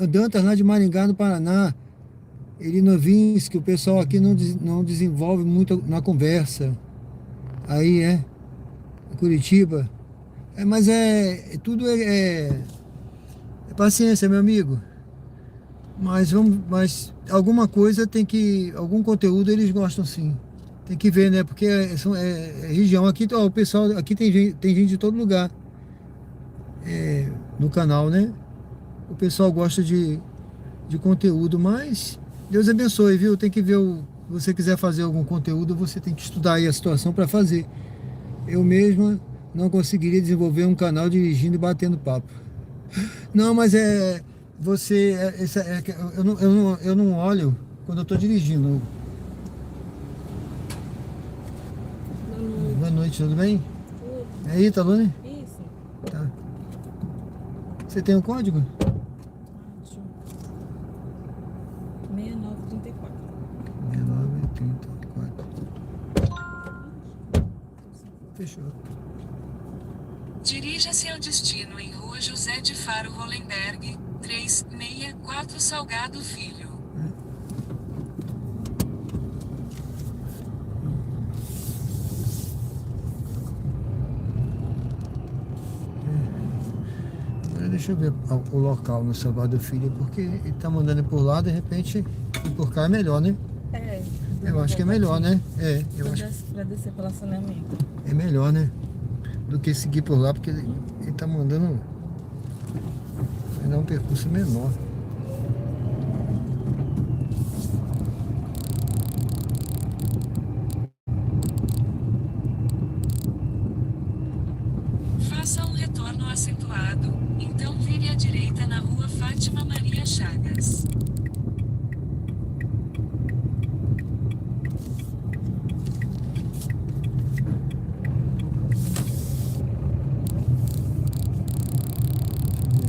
Dantas, lá de Maringá, no Paraná. Elinovinski, o pessoal aqui não desenvolve muito na conversa. Aí Curitiba. Mas tudo é paciência, meu amigo. Mas alguma coisa algum conteúdo eles gostam sim. Tem que ver, né? Porque é região aqui, ó, o pessoal aqui tem gente de todo lugar. No canal, né? O pessoal gosta de conteúdo, mas Deus abençoe, viu? Tem que ver se você quiser fazer algum conteúdo, você tem que estudar aí a situação para fazer. Eu mesma não conseguiria desenvolver um canal dirigindo e batendo papo. Não, mas eu não olho quando eu estou dirigindo. Boa noite, tudo bem? É aí, Ítalo, né? Isso. Tá. Você tem um código? 6934. 6934. Fechou. Dirija-se ao destino em Rua José de Faro Hollenberg, 364 Salgado Filho. Agora deixa eu ver o local no Salgado Filho, porque ele tá mandando por lá, de repente, e por cá é melhor, né? Eu acho que é melhor, né? Eu acho Pra descer pelo saneamento. é melhor, né? Do que seguir por lá, porque ele tá mandando. Vai dar um percurso menor. Eva Maria Chagas.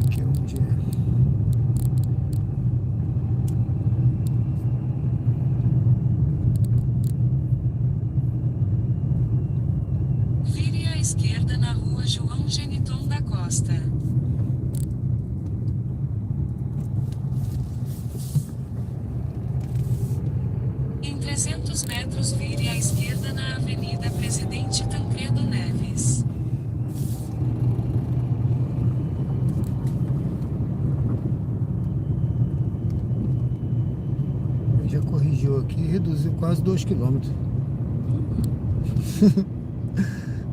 Aqui é onde é. Vire à esquerda na rua João Geniton da Costa. Em 300 metros vire à esquerda na Avenida Presidente Tancredo Neves. Já corrigiu aqui e reduziu quase 2 quilômetros.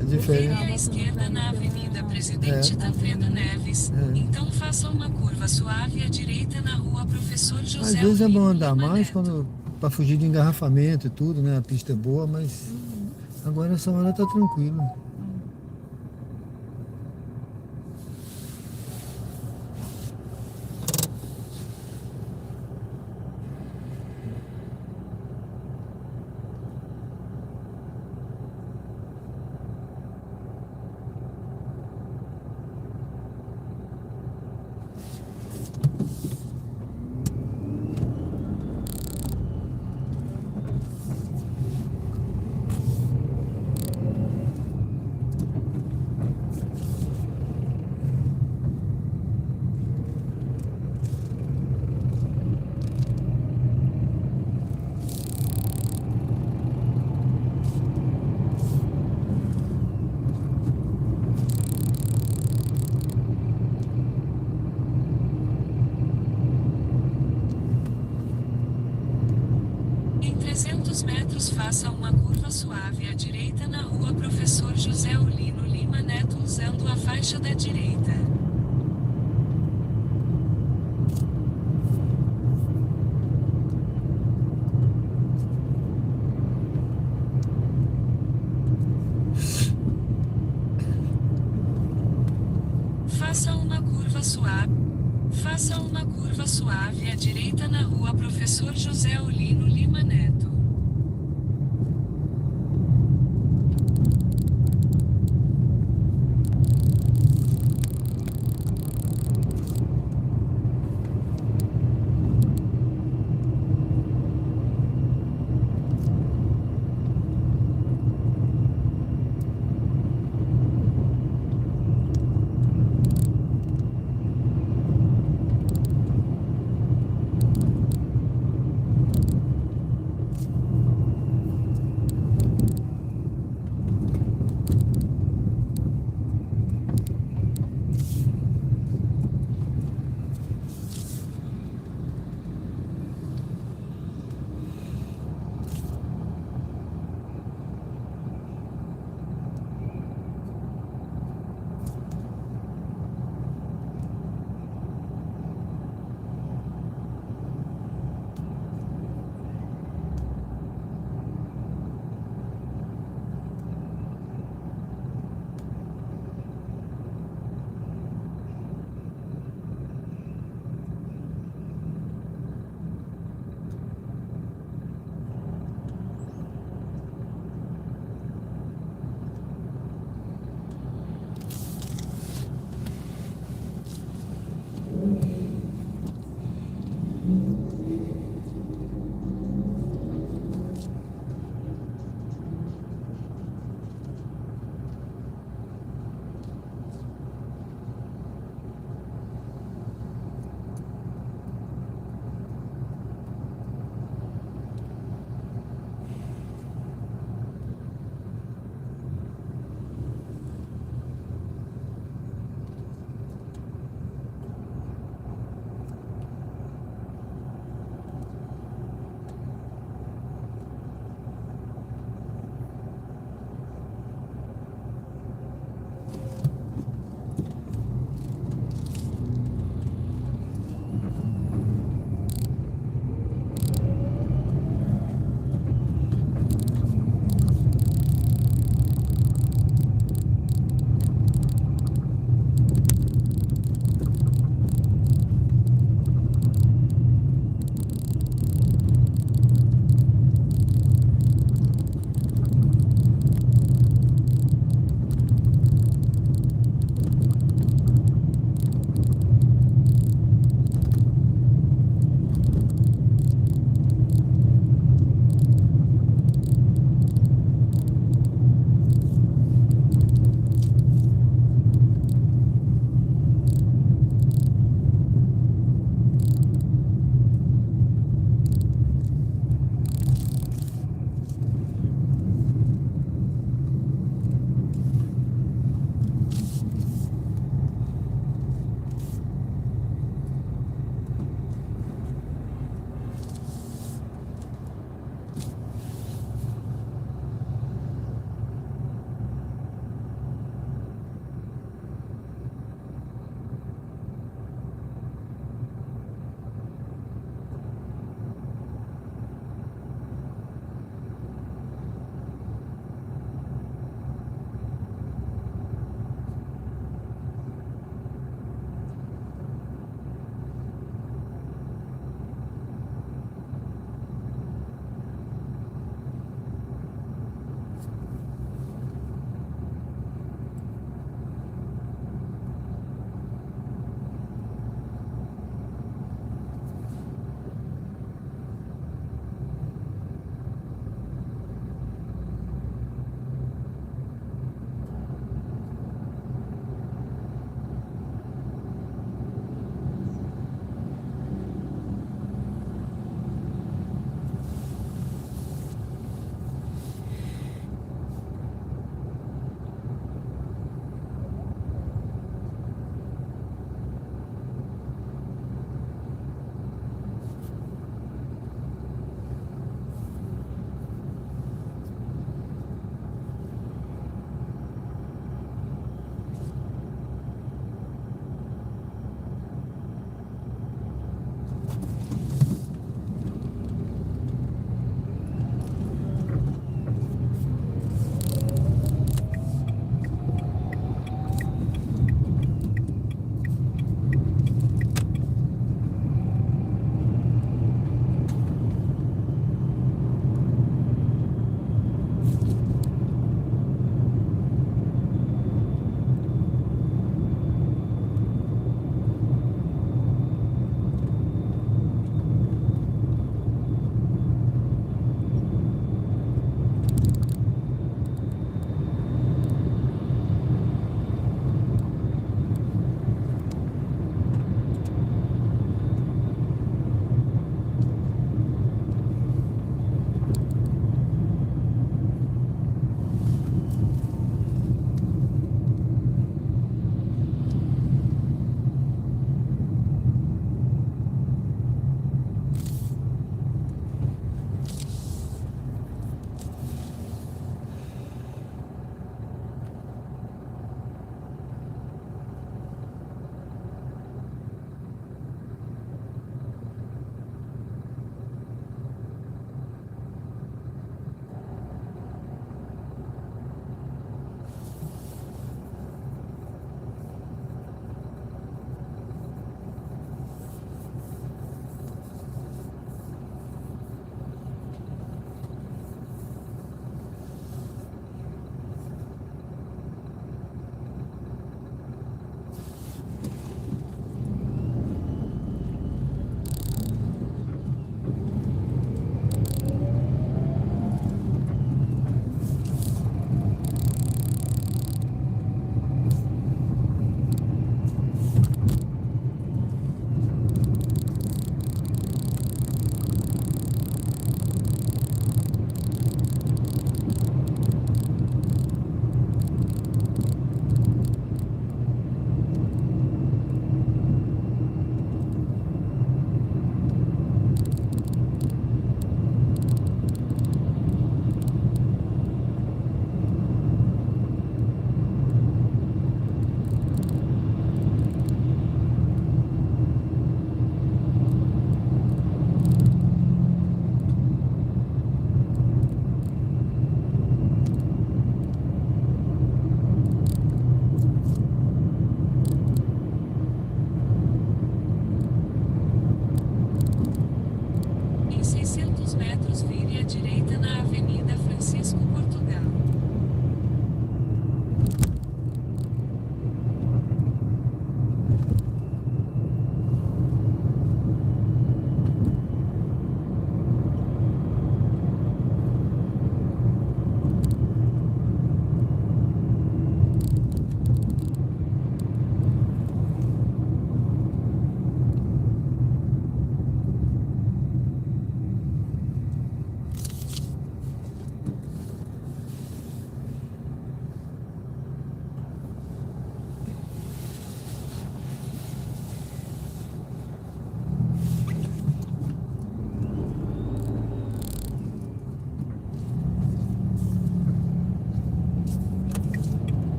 É Vire diferente. à esquerda na Avenida Presidente Tancredo Neves. Então faça uma curva suave à direita na rua Professor José Às vezes é bom Olímpio andar Lima mais Neto. para fugir de engarrafamento e tudo, né? A pista é boa, mas agora essa hora tá tranquilo. Em 300 metros faça uma curva suave à direita na rua Professor José Olino Lima Neto usando a faixa da direita. Faça uma curva suave. Faça uma curva suave à direita na rua Professor José Olino Lima Neto.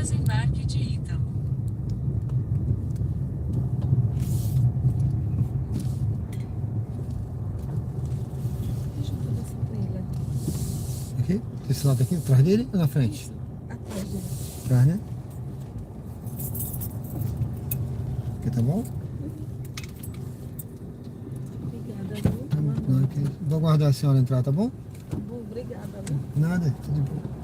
desembarque de Ítalo. Junto dessa trilha. Aqui? Desse lado aqui, atrás dele ou na frente? Atrás dele. Atrás, né? Aqui tá bom? Obrigada, viu? Não, aqui. Vou aguardar a senhora entrar, tá bom? Tá bom, obrigada, viu? Nada, tudo bom.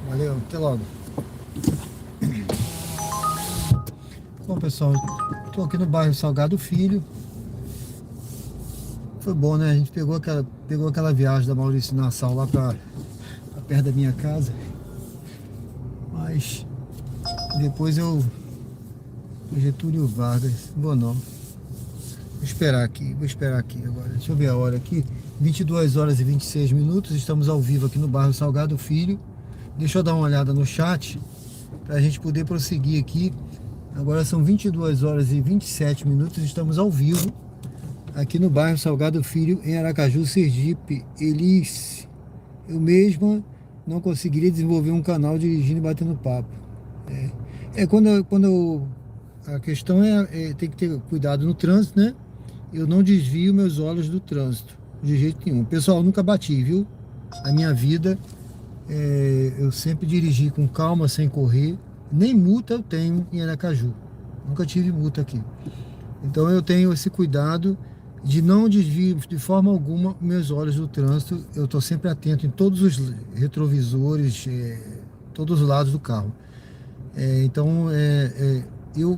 Valeu, até logo. Bom, pessoal, estou aqui no bairro Salgado Filho. Foi bom, né? A gente pegou aquela viagem da Maurício Nassau lá pra perto da minha casa. Mas depois eu... Getúlio Vargas, vou não. Vou esperar aqui agora. Deixa eu ver a hora aqui. 22 horas e 26 minutos. Estamos ao vivo aqui no bairro Salgado Filho. Deixa eu dar uma olhada no chat para a gente poder prosseguir aqui. Agora são 22 horas e 27 minutos. Estamos ao vivo aqui no bairro Salgado Filho, em Aracaju, Sergipe. Elis, eu mesma não conseguiria desenvolver um canal dirigindo e batendo papo. A questão é tem que ter cuidado no trânsito, né? Eu não desvio meus olhos do trânsito de jeito nenhum. Pessoal, nunca bati, viu? Na minha vida, eu sempre dirigi com calma, sem correr. Nem multa eu tenho em Aracaju. Nunca tive multa aqui. Então eu tenho esse cuidado de não desviar de forma alguma meus olhos do trânsito. Eu estou sempre atento em todos os retrovisores, todos os lados do carro.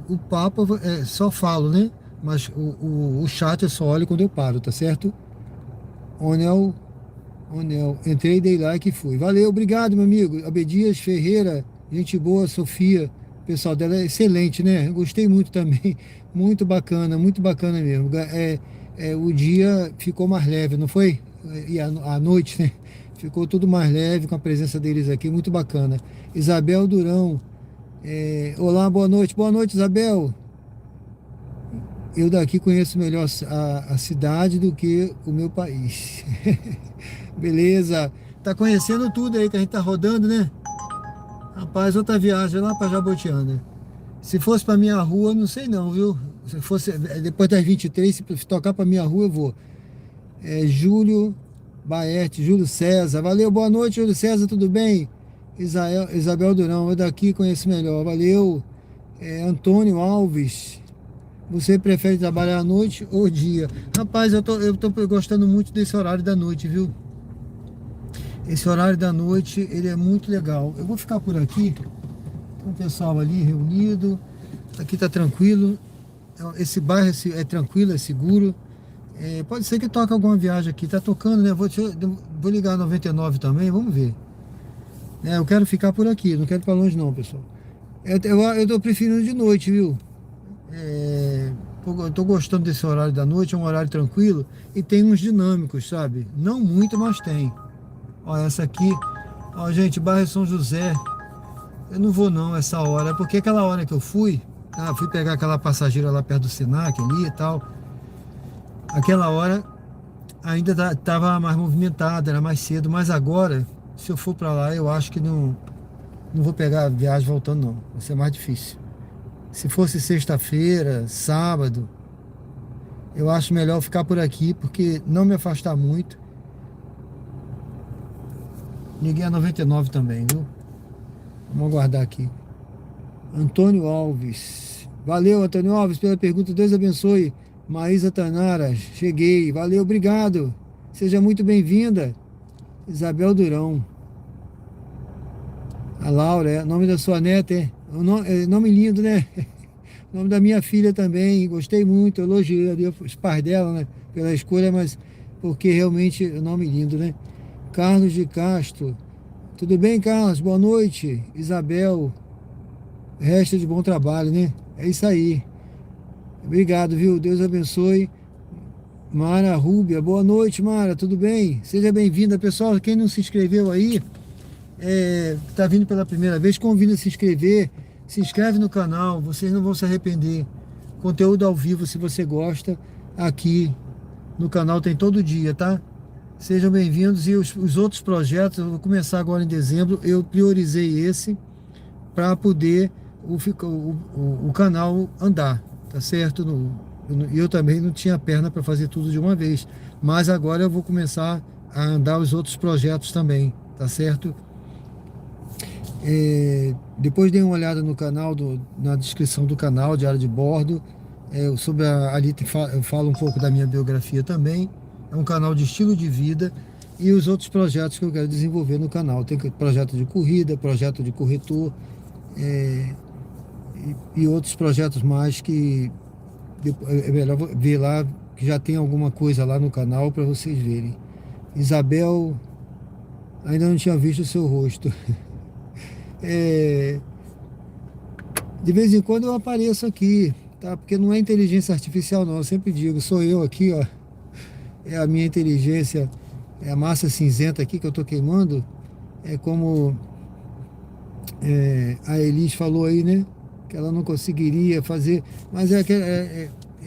O papo só falo, né? Mas o chat eu só olho quando eu paro, tá certo? Onel, entrei, dei like e fui. Valeu, obrigado, meu amigo. Abdias Ferreira, gente boa, Sofia. O pessoal dela é excelente, né? Eu gostei muito também. Muito bacana mesmo. O dia ficou mais leve, não foi? E a noite, né? Ficou tudo mais leve com a presença deles aqui, muito bacana. Isabel Durão. Olá, boa noite, Isabel. Eu daqui conheço melhor a cidade do que o meu país. Beleza, tá conhecendo tudo aí que a gente tá rodando, né? Rapaz, outra viagem lá pra Jabotiana. Se fosse pra minha rua, não sei não, viu? Se fosse depois das 23, se tocar pra minha rua, eu vou. Júlio Baerte, Júlio César. Valeu, boa noite, Júlio César, tudo bem? Isabel Durão, eu daqui conheço melhor. Valeu. Antônio Alves, você prefere trabalhar à noite ou dia? Rapaz, eu tô gostando muito desse horário da noite, viu? Esse horário da noite, ele é muito legal. Eu vou ficar por aqui. Tem um pessoal ali reunido. Aqui tá tranquilo. Esse bairro é tranquilo, é seguro. Pode ser que toque alguma viagem aqui. Tá tocando, né? Vou ligar a 99 também, vamos ver. Eu quero ficar por aqui, não quero ir pra longe não, pessoal. Eu tô preferindo de noite, viu? Eu tô gostando desse horário da noite, é um horário tranquilo. E tem uns dinâmicos, sabe? Não muito, mas tem. Ó, essa aqui. Ó, gente, bairro São José. Eu não vou não essa hora, porque aquela hora que eu fui pegar aquela passageira lá perto do Senac ali e tal. Aquela hora ainda tava mais movimentada, era mais cedo, mas agora, se eu for para lá, eu acho que não vou pegar a viagem voltando não, vai ser mais difícil. Se fosse sexta-feira, sábado, eu acho melhor ficar por aqui, porque não me afastar muito. Liguei a 99 também, viu? Vamos aguardar aqui. Antônio Alves. Valeu, Antônio Alves, pela pergunta. Deus abençoe. Maísa Tanara, cheguei. Valeu, obrigado. Seja muito bem-vinda. Isabel Durão. A Laura, nome da sua neta, nome lindo, né? Nome da minha filha também. Gostei muito, elogiei os pais dela, né? Pela escolha, mas porque realmente é nome lindo, né? Carlos de Castro. Tudo bem, Carlos? Boa noite. Isabel. Resto de bom trabalho, né? É isso aí. Obrigado, viu? Deus abençoe. Mara Rúbia, boa noite, Mara, tudo bem? Seja bem-vinda, pessoal. Quem não se inscreveu aí, está vindo pela primeira vez, convido a se inscrever. Se inscreve no canal, vocês não vão se arrepender. Conteúdo ao vivo, se você gosta, aqui no canal tem todo dia, tá? Sejam bem-vindos. E os outros projetos, eu vou começar agora em dezembro. Eu priorizei esse para poder o canal andar, tá certo? Eu também não tinha perna para fazer tudo de uma vez, mas agora eu vou começar a andar os outros projetos também, tá certo? Depois dei uma olhada no canal, na descrição do canal, Diário de Bordo. Ali eu falo um pouco da minha biografia também. É um canal de estilo de vida e os outros projetos que eu quero desenvolver no canal. Tem projeto de corrida, projeto de corretor e outros projetos mais que é melhor ver lá, que já tem alguma coisa lá no canal para vocês verem. Isabel, ainda não tinha visto o seu rosto. De vez em quando eu apareço aqui, tá? Porque não é inteligência artificial não, eu sempre digo, sou eu aqui, ó. É a minha inteligência, é a massa cinzenta aqui que eu tô queimando. É como a Elis falou aí, né? Que ela não conseguiria fazer, mas é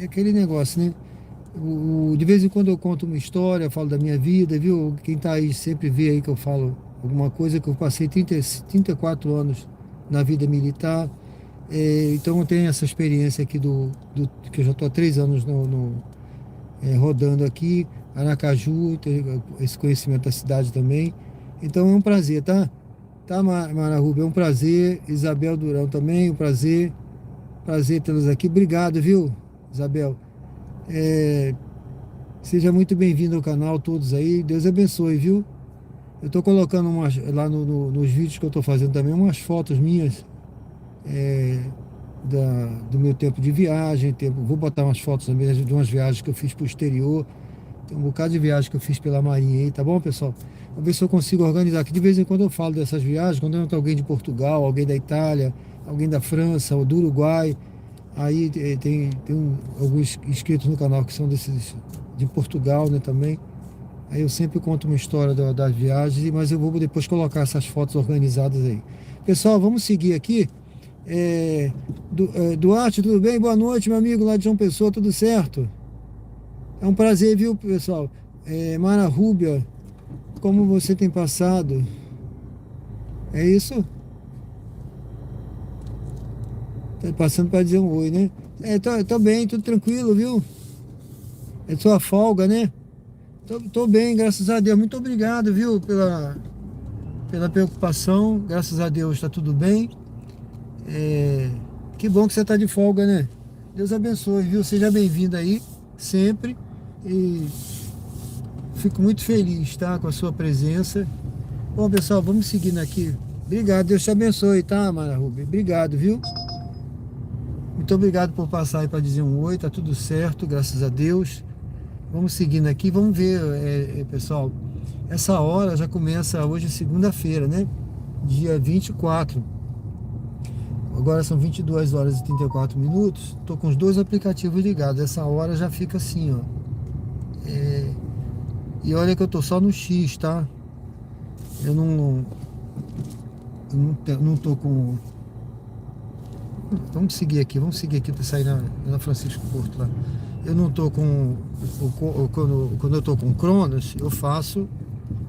aquele negócio, né? De vez em quando eu conto uma história, falo da minha vida, viu? Quem tá aí sempre vê aí que eu falo alguma coisa, que eu passei 34 anos na vida militar, então eu tenho essa experiência aqui que eu já estou há 3 anos rodando aqui, Aracaju, tenho esse conhecimento da cidade também, então é um prazer, tá? Tá, Mara Rubia, é um prazer. Isabel Durão também, um prazer tê-los aqui. Obrigado, viu, Isabel? Seja muito bem-vindo ao canal, todos aí. Deus abençoe, viu? Eu tô colocando lá nos vídeos que eu tô fazendo também, umas fotos minhas do meu tempo de viagem. Vou botar umas fotos também de umas viagens que eu fiz pro exterior. Tem um bocado de viagem que eu fiz pela Marinha aí, tá bom, pessoal? Vou ver se eu consigo organizar, que de vez em quando eu falo dessas viagens, quando entra alguém de Portugal, alguém da Itália, alguém da França ou do Uruguai, aí tem alguns inscritos no canal que são desses de Portugal, né, também. Aí eu sempre conto uma história das viagens, mas eu vou depois colocar essas fotos organizadas aí. Pessoal, vamos seguir aqui. Duarte, tudo bem? Boa noite, meu amigo lá de João Pessoa, tudo certo? É um prazer, viu, pessoal? Mara Rúbia, como você tem passado? É isso? Tá passando para dizer um oi, né? Tô bem, tudo tranquilo, viu? É sua folga, né? Tô bem, graças a Deus. Muito obrigado, viu, pela preocupação. Graças a Deus tá tudo bem. Que bom que você tá de folga, né? Deus abençoe, viu? Seja bem-vindo aí, sempre. E fico muito feliz, tá, com a sua presença. Bom, pessoal, vamos seguindo aqui. Obrigado, Deus te abençoe, tá, Mara Rubia? Obrigado, viu? Muito obrigado por passar aí para dizer um oi, tá tudo certo, graças a Deus. Vamos seguindo aqui, vamos ver, pessoal. Essa hora já começa hoje, segunda-feira, né? Dia 24. Agora são 22 horas e 34 minutos. Tô com os 2 aplicativos ligados. Essa hora já fica assim, ó. E olha que eu tô só no X, tá? Eu não tô com... Vamos seguir aqui para sair na Francisco Porto lá. Eu não tô com... Quando eu tô com o Cronos, eu faço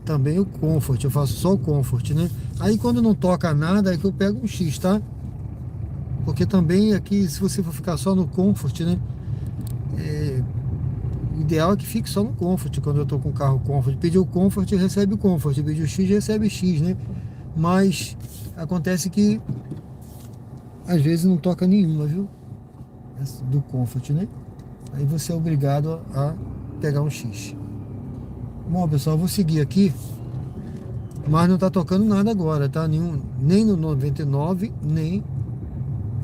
também o Comfort. Eu faço só o Comfort, né? Aí quando não toca nada, é que eu pego um X, tá? Porque também aqui, se você for ficar só no Comfort, né? O ideal é que fique só no Comfort. Quando eu tô com o carro Comfort, pedir o Comfort, recebe o Comfort. Pedir o X, recebe X, né? Mas acontece que às vezes não toca nenhuma, viu? Do Comfort, né? Aí você é obrigado a pegar um X. Bom, pessoal, eu vou seguir aqui. Mas não tá tocando nada agora, tá? Nem no 99, nem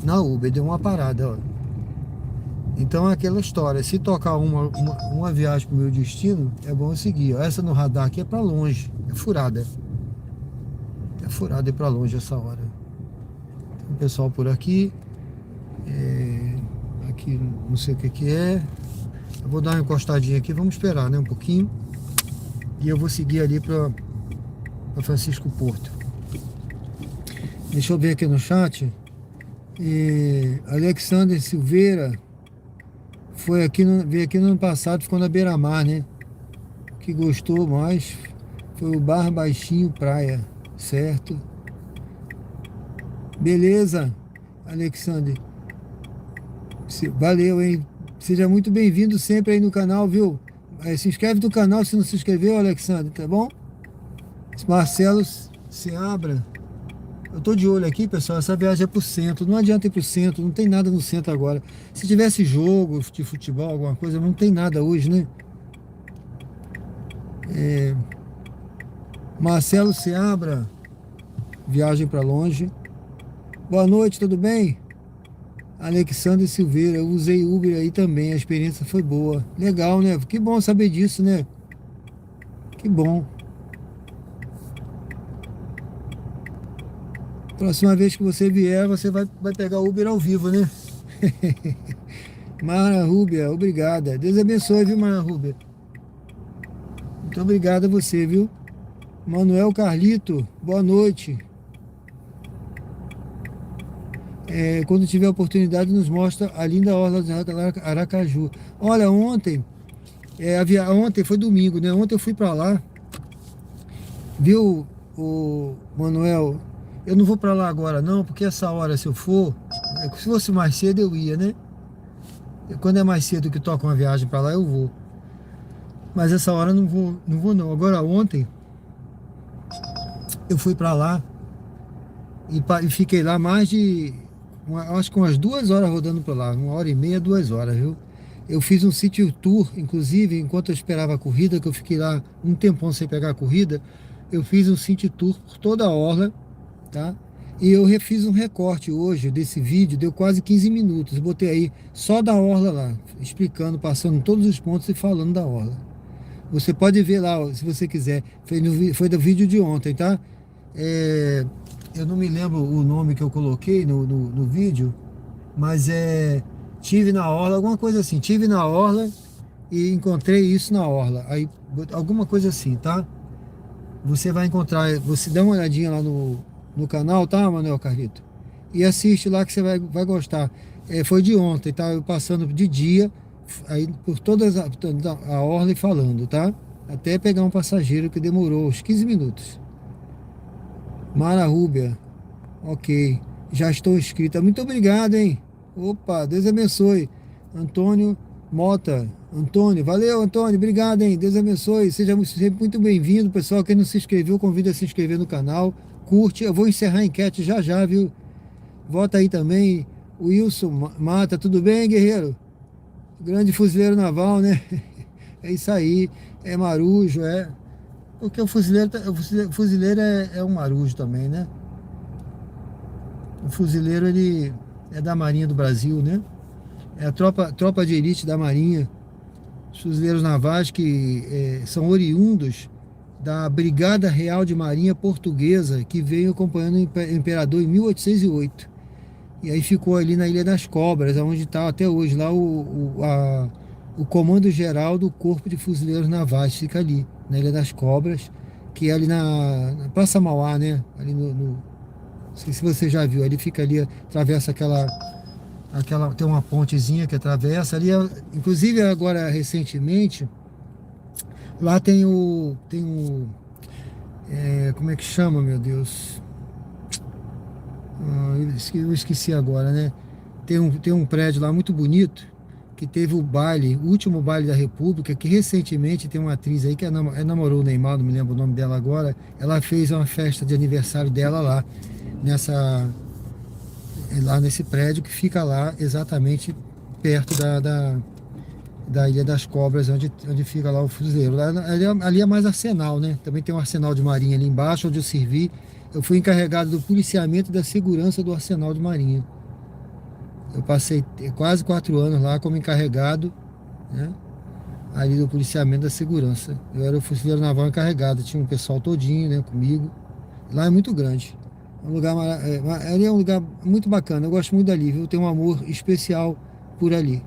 na Uber. Deu uma parada, ó. Então é aquela história. Se tocar uma viagem pro meu destino, é bom eu seguir, ó. Essa no radar aqui é pra longe. É furada. É furada e pra longe essa hora. Tem um pessoal por aqui. Aqui não sei o que é. Eu vou dar uma encostadinha aqui, vamos esperar, né, um pouquinho. E eu vou seguir ali para Francisco Porto. Deixa eu ver aqui no chat. Alexander Silveira veio aqui no ano passado, ficou na beira-mar, né? O que gostou mais foi o Bar Baixinho Praia, certo? Beleza, Alexander. Valeu, hein? Seja muito bem-vindo sempre aí no canal, viu? Se inscreve no canal se não se inscreveu, Alexander, tá bom? Marcelo Seabra. Eu tô de olho aqui, pessoal. Essa viagem é pro centro. Não adianta ir pro centro, não tem nada no centro agora. Se tivesse jogo de futebol, alguma coisa, mas não tem nada hoje, né? Marcelo Seabra. Viagem para longe. Boa noite, tudo bem? Alexandre Silveira, eu usei Uber aí também, a experiência foi boa. Legal, né? Que bom saber disso, né? Que bom. Próxima vez que você vier, você vai pegar Uber ao vivo, né? Mara Rúbia, obrigada. Deus abençoe, viu, Mara Rúbia? Muito obrigado a você, viu? Manuel Carlito, boa noite. Quando tiver oportunidade, nos mostra a linda orla de Aracaju. Olha, ontem foi domingo, né? Ontem eu fui para lá, viu, o Manuel? Eu não vou para lá agora não, porque essa hora, se eu for, se fosse mais cedo eu ia, né? Quando é mais cedo que toca uma viagem para lá, eu vou. Mas essa hora eu não vou não. Agora ontem eu fui para lá e fiquei lá mais de acho que umas 2 horas rodando por lá, 1h30, 2 horas, viu? Eu fiz um city tour, inclusive, enquanto eu esperava a corrida, que eu fiquei lá um tempão sem pegar a corrida, eu fiz um city tour por toda a orla, tá? E eu refiz um recorte hoje desse vídeo, deu quase 15 minutos, eu botei aí só da orla lá, explicando, passando todos os pontos e falando da orla. Você pode ver lá, se você quiser, foi do vídeo de ontem, tá? Eu não me lembro o nome que eu coloquei no vídeo, mas tive na orla, alguma coisa assim, tive na orla e encontrei isso na orla, aí alguma coisa assim, tá? Você vai encontrar, você dá uma olhadinha lá no canal, tá, Manuel Carlito? E assiste lá que você vai gostar. Foi de ontem, tá? Eu passando de dia, aí por toda a orla e falando, tá? Até pegar um passageiro que demorou uns 15 minutos. Mara Rúbia, ok, já estou inscrita, muito obrigado, hein? Opa, Deus abençoe. Antônio Mota, Antônio, valeu Antônio, obrigado, hein? Deus abençoe, seja sempre muito bem-vindo, pessoal. Quem não se inscreveu, convido a se inscrever no canal, curte, eu vou encerrar a enquete já, viu? Vota aí também, Wilson Mata, tudo bem, guerreiro? Grande fuzileiro naval, né? É isso aí, é marujo, porque o fuzileiro é um marujo também, né? O fuzileiro, ele é da Marinha do Brasil, né? É a tropa de elite da Marinha. Os fuzileiros navais que são oriundos da Brigada Real de Marinha Portuguesa, que veio acompanhando o imperador em 1808. E aí ficou ali na Ilha das Cobras, onde está até hoje lá o Comando Geral do Corpo de Fuzileiros Navais, fica ali, na Ilha das Cobras, que é ali na Praça Mauá, né? Ali não sei se você já viu, ali fica ali, atravessa aquela tem uma pontezinha que atravessa ali, inclusive agora recentemente, lá tem como é que chama, meu Deus? Eu esqueci agora, né? Tem um prédio lá muito bonito, que teve o último baile da República, que recentemente tem uma atriz aí que namorou o Neymar, não me lembro o nome dela agora, ela fez uma festa de aniversário dela lá, lá nesse prédio que fica lá exatamente perto da Ilha das Cobras, onde fica lá o fuzileiro. Ali é mais arsenal, né? Também tem um arsenal de marinha ali embaixo, onde eu servi. Eu fui encarregado do policiamento e da segurança do arsenal de marinha. Eu passei quase 4 anos lá como encarregado, né? Ali do policiamento da segurança. Eu era o fuzileiro naval encarregado, tinha um pessoal todinho, né, comigo. Lá é muito grande. Ali é um lugar muito bacana, eu gosto muito dali, viu? Eu tenho um amor especial por ali,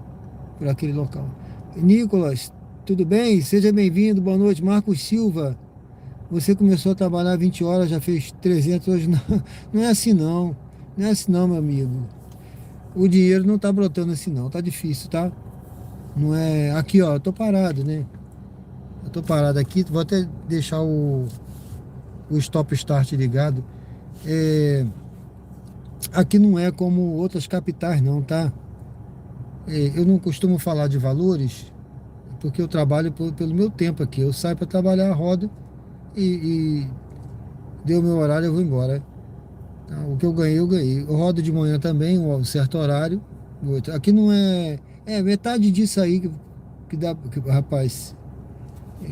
por aquele local. Nicolas, tudo bem? Seja bem-vindo, boa noite. Marcos Silva, você começou a trabalhar 20 horas, já fez 300 hoje. Não, não é assim não. Não é assim não, meu amigo. O dinheiro não tá brotando assim não, tá difícil, tá? Não é... Aqui, ó, eu tô parado, né? Eu tô parado aqui, vou até deixar o stop start ligado. Aqui não é como outras capitais não, tá? Eu não costumo falar de valores, porque eu trabalho pelo meu tempo aqui. Eu saio para trabalhar, rodo e deu meu horário, eu vou embora. Tá? O que eu ganhei, eu ganhei. Eu rodo de manhã também, um certo horário. Aqui não é... metade disso aí que dá... rapaz,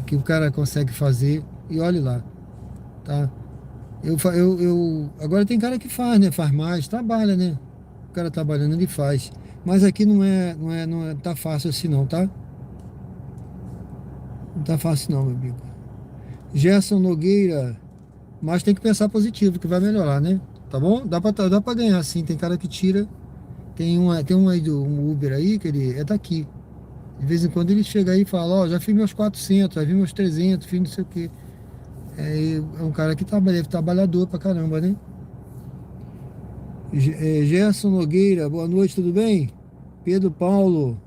que o cara consegue fazer. E olhe lá, tá? Agora tem cara que faz, né? Faz mais, trabalha, né? O cara trabalhando, ele faz. Mas aqui não tá fácil assim não, tá? Não tá fácil não, meu amigo. Gerson Nogueira, mas tem que pensar positivo, que vai melhorar, né? Tá bom? Dá pra ganhar sim, tem cara que tira. Tem um aí um Uber aí, que ele é daqui. De vez em quando ele chega aí e fala, ó, já fiz meus 400, já fiz meus 300, fiz não sei o quê. É um cara que trabalha, trabalhador pra caramba, né? Gerson Nogueira, boa noite, tudo bem? Pedro Paulo,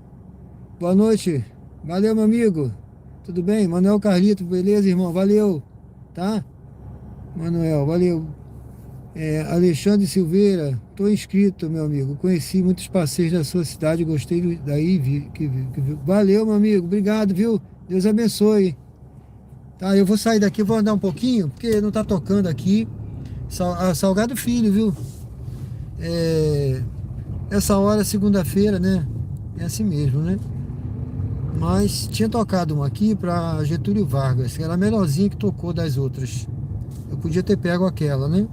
boa noite. Valeu, meu amigo. Tudo bem? Manuel Carlito, beleza, irmão? Valeu, tá? Manuel, valeu. Alexandre Silveira, tô inscrito, meu amigo. Conheci muitos passeios da sua cidade, gostei daí, valeu, meu amigo. Obrigado, viu? Deus abençoe. Tá, eu vou sair daqui, vou andar um pouquinho, porque não tá tocando aqui. Salgado Filho, viu? Essa hora, segunda-feira, né? É assim mesmo, né? Mas tinha tocado uma aqui pra Getúlio Vargas, que era a melhorzinha que tocou das outras. Eu podia ter pego aquela, né?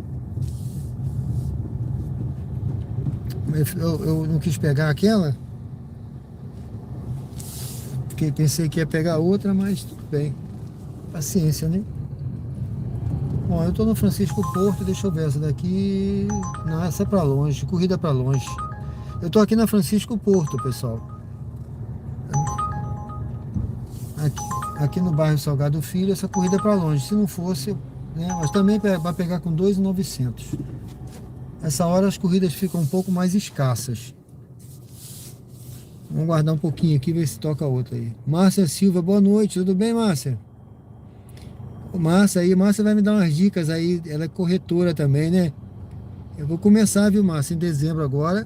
Eu não quis pegar aquela, porque pensei que ia pegar outra, mas tudo bem. Paciência, né? Bom, eu tô no Francisco Porto, deixa eu ver essa daqui. Não, essa é pra longe, corrida pra longe. Eu tô aqui na Francisco Porto, pessoal. Aqui no bairro Salgado Filho, essa corrida é pra longe. Se não fosse, né? Mas também vai pegar com 2.900. Essa hora as corridas ficam um pouco mais escassas. Vamos guardar um pouquinho aqui, ver se toca outra aí. Márcia Silva, boa noite, tudo bem, Márcia? Márcia vai me dar umas dicas aí, ela é corretora também, né? Eu vou começar, viu, Márcia, em dezembro agora.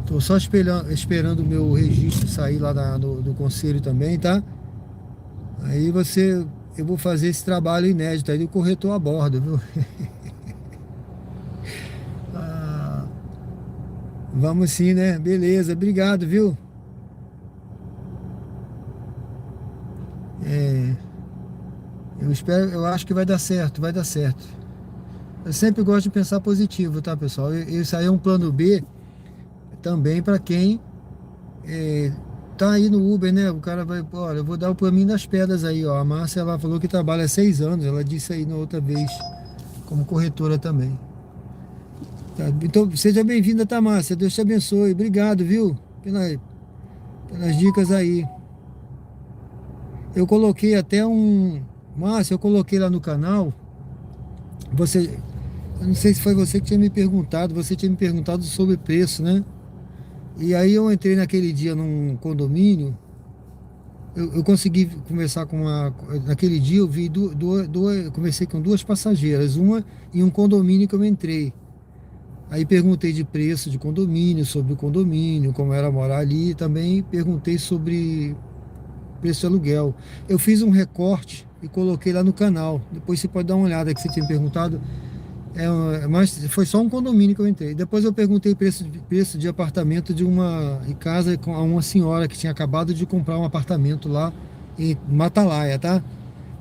Tô só esperando o meu registro sair lá do conselho também, tá? Aí eu vou fazer esse trabalho inédito aí do corretor a bordo, viu? Vamos sim, né? Beleza, obrigado, viu? Eu acho que vai dar certo, vai dar certo. Eu sempre gosto de pensar positivo, tá, pessoal? Isso aí é um plano B também para quem tá aí no Uber, né? O cara vai, olha, eu vou dar o caminho das pedras aí, ó. A Márcia, ela falou que trabalha há 6 anos, ela disse aí na outra vez, como corretora também. Tá, então, seja bem-vinda, tá, Márcia? Deus te abençoe. Obrigado, viu? Pelas dicas aí. Eu coloquei até Márcia, eu coloquei lá no canal. Eu não sei se foi você que tinha me perguntado. Você tinha me perguntado sobre preço, né? E aí eu entrei naquele dia num condomínio. Eu consegui conversar naquele dia eu vi conversei com 2 passageiras. Uma em um condomínio que eu entrei. Aí perguntei de preço de condomínio, sobre o condomínio, como era morar ali. Também perguntei sobre preço de aluguel. Eu fiz um recorte e coloquei lá no canal. Depois você pode dar uma olhada que você tinha perguntado. Mas foi só um condomínio que eu entrei. Depois eu perguntei preço de apartamento de uma casa com uma senhora que tinha acabado de comprar um apartamento lá em Matalaia, tá?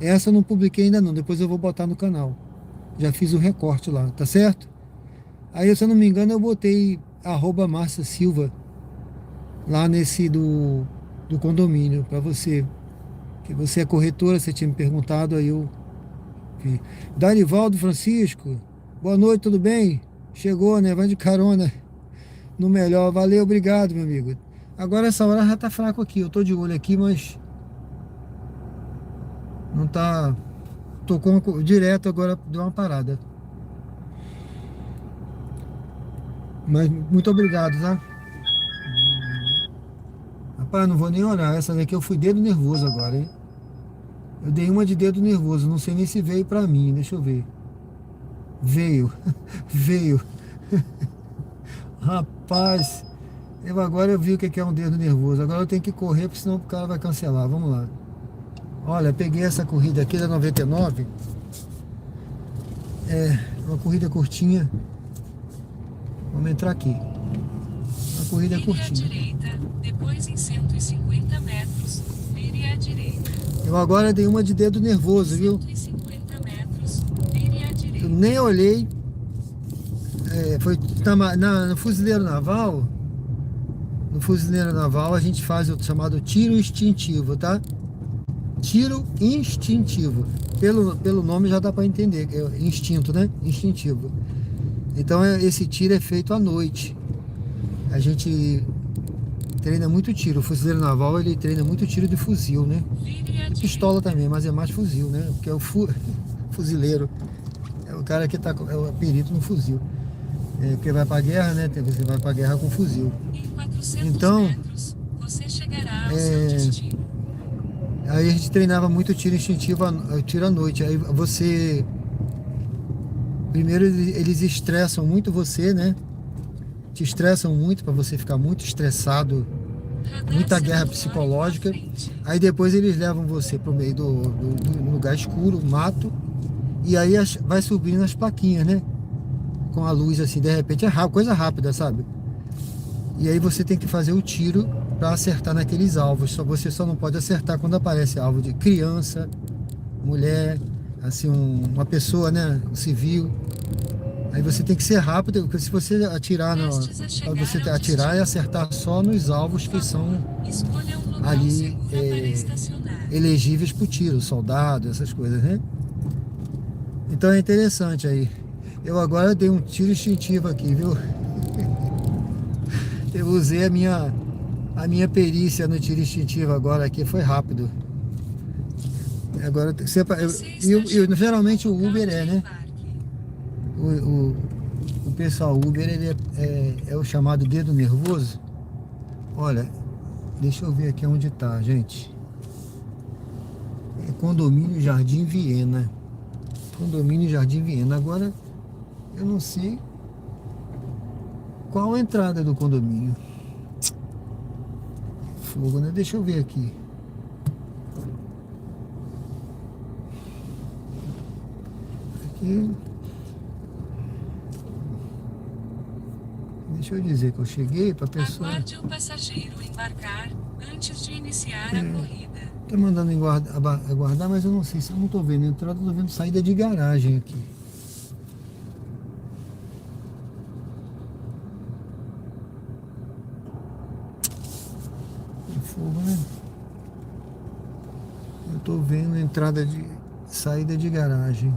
Essa eu não publiquei ainda não. Depois eu vou botar no canal. Já fiz o recorte lá, tá certo? Aí, se eu não me engano, eu botei @Márcia Silva lá nesse do condomínio, para você, que você é corretora, você tinha me perguntado, aí eu vi. Darivaldo Francisco, boa noite, tudo bem? Chegou, né? Vai de carona no melhor, valeu, obrigado, meu amigo. Agora essa hora já tá fraco aqui. Eu tô de olho aqui, mas não tá. Tocou direto, agora deu uma parada. Mas muito obrigado, tá? Rapaz, não vou nem olhar. Essa daqui eu fui dedo nervoso agora, hein? Eu dei uma de dedo nervoso. Não sei nem se veio pra mim. Deixa eu ver. Veio. Veio. Rapaz. Agora eu vi o que é um dedo nervoso. Agora eu tenho que correr, porque senão o cara vai cancelar. Vamos lá. Olha, peguei essa corrida aqui da 99. É uma corrida curtinha. Vamos entrar aqui. Uma corrida Vire à curtinha. direita, depois em 150 metros, vire à direita. Eu agora dei uma de dedo nervoso, viu? 150 metros, vire à direita. Eu nem olhei. Foi no fuzileiro naval. No fuzileiro naval a gente faz o chamado tiro instintivo, tá? Tiro instintivo. Pelo nome já dá para entender, que é instinto, né? Instintivo. Então esse tiro é feito à noite. A gente treina muito tiro. O fuzileiro naval ele treina muito tiro de fuzil, né? Vire à E pistola também, mas é mais fuzil, né? Porque é o fuzileiro. É o cara que é o perito no fuzil. Porque vai pra guerra, né? Você vai pra guerra com fuzil. Em 400 Então, metros, você chegará ao seu destino. Aí a gente treinava muito tiro instintivo, tiro à noite. Aí você... Primeiro eles estressam muito você, né? Te estressam muito para você ficar muito estressado. Radar Muita guerra celular psicológica. à frente. Aí depois eles levam você pro meio do lugar escuro, mato. E aí vai subindo as plaquinhas, né? Com a luz assim, de repente coisa rápida, sabe? E aí você tem que fazer o tiro para acertar naqueles alvos. Você só não pode acertar quando aparece alvo de criança, mulher, assim, uma pessoa, né? Um civil. Aí você tem que ser rápido, porque se você atirar Prestes a chegar você ao atirar e destino. acertar só nos alvos que são Escolha um local ali, seguro para estacionar. elegíveis para o tiro, soldado, essas coisas, né? Então é interessante aí. Eu agora dei um tiro instintivo aqui, viu? Eu usei a minha perícia no tiro instintivo agora aqui, foi rápido. Agora, geralmente o Uber né? O pessoal Uber, ele é o chamado dedo nervoso. Olha, deixa eu ver aqui onde tá, gente. É Condomínio Jardim Viena. Condomínio Jardim Viena. Agora, eu não sei qual a entrada do condomínio. Fogo, né? Deixa eu ver aqui. Aqui. Deixa eu dizer que eu cheguei para a pessoa. Aguarde o passageiro embarcar antes de iniciar a corrida. Tá mandando aguardar, mas eu não sei se eu não tô vendo entrada, eu tô vendo saída de garagem aqui. Que fogo, né? Eu tô vendo entrada de saída de garagem.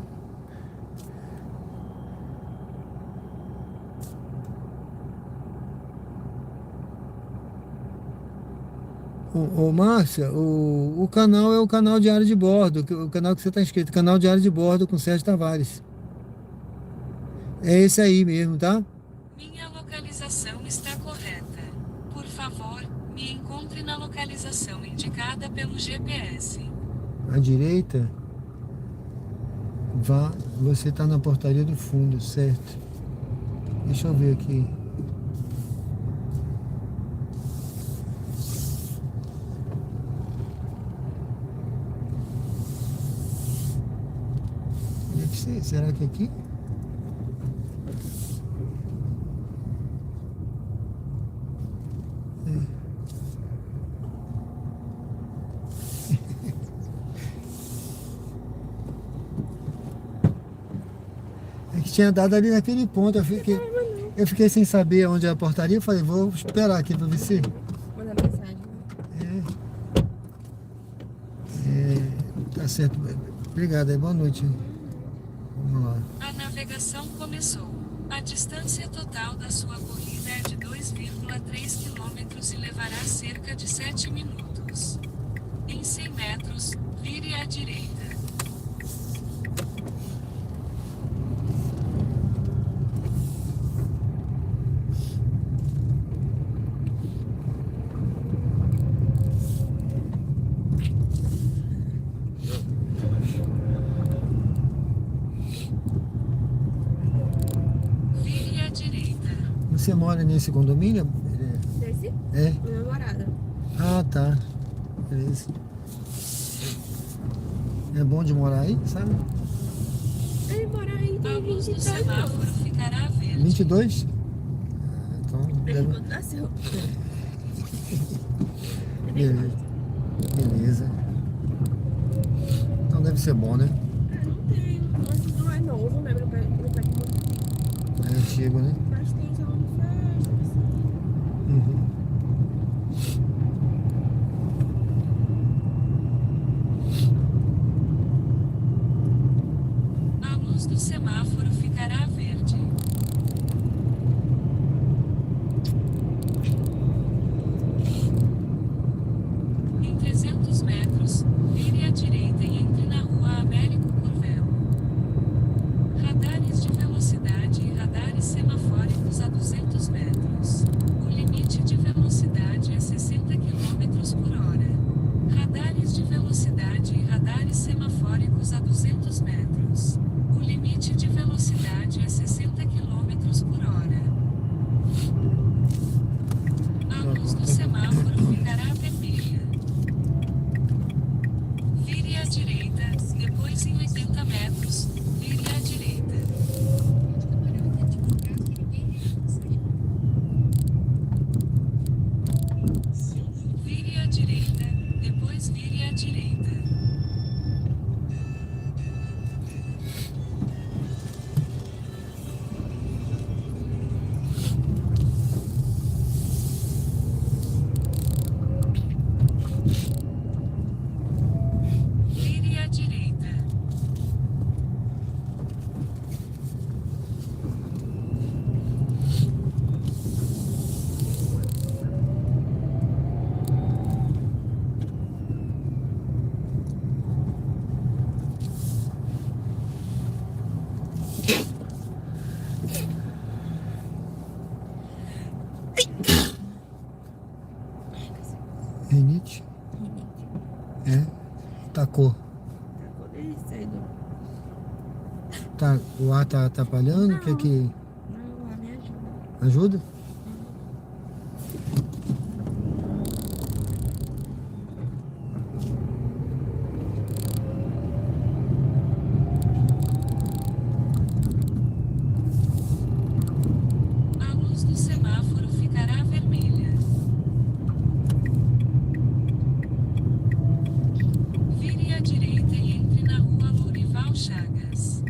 Ô Márcia, o canal é o canal Diário de Bordo, o canal que você está inscrito, canal Diário de Bordo com Sérgio Tavares. É esse aí mesmo, tá? Minha localização está correta. Por favor, me encontre na localização indicada pelo GPS. À direita, você está na portaria do fundo, certo? Deixa eu ver aqui. Será que é aqui? É que tinha dado ali naquele ponto, eu fiquei sem saber onde é a portaria, eu falei, vou esperar aqui para ver se... Manda mensagem. Tá certo. Obrigado aí, boa noite. Vamos lá. A navegação começou. A distância total da sua corrida é de 2,3 km e levará cerca de 7 minutos. Em 100 metros, vire à direita. Vire à direita. Você mora nesse condomínio? Desse? É? Minha namorada. Ah, tá. Beleza. É bom de morar aí, sabe? Ele mora aí, A tem luz do 23 semáforo anos. ficará verde. 22? Ah, então Ele deve... quando nasceu. Beleza. Beleza. Então deve ser bom, né? Não tem, mas não é novo, né? Meu pai muito. É antigo, né? Mas tem salão de festa, assim. Uhum. A luz do semáforo ficará verde. Em 300 metros, vire à direita e entre na rua Américo Curvelo. Radares de velocidade e radares semafóricos a 200 metros. O limite de velocidade é 60 km por hora. Radares de velocidade e radares semafóricos a 200 metros. O limite de velocidade é 60 km por hora. A luz do semáforo ficará vermelha. Vire à direita, depois em 80 metros, vire à direita. Vire à direita, depois vire à direita. Vire à direita. Rinite? É? Tacou. Tacou desde cedo. Tá, o ar tá atrapalhando? O que que Não, lá me ajuda. ajuda? A luz do semáforo ficará vermelha. Vire à direita e entre na rua Lourival Chagas.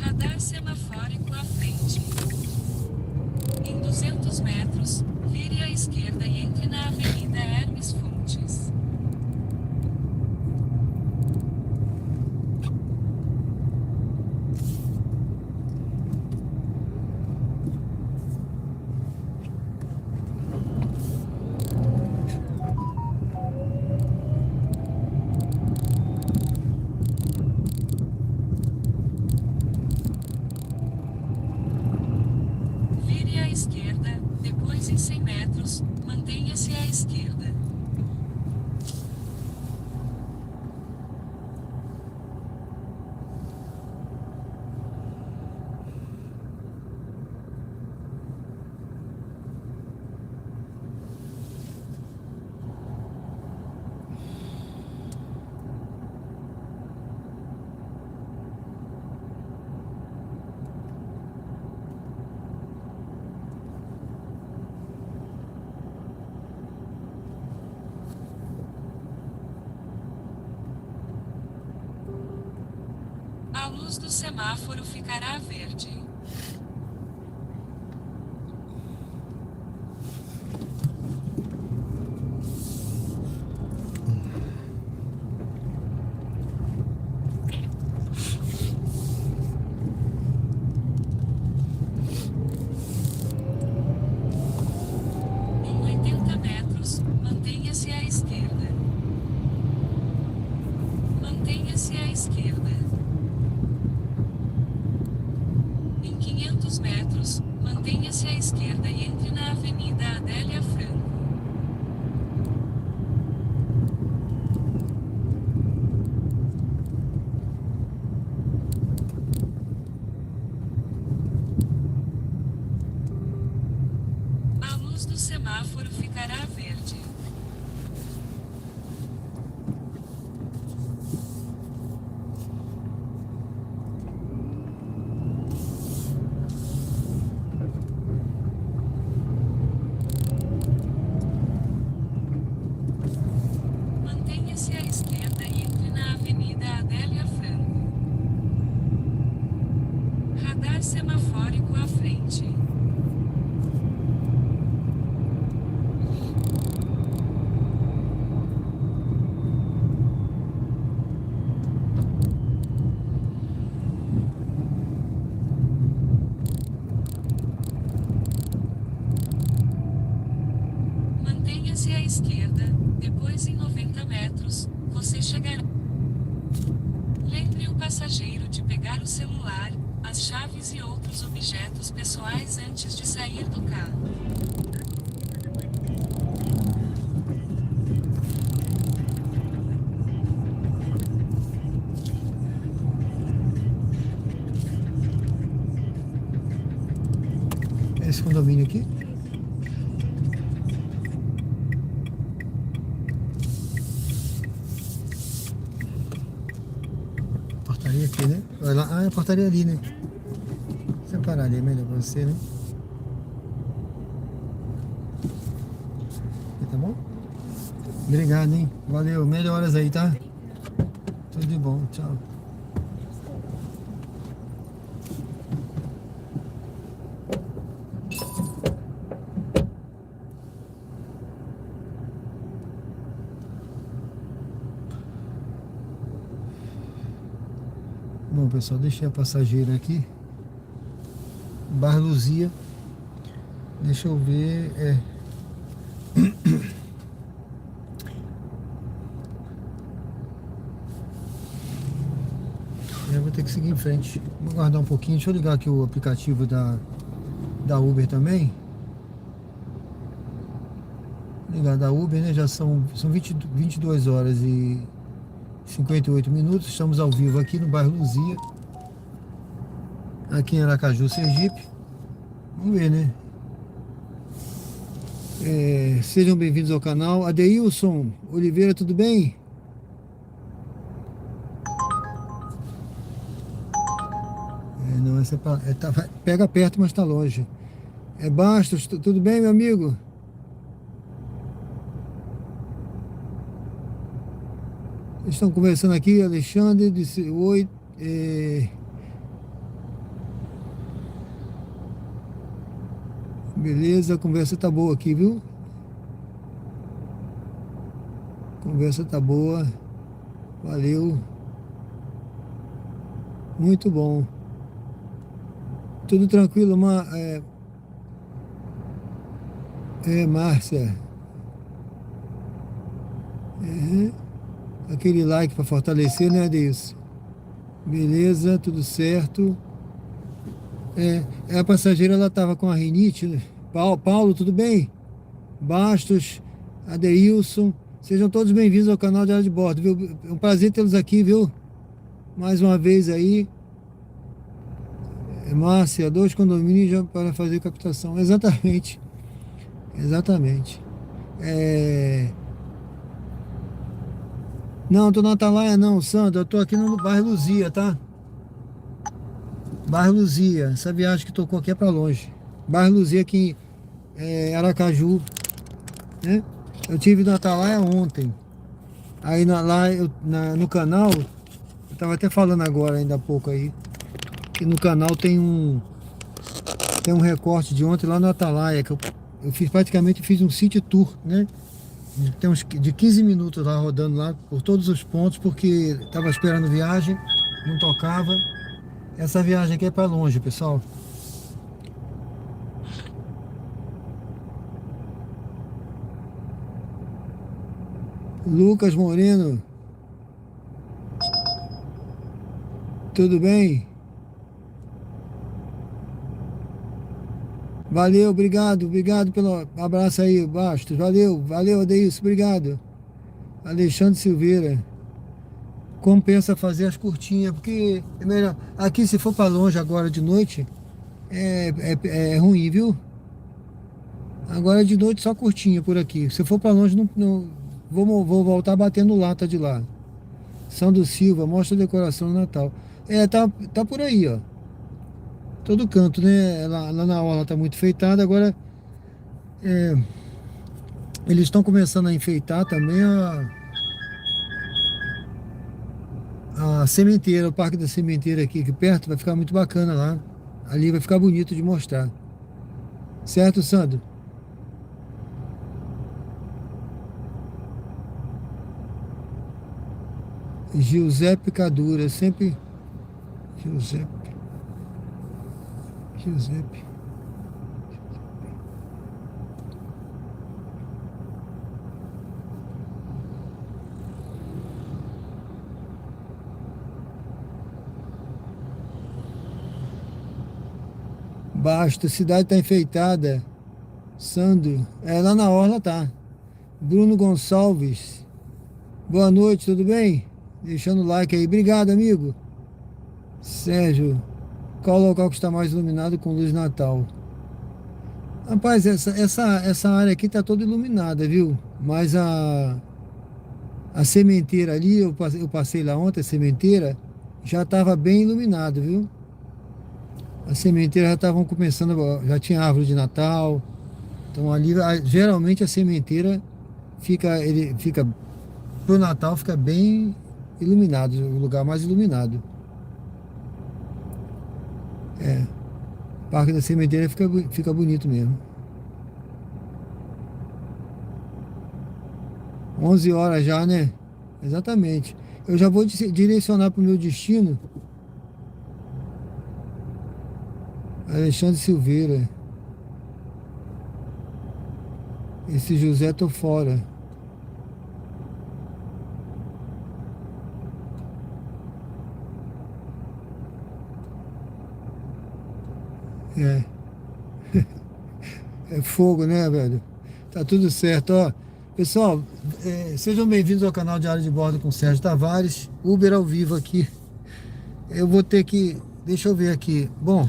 Radar semafórico à frente. Em 200 metros, vire à esquerda e entre na Avenida Hermes Fontes. Vire à esquerda, depois em 100 metros, mantenha-se à esquerda. A luz do semáforo ficará verde. esquerda. Em 500 metros, mantenha-se à esquerda e entre na Avenida Adélia Franco. A luz do semáforo ficará verde. Mantenha-se à esquerda e entre na Avenida Adélia Franco. Radar semafórico à frente. Mantenha-se à esquerda, depois em 90 metros, você chegará. Lembre o passageiro de pegar o celular, as chaves e outros objetos pessoais antes de sair do carro. Esse condomínio aqui? Portaria aqui, né? Vai lá. Ah, é a portaria ali, né? Separar ali é melhor pra você, né? Aqui, tá bom? Obrigado, hein? Valeu. Melhoras aí, tá? Tudo de bom. Tchau. Bom, pessoal, deixei a passageira aqui. Bar Luzia. Deixa eu ver. Eu vou ter que seguir em frente. Vou aguardar um pouquinho. Deixa eu ligar aqui o aplicativo da Uber também. Ligar da Uber, né? Já são 22 horas e 58 minutos. Estamos ao vivo aqui no bairro Luzia, aqui em Aracaju, Sergipe. Vamos ver, né? Sejam bem-vindos ao canal. Adeilson Oliveira, tudo bem? Não, essa pega perto, mas está longe. Bastos, tudo bem, meu amigo? Estão conversando aqui, Alexandre disse oi. Beleza, a conversa tá boa aqui, viu? Conversa tá boa. Valeu. Muito bom. Tudo tranquilo, Márcia. Aquele like para fortalecer, né, Adeilson? Beleza, tudo certo. A passageira, ela tava com a rinite, né? Paulo, tudo bem? Bastos, Adeilson, sejam todos bem-vindos ao canal de Área de Bordo, viu? É um prazer tê-los aqui, viu? Mais uma vez aí. Márcia, 2 condomínios já para fazer captação. Exatamente. Exatamente. Não, tô na Atalaia não, Sandra. Eu tô aqui no bairro Luzia, tá? Bairro Luzia. Essa viagem que tocou aqui é pra longe. Bairro Luzia aqui em Aracaju, né? Eu tive na Atalaia ontem. Aí no canal, eu tava até falando agora, ainda há pouco aí, que no canal tem um recorte de ontem lá no Atalaia, que eu praticamente fiz um city tour, né? Tem uns de 15 minutos lá rodando lá por todos os pontos, porque tava esperando viagem, não tocava. Essa viagem aqui é para longe, pessoal. Lucas Moreno. Tudo bem? Valeu, obrigado pelo abraço aí, Bastos. Valeu, Adeilson, obrigado. Alexandre Silveira. Compensa fazer as curtinhas, porque é melhor. Aqui, se for para longe agora de noite, é ruim, viu? Agora de noite só curtinha por aqui. Se for para longe, não vou voltar batendo lata de lá. Sandro Silva, mostra a decoração do Natal. Tá por aí, ó. Todo canto, né? Lá na orla tá muito enfeitada. Agora eles estão começando a enfeitar também a sementeira, o Parque da Sementeira aqui perto. Vai ficar muito bacana lá. Ali vai ficar bonito de mostrar. Certo, Sandro? Giuseppe Cadura, sempre Giuseppe. Basta, a cidade tá enfeitada. Sandro, lá na orla tá. Bruno Gonçalves, boa noite, tudo bem? Deixando o like aí, obrigado, amigo. Sérgio, qual o local que está mais iluminado com luz de Natal? Rapaz, essa área aqui tá toda iluminada, viu? Mas a sementeira ali, eu passei lá ontem, a sementeira já estava bem iluminado, viu? A sementeira já estavam começando, já tinha árvore de Natal. Então ali, geralmente a sementeira fica pro Natal, fica bem iluminado, o lugar mais iluminado. Parque da Sementeira fica bonito mesmo. 11 horas já, né? Exatamente. Eu já vou direcionar para o meu destino. Alexandre Silveira. Esse José tô fora. É fogo, né, velho? Tá tudo certo, ó. Pessoal, sejam bem-vindos ao canal Diário de Bordo com Sérgio Tavares. Uber ao vivo aqui. Eu vou ter que... Deixa eu ver aqui. Bom...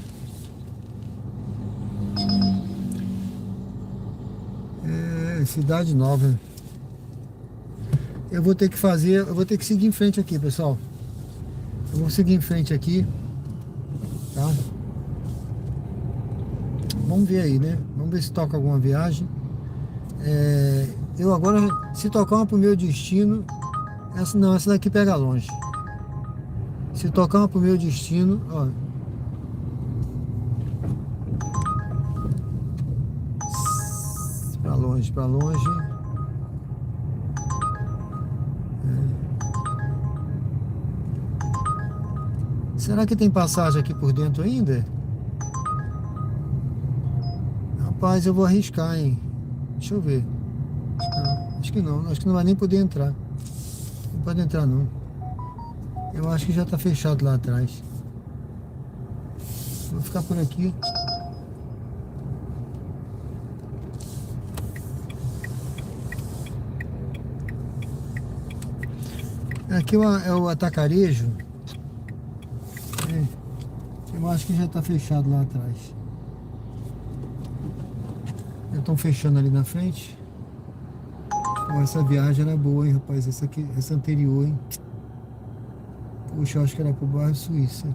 Cidade Nova. Eu vou ter que seguir em frente aqui, pessoal. Eu vou seguir em frente aqui. Tá? Vamos ver aí, né? Vamos ver se toca alguma viagem. Eu agora, se tocar uma pro meu destino, essa daqui pega longe. Se tocar uma pro meu destino, ó. Pra longe. Será que tem passagem aqui por dentro ainda? Rapaz, eu vou arriscar, hein? Deixa eu ver. Não, acho que não. Acho que não vai nem poder entrar. Não pode entrar, não. Eu acho que já tá fechado lá atrás. Vou ficar por aqui. Aqui é o atacarejo. Eu acho que já está fechado lá atrás. Já estão fechando ali na frente. Essa viagem era boa, hein, rapaz. Essa anterior, hein. Puxa, eu acho que era pro bairro Suíça.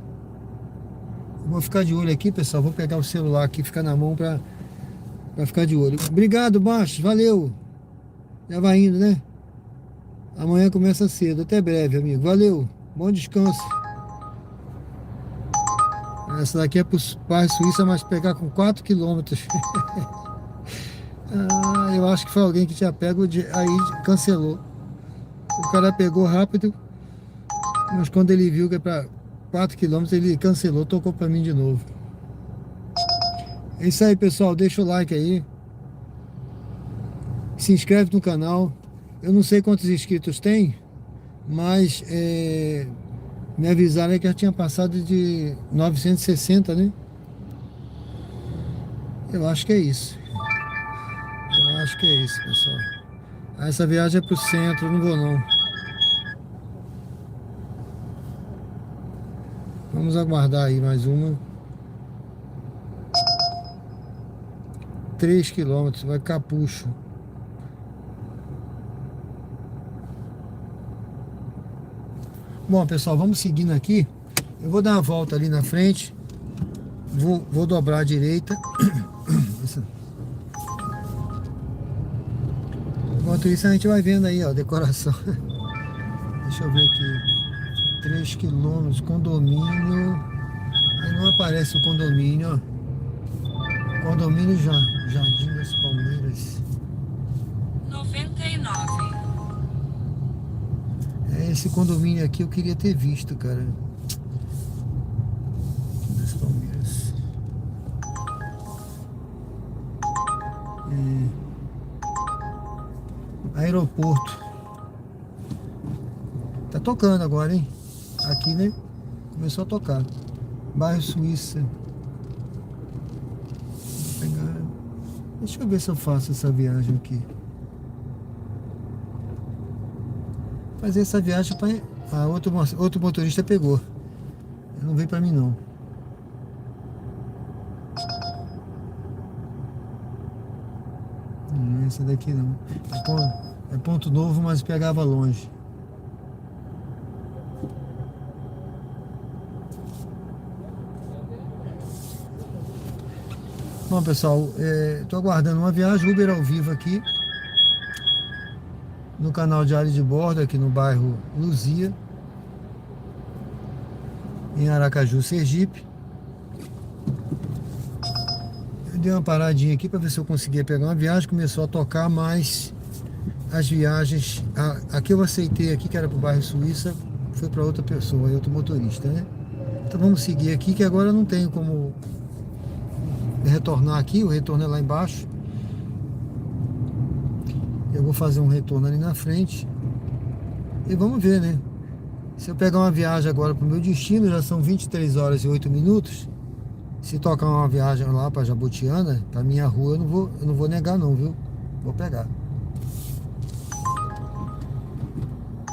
Eu vou ficar de olho aqui, pessoal. Vou pegar o celular aqui, ficar na mão pra ficar de olho. Obrigado, Baixo. Valeu. Já vai indo, né? Amanhã começa cedo. Até breve, amigo. Valeu. Bom descanso. Essa daqui é pro bairro Suíça, mas pegar com 4 quilômetros. Eu acho que foi alguém que tinha pego, aí cancelou. O cara pegou rápido, mas quando ele viu que é para 4 quilômetros, ele cancelou, tocou para mim de novo. É isso aí, pessoal. Deixa o like aí. Se inscreve no canal. Eu não sei quantos inscritos tem, mas Me avisaram aí que já tinha passado de 960, né? Eu acho que é isso. Eu acho que é isso, pessoal. Essa viagem é pro centro, eu não vou não. Vamos aguardar aí mais uma. 3 quilômetros, vai Capucho. Bom, pessoal, vamos seguindo aqui. Eu vou dar uma volta ali na frente. Vou dobrar à direita. Enquanto isso a gente vai vendo aí, ó, a decoração. Deixa eu ver aqui. 3 quilômetros, condomínio. Aí não aparece o condomínio, ó. Condomínio Jardim das Palmeiras. 99. Esse condomínio aqui eu queria ter visto, cara. Das Palmeiras. Aeroporto. Tá tocando agora, hein? Aqui, né? Começou a tocar. Bairro Suíça. Vou pegar... Deixa eu ver se eu faço essa viagem aqui. Fazer essa viagem para outro motorista pegou. Não veio para mim não. Não é essa daqui não. É Ponto Novo, mas pegava longe. Bom, pessoal, tô aguardando uma viagem Uber ao vivo aqui no canal Diário de Bordo, aqui no bairro Luzia, em Aracaju, Sergipe. Eu dei uma paradinha aqui para ver se eu conseguia pegar uma viagem. Começou a tocar mais as viagens. Aqui eu aceitei aqui, que era para o bairro Suíça, foi para outra pessoa, outro motorista, né? Então vamos seguir aqui, que agora eu não tenho como retornar aqui. O retorno é lá embaixo. Eu vou fazer um retorno ali na frente e vamos ver, né? Se eu pegar uma viagem agora para o meu destino, já são 23 horas e 8 minutos. Se tocar uma viagem lá para Jabutiana, para minha rua, eu não vou negar não, viu? Vou pegar.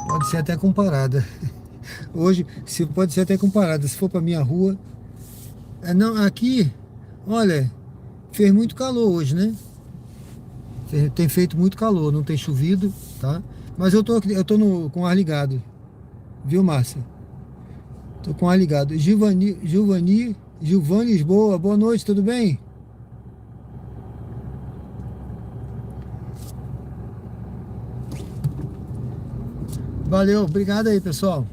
Pode ser até comparada. Hoje, pode ser até comparada. Se for para minha rua, não, aqui, olha, fez muito calor hoje, né? Tem feito muito calor, não tem chovido, tá? Mas eu tô com ar ligado. Viu, Márcia? Tô com ar ligado. Giovanni Lisboa, boa noite, tudo bem? Valeu, obrigado aí, pessoal.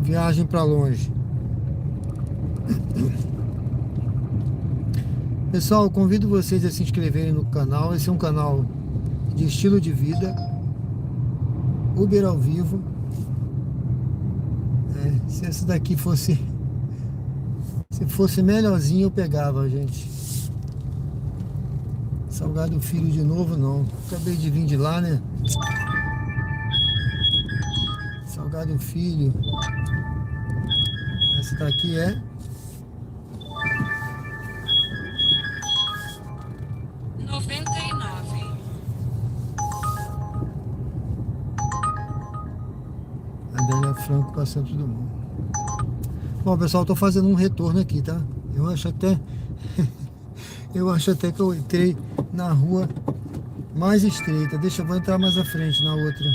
Viagem para longe. Pessoal, eu convido vocês a se inscreverem no canal. Esse é um canal de estilo de vida, Uber ao vivo. Se esse daqui fosse, se fosse melhorzinho, eu pegava, gente. Salgado Filho de novo, não. Acabei de vir de lá, né? Salgado Filho. Essa daqui é 99. Adélia Franco para Santos Dumont. Bom, pessoal, eu tô fazendo um retorno aqui, tá? Eu acho até que eu entrei na rua mais estreita. Deixa eu vou entrar mais à frente na outra.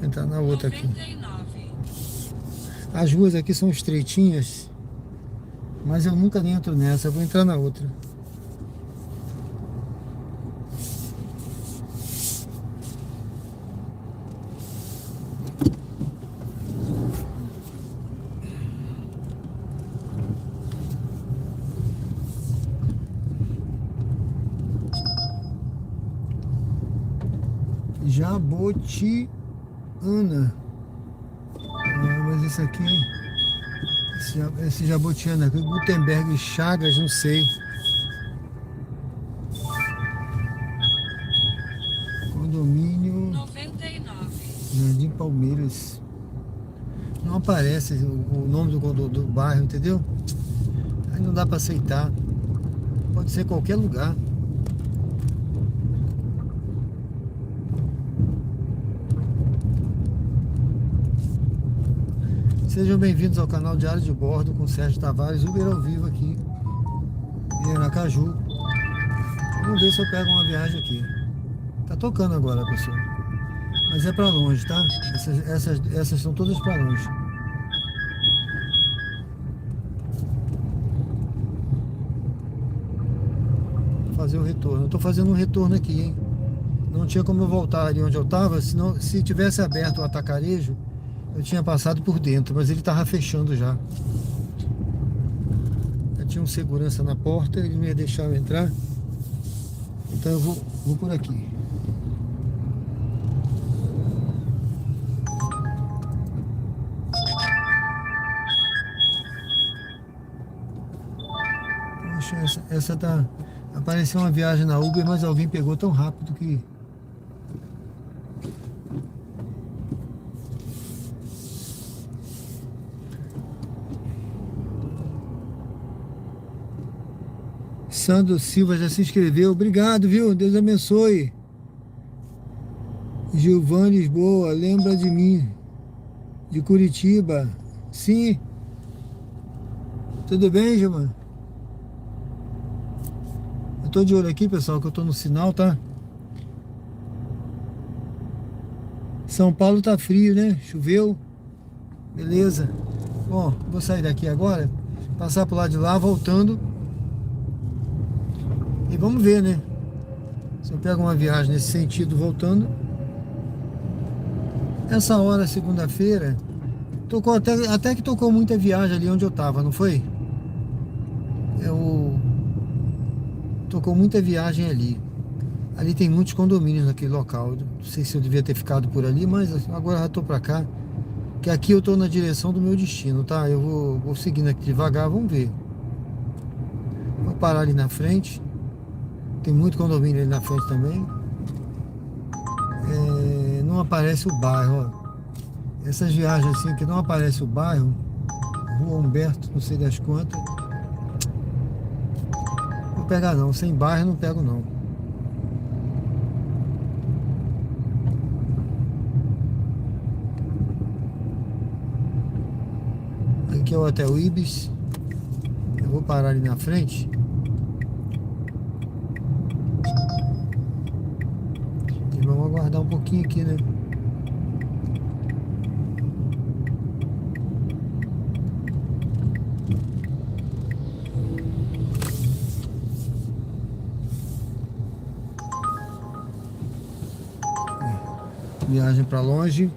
Entrar na outra aqui. 99. As ruas aqui são estreitinhas, mas eu nunca entro nessa. Eu vou entrar na outra. Ana. Mas esse aqui, esse Jabotiana aqui, Gutenberg Chagas, não sei. Condomínio 99. Jardim Palmeiras. Não aparece o nome do bairro, entendeu? Aí não dá para aceitar. Pode ser qualquer lugar. Sejam bem-vindos ao canal Diário de Bordo com Sérgio Tavares, Uber ao vivo aqui em Aracaju. Vamos ver se eu pego uma viagem aqui. Tá tocando agora, pessoal. Mas é para longe, tá? Essas são todas para longe. Vou fazer o retorno. Eu tô fazendo um retorno aqui, hein? Não tinha como eu voltar ali onde eu tava, senão, se tivesse aberto o atacarejo, eu tinha passado por dentro, mas ele tava fechando já. Eu tinha um segurança na porta, ele não ia deixar eu entrar. Então eu vou por aqui. Poxa, essa tá... Apareceu uma viagem na Uber, mas alguém pegou tão rápido que... Sandro Silva já se inscreveu. Obrigado, viu? Deus abençoe. Gilvane Lisboa, lembra de mim? De Curitiba. Sim. Tudo bem, Gilvane? Eu tô de olho aqui, pessoal, que eu tô no sinal, tá? São Paulo tá frio, né? Choveu. Beleza. Bom, vou sair daqui agora, passar pro lado de lá, voltando. E vamos ver, né? Se eu pego uma viagem nesse sentido, voltando. Essa hora, segunda-feira, tocou até que tocou muita viagem ali onde eu tava, não foi? Tocou muita viagem ali. Ali tem muitos condomínios naquele local. Não sei se eu devia ter ficado por ali, mas agora já tô pra cá. Que aqui eu tô na direção do meu destino, tá? Eu vou seguindo aqui devagar, vamos ver. Vou parar ali na frente. Tem muito condomínio ali na frente também. Não aparece o bairro, ó. Essas viagens assim que não aparece o bairro, Rua Humberto, não sei das quantas. Vou pegar não, sem bairro não pego não. Aqui é o Hotel Ibis. Eu vou parar ali na frente. Vamos aguardar um pouquinho aqui, né? Viagem para longe.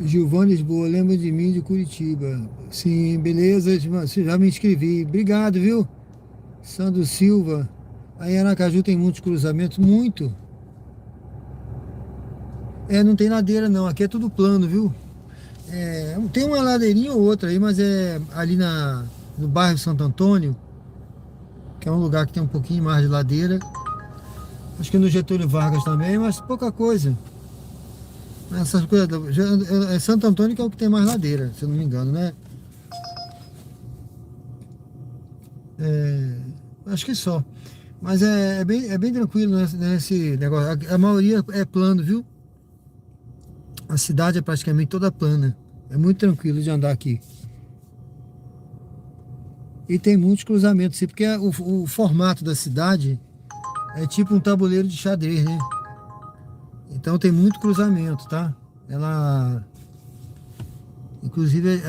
Gilvane Lisboa, lembra de mim de Curitiba. Sim, beleza, já me inscrevi. Obrigado, viu? Sandro Silva. Aí em Aracaju tem muitos cruzamentos, muito. Não tem ladeira não, aqui é tudo plano, viu? Tem uma ladeirinha ou outra aí, mas é ali no bairro Santo Antônio, que é um lugar que tem um pouquinho mais de ladeira. Acho que no Getúlio Vargas também, mas pouca coisa. Essas coisas, é Santo Antônio que é o que tem mais ladeira, se eu não me engano, né? Acho que só. Mas é bem tranquilo nesse negócio. A maioria é plano, viu? A cidade é praticamente toda plana. É muito tranquilo de andar aqui. E tem muitos cruzamentos, porque o formato da cidade é tipo um tabuleiro de xadrez, né? Então tem muito cruzamento, tá? Ela... Inclusive,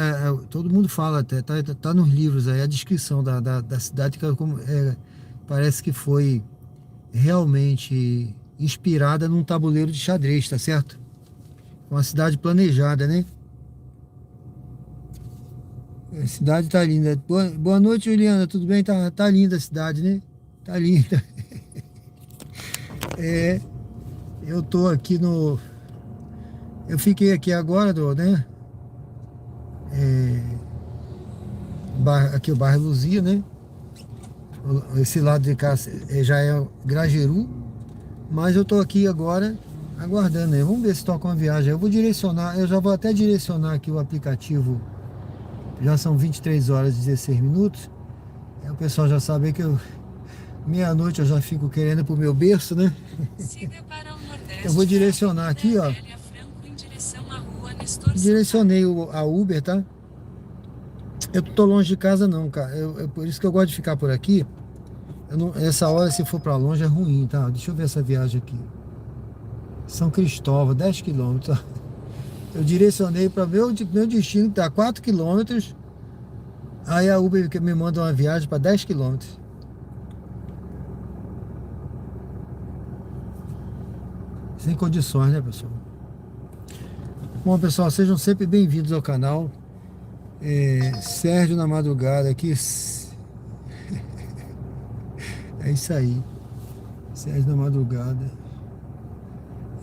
todo mundo fala até, tá nos livros aí, a descrição da cidade, que parece que foi realmente inspirada num tabuleiro de xadrez, tá certo? Uma cidade planejada, né? A cidade tá linda. Boa noite, Juliana, tudo bem? Tá linda a cidade, né? Tá linda. Eu tô aqui no... Eu fiquei aqui agora, né? Aqui o bairro Luzia, né? Esse lado de cá já é Grajeru. Mas eu tô aqui agora aguardando, né? Vamos ver se toca uma viagem. Eu vou direcionar, eu já vou até direcionar aqui o aplicativo. Já são 23 horas e 16 minutos. Aí o pessoal já sabe que meia-noite eu já fico querendo ir pro meu berço, né? Siga para o nordeste. Eu vou direcionar aqui, ó. Amélia Franco, em direção à rua Nestor Direcionei a Uber, tá? Eu tô longe de casa não, cara. Por isso que eu gosto de ficar por aqui. Essa hora, se for pra longe, é ruim, tá? Deixa eu ver essa viagem aqui. São Cristóvão, 10 quilômetros. Eu direcionei para meu destino, que tá a 4 quilômetros. Aí a Uber me manda uma viagem para 10 quilômetros. Sem condições, né, pessoal? Bom, pessoal, sejam sempre bem-vindos ao canal. Sérgio na madrugada aqui. É isso aí. Sérgio na madrugada.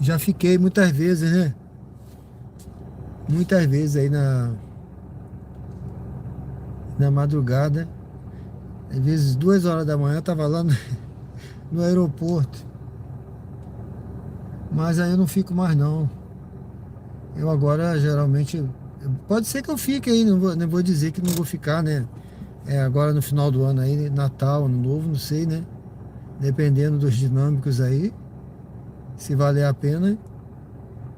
Já fiquei muitas vezes, né? Muitas vezes aí na madrugada. Às vezes 2 horas da manhã eu tava lá no aeroporto. Mas aí eu não fico mais não. Eu agora geralmente... Pode ser que eu fique aí, não vou dizer que não vou ficar, né? Agora no final do ano aí, Natal, Ano Novo, não sei, né? Dependendo dos dinâmicos aí. Se valer a pena,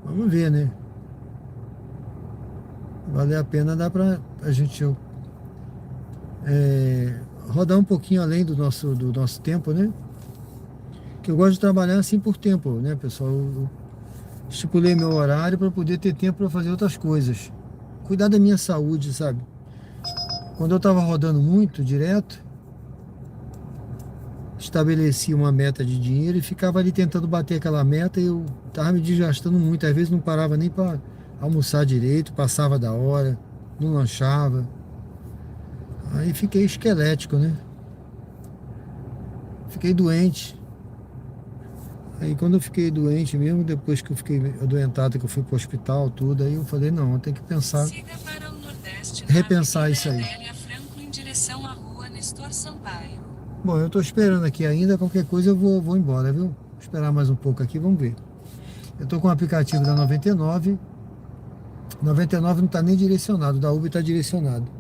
vamos ver, né? Valer a pena, dá pra gente rodar um pouquinho além do nosso tempo, né? Que eu gosto de trabalhar assim por tempo, né, pessoal? Eu estipulei meu horário para poder ter tempo para fazer outras coisas. Cuidar da minha saúde, sabe? Quando eu tava rodando muito, direto, estabeleci uma meta de dinheiro e ficava ali tentando bater aquela meta e eu tava me desgastando muito. Às vezes não parava nem para almoçar direito, passava da hora, não lanchava. Aí fiquei esquelético, né? Fiquei doente. Aí quando eu fiquei doente mesmo, depois que eu fiquei adoentado, que eu fui pro hospital, tudo, aí eu falei, não, eu tenho que pensar, Siga para o nordeste, repensar isso aí. Amélia Franco, em direção à rua Nestor Sampaio. Bom, eu tô esperando aqui ainda, qualquer coisa eu vou embora, viu? Vou esperar mais um pouco aqui, vamos ver. Eu tô com o aplicativo da 99. 99 não tá nem direcionado, da Uber tá direcionado.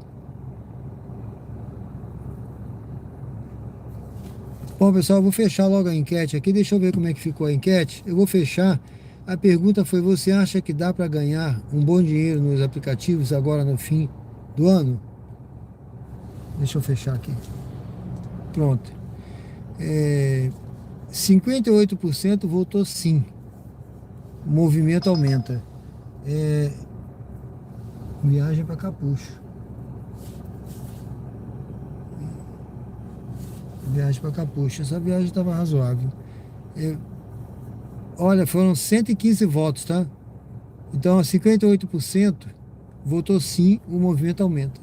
Bom, pessoal, eu vou fechar logo a enquete aqui. Deixa eu ver como é que ficou a enquete. Eu vou fechar. A pergunta foi: você acha que dá para ganhar um bom dinheiro nos aplicativos agora no fim do ano? Deixa eu fechar aqui. Pronto. 58% votou sim. O movimento aumenta. Viagem para Capucho. Viagem para Capucho. Essa viagem estava razoável. Olha, foram 115 votos, tá? Então, 58% votou sim, o movimento aumenta.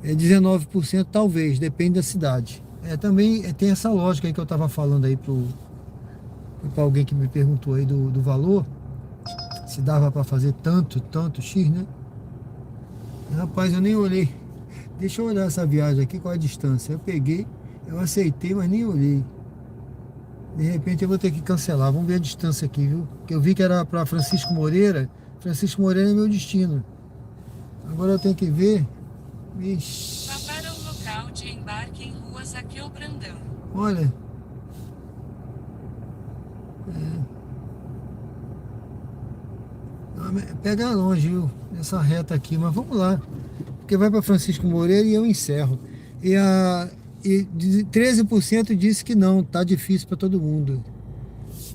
19% talvez, depende da cidade. Também tem essa lógica aí que eu estava falando aí para alguém que me perguntou aí do valor, se dava para fazer tanto X, né? Rapaz, eu nem olhei. Deixa eu olhar essa viagem aqui, qual é a distância. Eu peguei, eu aceitei, mas nem olhei. De repente eu vou ter que cancelar. Vamos ver a distância aqui, viu? Porque eu vi que era para Francisco Moreira. Francisco Moreira é meu destino. Agora eu tenho que ver. Ixi. Vá para o local de embarque em rua Zaqueu Brandão. Olha. Pega longe, viu? Essa reta aqui, mas vamos lá. Porque vai para Francisco Moreira e eu encerro. E 13% disse que não, tá difícil para todo mundo.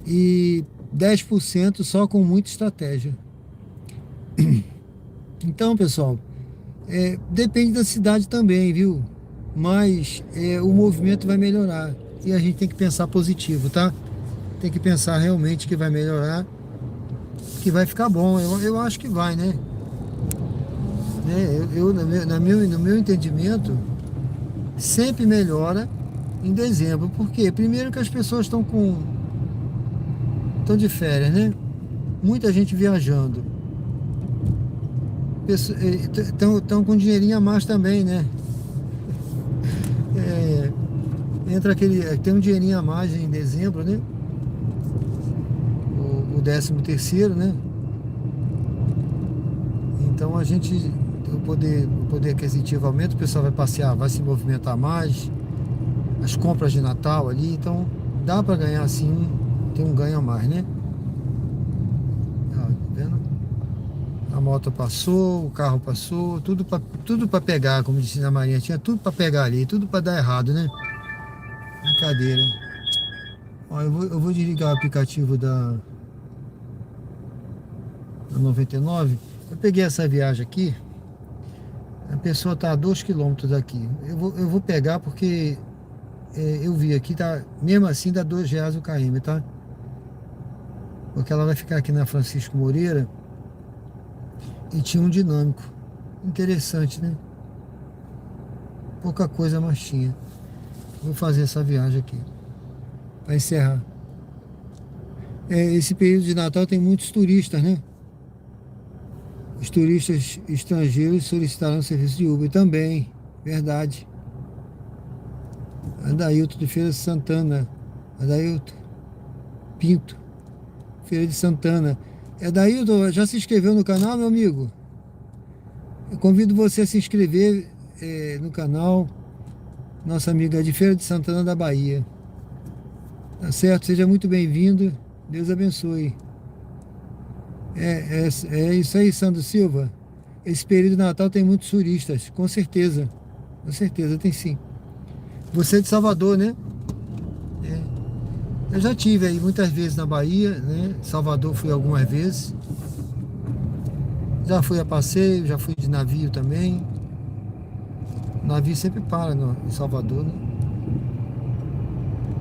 E 10% só com muita estratégia. Então, pessoal, depende da cidade também, viu? Mas o movimento vai melhorar. E a gente tem que pensar positivo, tá? Tem que pensar realmente que vai melhorar, que vai ficar bom. Eu acho que vai, né? No meu entendimento, sempre melhora em dezembro. Por quê? Primeiro que as pessoas estão de férias, né? Muita gente viajando. Estão com dinheirinho a mais também, né? Entra tem um dinheirinho a mais em dezembro, né? O 13º, né? Então a gente, o poder aquisitivo aumenta, o pessoal vai passear, vai se movimentar mais, as compras de Natal ali, então dá para ganhar assim, tem um ganho a mais, né? Ó, tá vendo? A moto passou, o carro passou, tudo para pegar, como disse a Marinha, tinha tudo para pegar ali, tudo para dar errado, né? Brincadeira. Ó, eu vou desligar o aplicativo da 99. Eu peguei essa viagem aqui. A pessoa está a 2 km daqui. Eu vou pegar porque eu vi aqui, tá, mesmo assim dá R$2 o km, tá? Porque ela vai ficar aqui na Francisco Moreira e tinha um dinâmico. Interessante, né? Pouca coisa, mas tinha. Vou fazer essa viagem aqui para encerrar. Esse período de Natal tem muitos turistas, né? Os turistas estrangeiros solicitaram serviço de Uber também, verdade. Adailton de Feira de Santana, Adailton Pinto, Feira de Santana. Adailton, já se inscreveu no canal, meu amigo? Eu convido você a se inscrever no canal. Nossa amiga de Feira de Santana da Bahia. Tá certo? Seja muito bem-vindo. Deus abençoe. É isso aí, Sandro Silva. Esse período de Natal tem muitos turistas, com certeza. Com certeza, tem sim. Você é de Salvador, né? Eu já tive aí muitas vezes na Bahia, né? Salvador fui algumas vezes. Já fui a passeio, já fui de navio também. O navio sempre para em Salvador, né?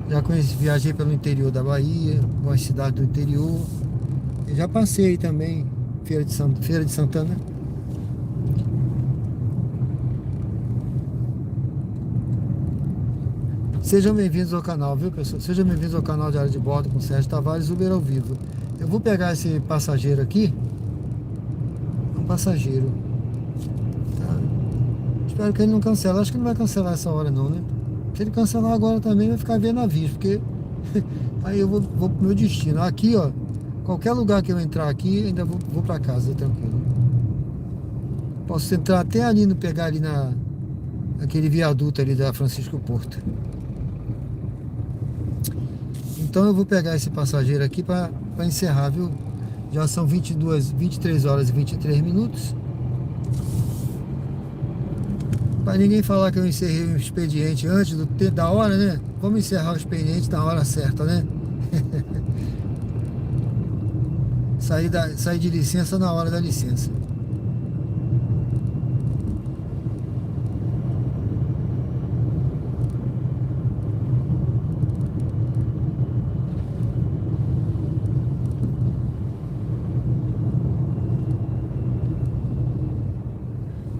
Já viajei pelo interior da Bahia, algumas cidades do interior. Eu já passei também, Feira de Santana. Sejam bem-vindos ao canal, viu, pessoal? Sejam bem-vindos ao canal Diário de Bordo com Sérgio Tavares, Uber ao vivo. Eu vou pegar esse passageiro aqui. Um passageiro. Tá? Espero que ele não cancele. Acho que não vai cancelar essa hora não, né? Se ele cancelar agora também, vai ficar vendo aviso, porque aí eu vou pro meu destino. Aqui, ó, qualquer lugar que eu entrar aqui, ainda vou pra casa, tranquilo. Posso entrar até ali, pegar ali naquele viaduto ali da Francisco Porto. Então eu vou pegar esse passageiro aqui para encerrar, viu? Já são 23 horas e 23 minutos. Para ninguém falar que eu encerrei o expediente antes da hora, né? Vamos encerrar o expediente na hora certa, né? Sair de licença na hora da licença.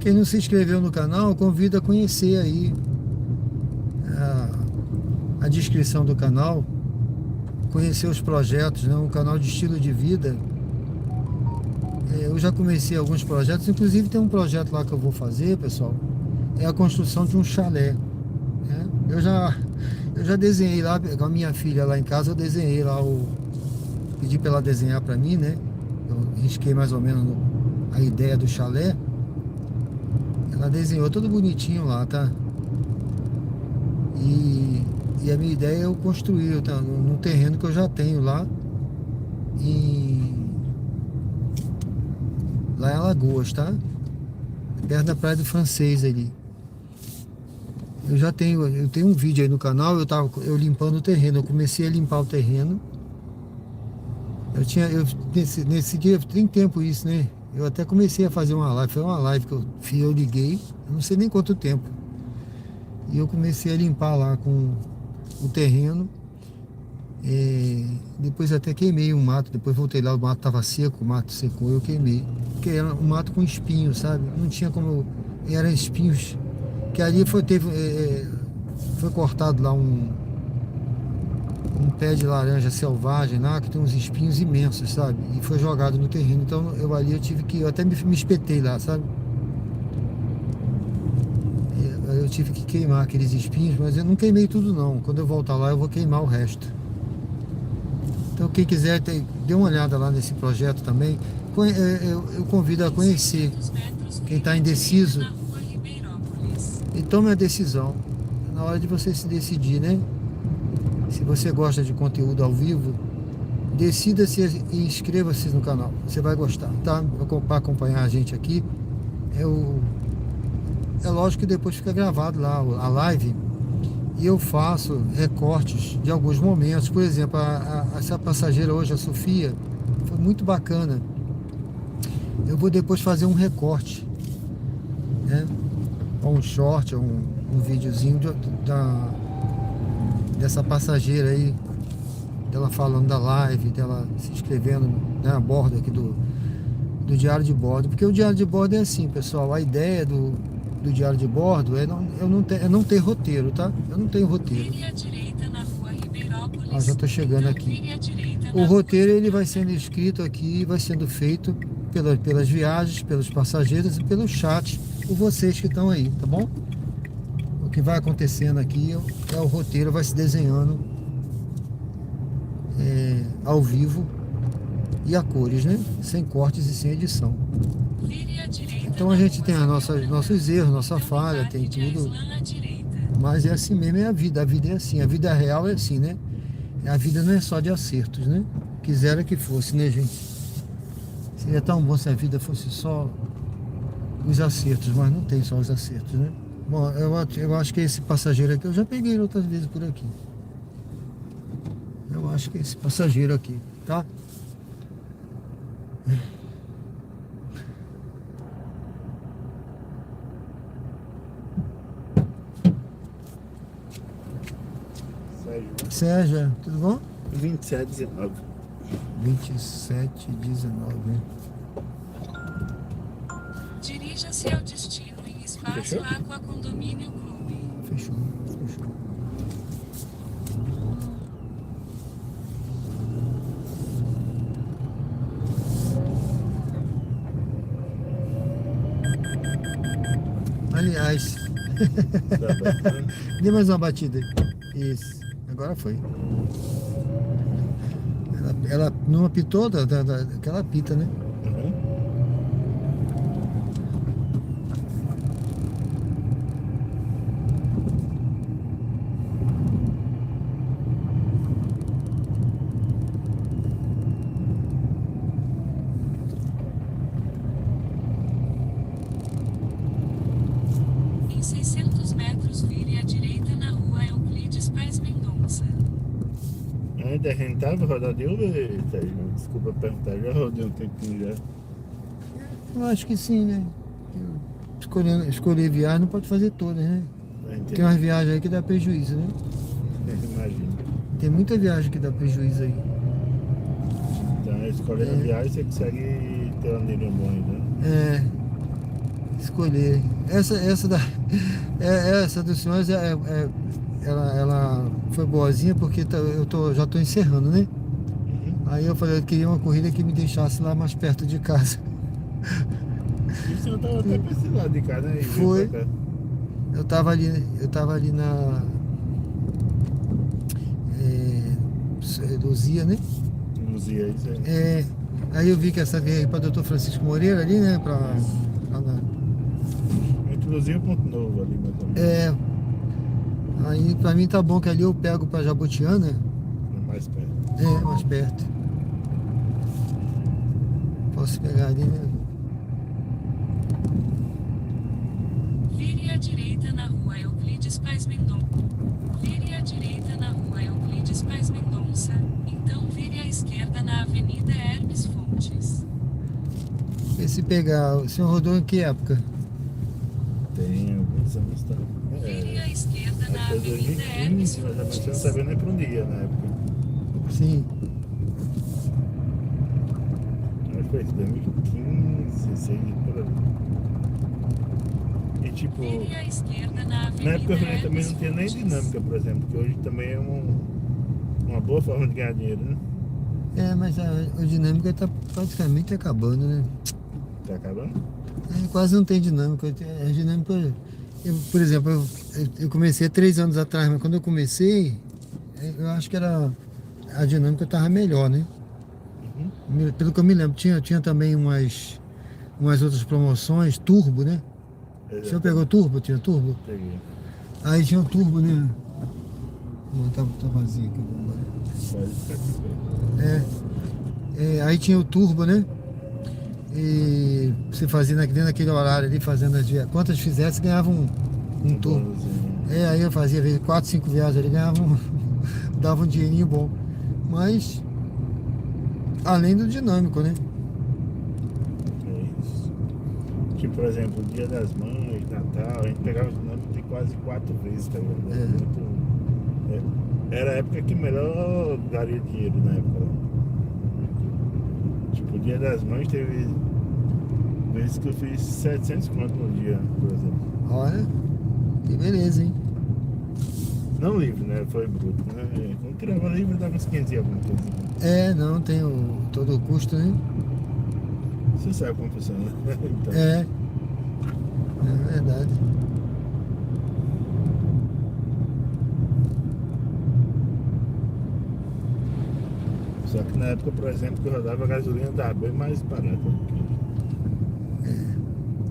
Quem não se inscreveu no canal, convido a conhecer aí a descrição do canal, conhecer os projetos, né? Um canal de estilo de vida. Eu já comecei alguns projetos, inclusive tem um projeto lá que eu vou fazer, pessoal, é a construção de um chalé, né? Eu já desenhei lá, com a minha filha lá em casa, eu desenhei lá, pedi para ela desenhar para mim, né? Eu risquei mais ou menos a ideia do chalé. Ela desenhou tudo bonitinho lá, tá? E a minha ideia é eu construir, tá? No terreno que eu já tenho lá lá em Alagoas, tá? Perto da Praia do Francês ali. Eu tenho um vídeo aí no canal, eu limpando o terreno, eu comecei a limpar o terreno. Nesse dia, tem tempo isso, né? Eu até comecei a fazer uma live, foi uma live que eu liguei, eu não sei nem quanto tempo. E eu comecei a limpar lá com o terreno. Depois até queimei um mato, depois voltei lá, o mato estava seco, o mato secou, eu queimei. Porque era um mato com espinhos, sabe? Não tinha como, eram espinhos, que ali foi cortado lá um pé de laranja selvagem lá, que tem uns espinhos imensos, sabe? E foi jogado no terreno. Então eu até me espetei lá, sabe? Eu tive que queimar aqueles espinhos, mas eu não queimei tudo não. Quando eu voltar lá eu vou queimar o resto. Então quem quiser, dê uma olhada lá nesse projeto também. Eu convido a conhecer. Quem está indeciso, e tome a decisão. Na hora de você se decidir, né? Se você gosta de conteúdo ao vivo, decida-se e inscreva-se no canal. Você vai gostar, tá? Para acompanhar a gente aqui. É lógico que depois fica gravado lá a live e eu faço recortes de alguns momentos. Por exemplo, essa passageira hoje, a Sofia, foi muito bacana. Eu vou depois fazer um recorte, né? Ou um short, ou um videozinho dessa passageira aí, dela falando da live, dela se inscrevendo, né, a bordo aqui do diário de bordo. Porque o diário de bordo é assim, pessoal, a ideia do diário de bordo é não ter roteiro, tá? Eu não tenho roteiro. Já tô chegando aqui. O roteiro ele vai sendo escrito aqui, vai sendo feito pelas viagens, pelos passageiros e pelo chat, por vocês que estão aí, tá bom? O que vai acontecendo aqui é o roteiro, vai se desenhando ao vivo e a cores, né? Sem cortes e sem edição. Então a gente tem nossos erros, nossa falha, tem tudo. Mas é assim mesmo, é a vida é assim, a vida real é assim, né? A vida não é só de acertos, né? Quisera que fosse, né, gente? Seria tão bom se a vida fosse só os acertos, mas não tem só os acertos, né? Bom, eu acho que esse passageiro aqui, eu já peguei ele outras vezes por aqui. Eu acho que esse passageiro aqui, tá? Sérgio, tudo bom? 2719. 2719. Dirija-se ao destino em Espaço Fechou? Aqua Condomínio Clube. Fechou. Aliás, dê mais uma batida aí. Isso, agora foi. Ela não apitou daquela apita, né? Em 600 metros, vire à direita na rua Euclides Paz Mendonça. Ainda é rentável rodar de Uber, Sérgio? Desculpa perguntar, já rodei um tempinho já. Eu acho que sim, né? Escolher viagem não pode fazer todas, né? Tem umas viagens aí que dá prejuízo, né? Imagina. Tem muita viagem que dá prejuízo aí. Então, escolhendo a viagem, você consegue ter um dinheiro bom ainda. Escolher. Essa dos senhores, ela foi boazinha porque já tô encerrando, né? Aí eu falei, eu queria uma corrida que me deixasse lá mais perto de casa. E o senhor estava até pra esse lado de casa, né? Foi. Eu tava ali na Luzia, né? Luzia, isso aí. Aí eu vi que essa veio para Dr. Francisco Moreira ali, né? Entre Luzia e Ponto Novo ali, mais ou menos. Aí pra mim tá bom que ali eu pego pra Jabutiana. Mais perto. Mais perto. Posso pegar ali, né? Vire à direita na rua Euclides Paz Mendonça. Vire à direita na rua Euclides Paz Mendonça. Então vire à esquerda na Avenida Hermes Fontes. E se pegar, o senhor rodou em que época? Tem alguns anos, tá? Vire à esquerda na Até Avenida Hermes 2015, mas a gente não Fontes. sabia nem pra onde ia na época. Sim. Acho que foi 2015, 16, por ali. E tipo, Vire à esquerda na Avenida na época eu também não Hermes tinha nem Fontes. dinâmica, por exemplo, que hoje também é uma boa forma de ganhar dinheiro, né? Mas a dinâmica tá praticamente acabando, né? Tá acabando? Quase não tem dinâmica. A dinâmica, por exemplo, eu comecei há 3 anos atrás, mas quando eu comecei, eu acho que a dinâmica estava melhor, né? Pelo que eu me lembro, tinha também umas outras promoções, turbo, né? O senhor pegou turbo? Tinha turbo? Peguei. Aí tinha o turbo, né? Não, tá vazio aqui. Aí tinha o turbo, né? E você fazia dentro daquele horário ali, fazendo quantas fizesse, ganhava um turbo. Aí eu fazia, às vezes, 4, 5 viagens ali, ganhava dava um dinheirinho bom. Mas, além do dinâmico, né? É isso. Tipo, por exemplo, Dia das Mães, Natal, a gente pegava o dinâmico de quase 4 vezes, tá ligado? Era a época que melhor daria dinheiro na época. Tipo, Dia das Mães teve vezes que eu fiz 700 conto no dia, por exemplo. Olha, que beleza, hein? Não livre, né? Foi bruto, né? Quando tirava livre dava uns 500 e alguma coisa. Não tem todo o custo, né? Você sabe como funciona, né? Então, É verdade. Só que na época, por exemplo, que eu rodava, a gasolina estava bem mais barata.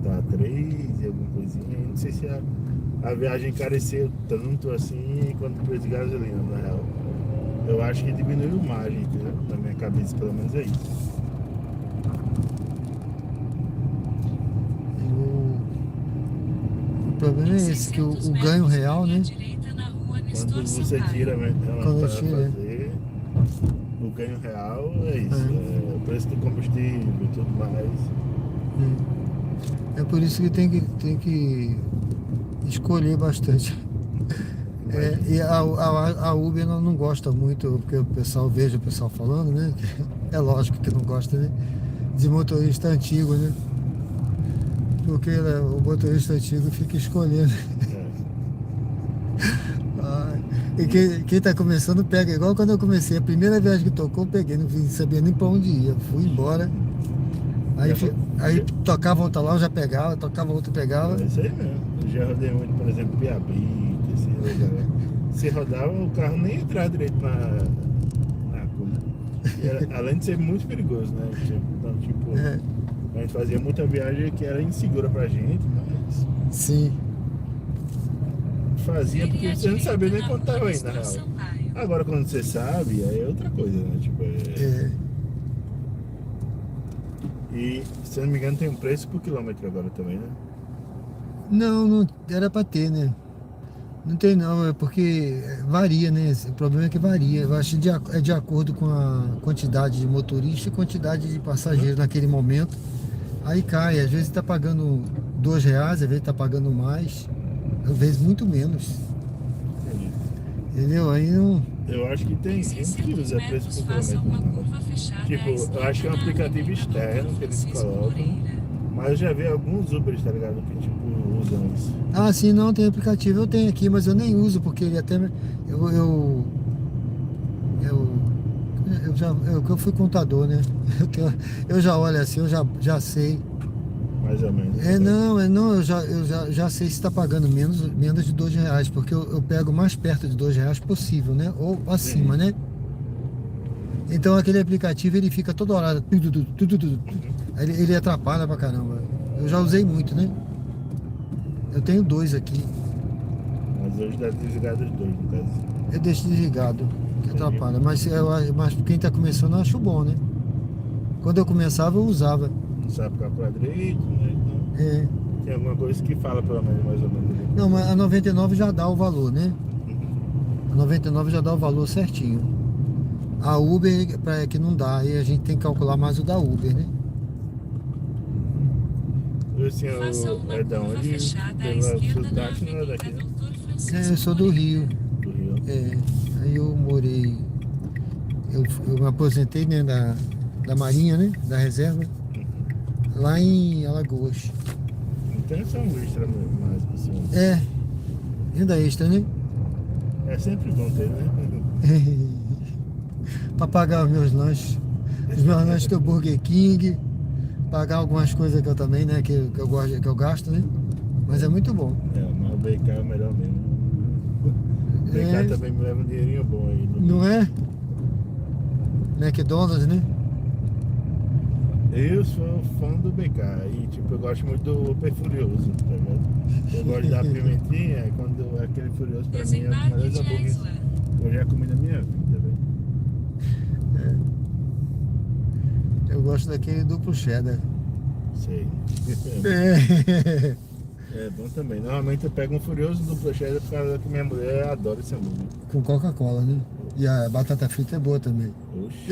Tava 3 e alguma coisinha. Não sei se a viagem encareceu tanto assim quanto o preço de gasolina, na real. Eu acho que diminuiu margem, entendeu? Na minha cabeça, pelo menos é isso. O problema é esse, que o ganho real, né? Quando você tira, Quando para tira, fazer, o ganho real é isso. É o preço do combustível e tudo mais. É por isso que tem que escolher bastante. E a Uber não gosta muito, porque vejo o pessoal falando, né? É lógico que não gosta, né? De motorista antigo, né? Porque o motorista antigo fica escolhendo. E quem tá começando pega, igual quando eu comecei, a primeira viagem que tocou, eu peguei, não sabia nem pra onde ia, fui embora. Aí tocava outra lá, eu já pegava, tocava outra, pegava. É isso aí mesmo. Eu já rodei muito, por exemplo, Piabí, esse lugar. Se rodava, o carro nem entrava direito na coisa. Além de ser muito perigoso, né? Então, tipo, a gente fazia muita viagem que era insegura pra gente, mas Sim. fazia porque você não sabia nem quanto tava indo, na real. Agora, quando você sabe, aí é outra coisa, né? Tipo, E, se eu não me engano, tem um preço por quilômetro agora também, né? Não era pra ter, né? Não tem não, é porque varia, né? O problema é que varia. Eu acho que é de acordo com a quantidade de motorista e quantidade de passageiros naquele momento. Aí cai, às vezes tá pagando R$2, às vezes tá pagando mais, às vezes muito menos. Entendi. Entendeu? Aí não. Eu acho que tem gente que usa preço por quilômetro. Tipo, eu acho que é um aplicativo externo que eles colocam. Mas eu já vi alguns Ubers, tá ligado? Que tipo, usam isso. Ah, sim, não, tem aplicativo, eu tenho aqui, mas eu nem uso, porque ele até. Eu fui contador, né? Eu já olho assim, eu já sei. Mais ou menos. Eu já sei se está pagando menos de R$2, porque eu pego mais perto de R$2 possível, né? Ou acima, né? Então aquele aplicativo ele fica toda hora. Ele atrapalha pra caramba. Eu já usei muito, né? Eu tenho 2 aqui. Mas hoje deve desligar os 2, no caso. Eu deixo desligado, que atrapalha. Mas quem tá começando eu acho bom, né? Quando eu começava eu usava. Não sabe calcular direito, né? Então, tem alguma coisa que fala pelo menos mais ou menos ali. Não, mas a 99 já dá o valor, né? A 99 já dá o valor certinho. A Uber é que não dá, aí a gente tem que calcular mais o da Uber, né? O senhor é da onde? Pela sotaque não é daqui, né? Eu sou do Rio. Do Rio. Aí eu morei. Eu me aposentei, né, da Marinha, né? Da reserva. Lá em Alagoas. Então é só um extra mais por cima. É, renda extra, né? É sempre bom ter, né? Para pagar os meus lanches. Os meus lanches do Burger King. Pagar algumas coisas que eu também, né? Que eu gosto, que eu gasto, né? Mas é muito bom. É, mas o BK é o melhor mesmo. O BK É. também me leva um dinheirinho bom aí. Não é? McDonald's, né? Eu sou fã do BK e tipo, eu gosto muito do Super Furioso, tá ligado? Eu gosto da pimentinha, quando aquele Furioso pra mim é um dos Desembarque melhores de hambúrgueres Aislan. que eu já comi na minha vida, velho. Eu gosto daquele duplo cheddar. Sei. É. É bom também. Normalmente eu pego um Furioso duplo cheddar por causa que minha mulher adora esse hambúrguer. Com Coca-Cola, né? E a batata frita é boa também. Oxi.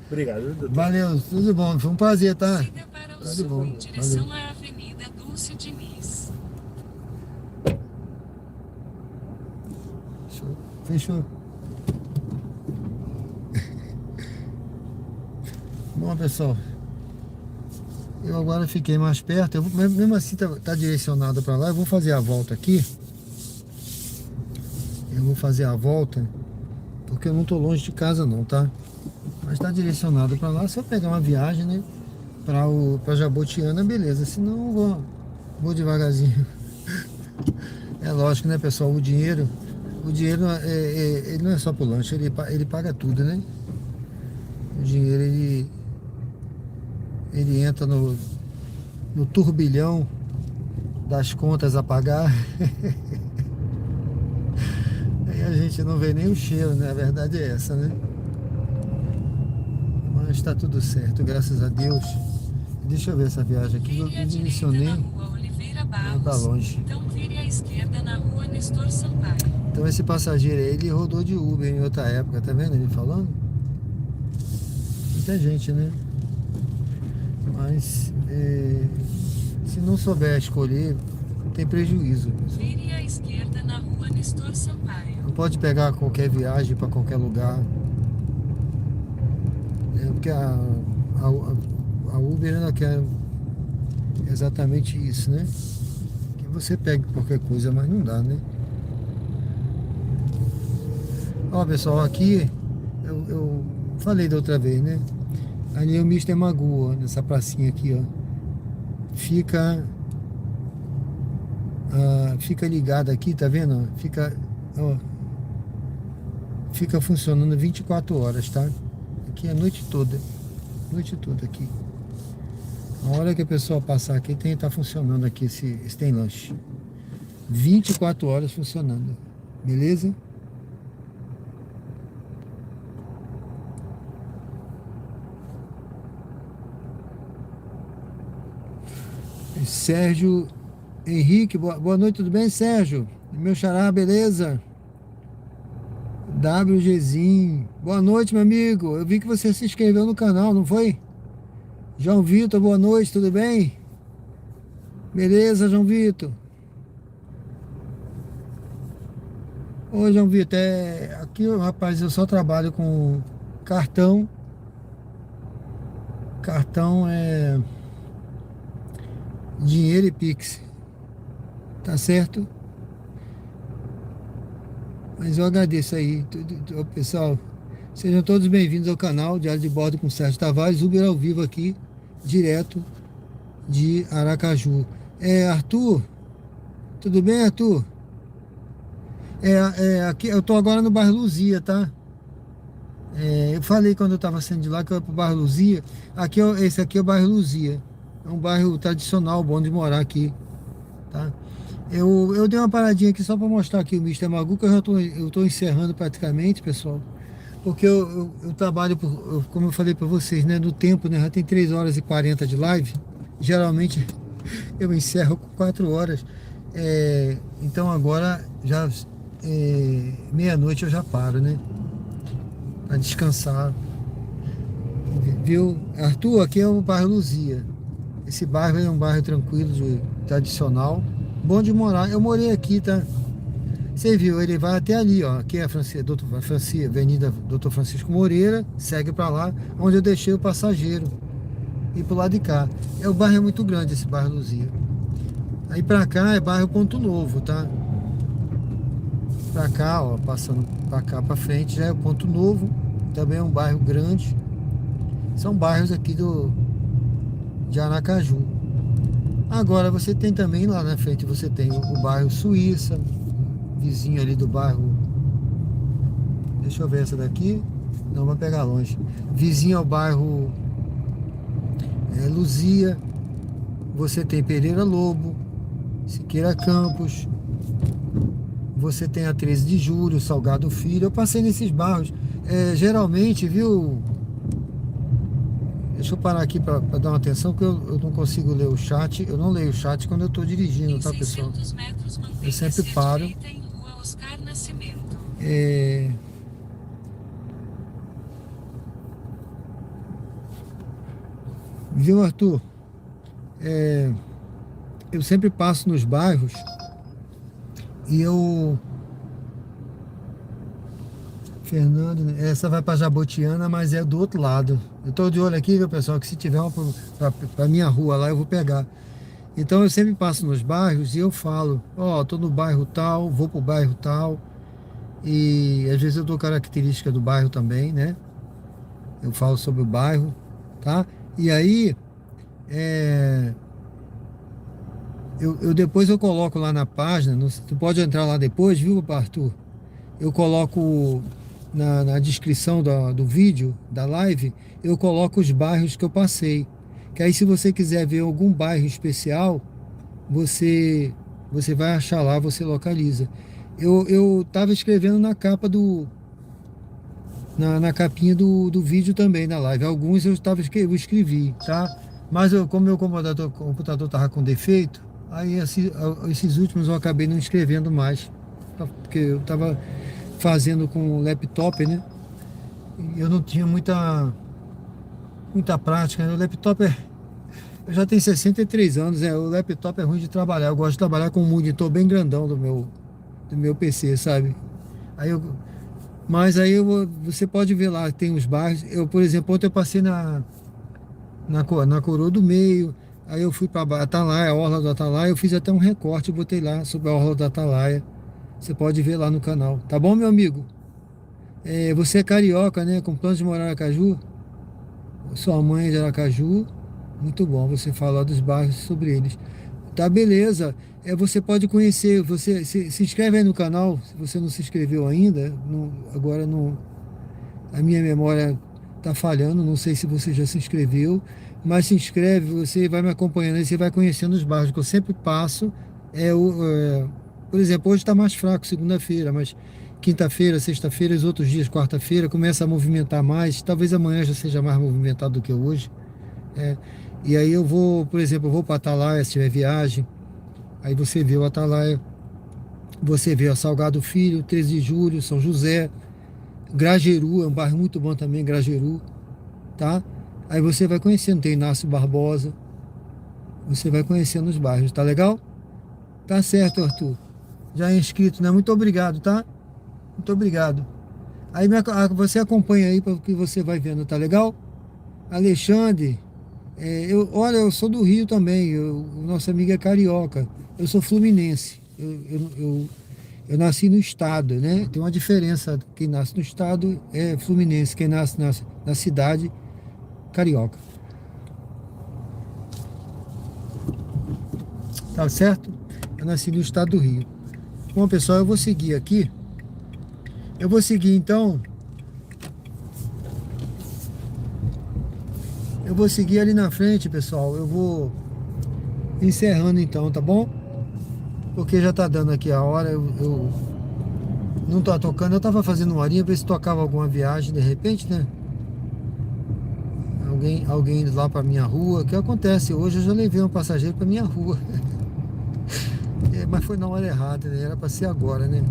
Obrigado, doutor. Valeu, tudo bom. Foi um prazer, tá? Siga para o Tudo sul bom, em direção à Avenida Dulce Diniz. Fechou. Bom, pessoal, eu agora fiquei mais perto. Mesmo assim tá direcionado para lá. Eu vou fazer a volta aqui. Eu vou fazer a volta porque eu não tô longe de casa não, tá? Mas tá direcionado para lá. Se eu pegar uma viagem, né, para Jabotiana, beleza. Senão eu vou devagarzinho. É lógico, né, pessoal? O dinheiro ele não é só pro lanche, ele paga tudo, né? O dinheiro ele entra no turbilhão das contas a pagar. Aí a gente não vê nem o cheiro, né? A verdade é essa, né? Mas tá tudo certo, graças a Deus. Deixa eu ver essa viagem aqui. Eu Vire à direita direcionei. na rua Oliveira Não tá Barros. longe. Então vire à esquerda na rua Nestor Sampaio. Então esse passageiro aí, ele rodou de Uber em outra época, tá vendo ele falando? Muita gente, né? Mas se não souber escolher, tem prejuízo. Vire à esquerda na rua Nestor Sampaio. Não pode pegar qualquer viagem para qualquer lugar. Porque a Uber ela quer exatamente isso, né? Que você pegue qualquer coisa, mas não dá, né? Ó, pessoal, aqui eu falei da outra vez, né? Ali é o Mr. Magoo, ó, nessa pracinha aqui, ó. Fica ligado aqui, tá vendo? Fica funcionando 24 horas, tá? Aqui é a noite toda aqui. A hora que a pessoa passar aqui, tá funcionando aqui esse tem lanche. 24 horas funcionando, beleza? Sérgio Henrique, boa noite, tudo bem, Sérgio? Meu xará, beleza? WGzinho, boa noite, meu amigo. Eu vi que você se inscreveu no canal, não foi? João Vitor, boa noite, tudo bem? Beleza, João Vitor? Ô, João Vitor, aqui, rapaz, eu só trabalho com cartão. Cartão é dinheiro e Pix, tá certo? Mas eu agradeço aí, pessoal. Sejam todos bem-vindos ao canal Diário de Bordo com Sérgio Tavares, Uber ao vivo aqui, direto de Aracaju. Arthur, tudo bem, Arthur? Aqui, eu tô agora no bairro Luzia, tá? Eu falei quando eu tava saindo de lá que eu ia pro bairro Luzia. Esse aqui é o bairro Luzia. É um bairro tradicional, bom de morar aqui, tá? Eu dei uma paradinha aqui só para mostrar aqui o Mr. Magoo, que eu tô encerrando praticamente, pessoal. Porque eu trabalho, como eu falei para vocês, né? No tempo, né? Já tem 3 horas e 40 de live. Geralmente eu encerro com 4 horas. Então agora, já meia-noite eu já paro, né? Para descansar. Viu? Arthur, aqui é o bairro Luzia. Esse bairro é um bairro tranquilo, tradicional, bom de morar. Eu morei aqui, tá? Você viu, ele vai até ali, ó. Aqui é a Avenida Dr. Francisco Moreira, segue para lá, onde eu deixei o passageiro. e pro lado de cá. O bairro é muito grande, esse bairro Luzia. Aí pra cá é bairro Ponto Novo, tá? Pra cá, ó, passando pra cá pra frente já é o Ponto Novo. Também é um bairro grande. São bairros aqui de Aracaju. Agora você tem também lá na frente, você tem o bairro Suíça, vizinho ali do bairro. Deixa eu ver essa daqui. Não, vai pegar longe. Vizinho ao bairro Luzia. Você tem Pereira Lobo, Siqueira Campos. Você tem a 13 de Julho, Salgado Filho. Eu passei nesses bairros. Geralmente, viu? Deixa eu parar aqui para dar uma atenção, porque eu não consigo ler o chat. Eu não leio o chat quando eu estou dirigindo, tá, pessoal? Eu sempre paro. Viu, Arthur? Eu sempre passo nos bairros e Fernando, essa vai para Jabotiana, mas é do outro lado. Eu tô de olho aqui, viu, pessoal, que se tiver uma para minha rua lá, eu vou pegar. Então eu sempre passo nos bairros e eu falo, ó, tô no bairro tal, vou pro bairro tal. E às vezes eu dou característica do bairro também, né? Eu falo sobre o bairro, tá? E aí, depois eu coloco lá na página, tu pode entrar lá depois, viu, Arthur? Eu coloco na descrição do vídeo, da live, eu coloco os bairros que eu passei. Que aí se você quiser ver algum bairro especial, você vai achar lá, você localiza. Eu tava escrevendo na capa na capinha do vídeo também, da live. Alguns eu escrevi, tá? Mas como meu computador tava com defeito, aí esses últimos eu acabei não escrevendo mais. Porque eu tava fazendo com o laptop, né? E eu não tinha muita prática, né? O laptop eu já tenho 63 anos, o laptop é ruim de trabalhar. Eu gosto de trabalhar com um monitor bem grandão do meu PC, sabe? Mas aí você pode ver lá, tem os bairros. Por exemplo, ontem eu passei na Coroa do Meio, aí eu fui para Atalaia, a Orla do Atalaia, eu fiz até um recorte e botei lá sobre a Orla do Atalaia. Você pode ver lá no canal, tá bom, meu amigo? Você é carioca, né? Com planos de morar em Aracaju? Sua mãe é de Aracaju? Muito bom, você fala dos bairros sobre eles. Tá, beleza. Você pode conhecer, você se inscreve aí no canal, se você não se inscreveu ainda. Agora a minha memória tá falhando, não sei se você já se inscreveu, mas se inscreve, você vai me acompanhando aí, você vai conhecendo os bairros que eu sempre passo. Por exemplo, hoje está mais fraco, segunda-feira, mas quinta-feira, sexta-feira, os outros dias, quarta-feira, começa a movimentar mais. Talvez amanhã já seja mais movimentado do que hoje. E aí eu vou, por exemplo, eu vou para Atalaia, se tiver viagem. Aí você vê o Atalaia, você vê o Salgado Filho, 13 de Julho, São José, Grajeru, é um bairro muito bom também, Grajeru, tá? Aí você vai conhecendo, tem Inácio Barbosa, você vai conhecendo os bairros, tá legal? Tá certo, Arthur. Já é inscrito, né? Muito obrigado, tá? Muito obrigado. Aí você acompanha aí para o que você vai vendo, tá legal? Alexandre, eu sou do Rio também, o nosso amigo é carioca. Eu sou fluminense. Eu nasci no estado, né? Tem uma diferença. Quem nasce no estado é fluminense, quem nasce na cidade, carioca. Tá certo? Eu nasci no estado do Rio. Bom, pessoal, eu vou seguir aqui. Eu vou seguir, então. Eu vou seguir ali na frente, pessoal. Eu vou encerrando, então, tá bom? Porque já tá dando aqui a hora. Eu não tô tocando. Eu tava fazendo uma horinha, ver se tocava alguma viagem, de repente, né? Alguém indo lá pra minha rua. O que acontece? Hoje eu já levei um passageiro pra minha rua. Mas foi na hora errada, né? Era pra ser agora, né?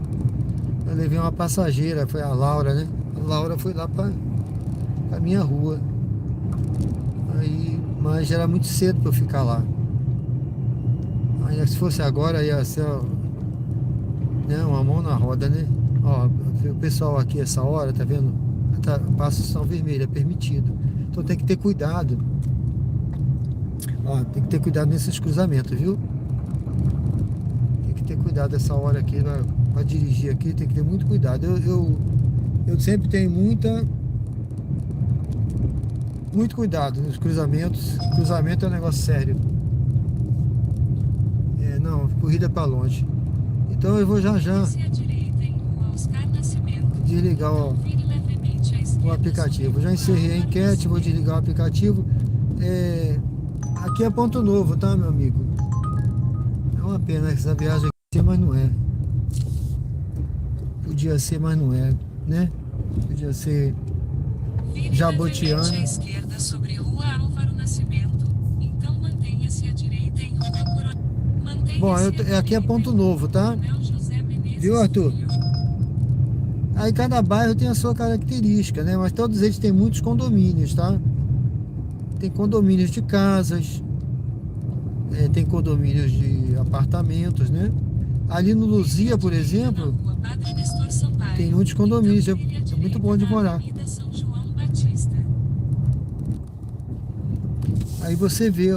Eu levei uma passageira, foi a Laura, né? A Laura foi lá pra minha rua. Aí, mas já era muito cedo pra eu ficar lá. Aí se fosse agora ia ser, né, uma mão na roda, né? Ó, o pessoal aqui essa hora, tá vendo? Passa o sinal vermelho, é permitido. Então tem que ter cuidado. Ó, tem que ter cuidado nesses cruzamentos, viu? Tem que ter cuidado essa hora aqui, para dirigir aqui, tem que ter muito cuidado. Eu sempre tenho muito cuidado nos cruzamentos. Cruzamento é um negócio sério. Não, corrida para longe. Então eu vou já Mantenha-se à direita em Rua Oscar Nascimento. desligar Vire levemente à o esquerda aplicativo. sobre Já encerrei a enquete, vou desligar o aplicativo. Aqui é Ponto Novo, tá, meu amigo? É uma pena essa viagem aqui, mas não é. Podia ser, mas não é, né? Podia ser Vire Jabotiana. levemente à esquerda sobre Rua Álvaro Nascimento. Então mantenha-se à direita em Rua Coronel. Bom, Mantenha-se à aqui é direita Ponto em Novo, tá? Coronel José Menezes Viu, Arthur? Filho. Aí cada bairro tem a sua característica, né? Mas todos eles têm muitos condomínios, tá? Tem condomínios de casas, tem condomínios de apartamentos, né? Ali no Luzia, por exemplo, Na Rua Padre Nestor Sampaio. tem muitos condomínios, Então, vire à é muito direita bom de na morar. Avenida São João Batista. Aí você vê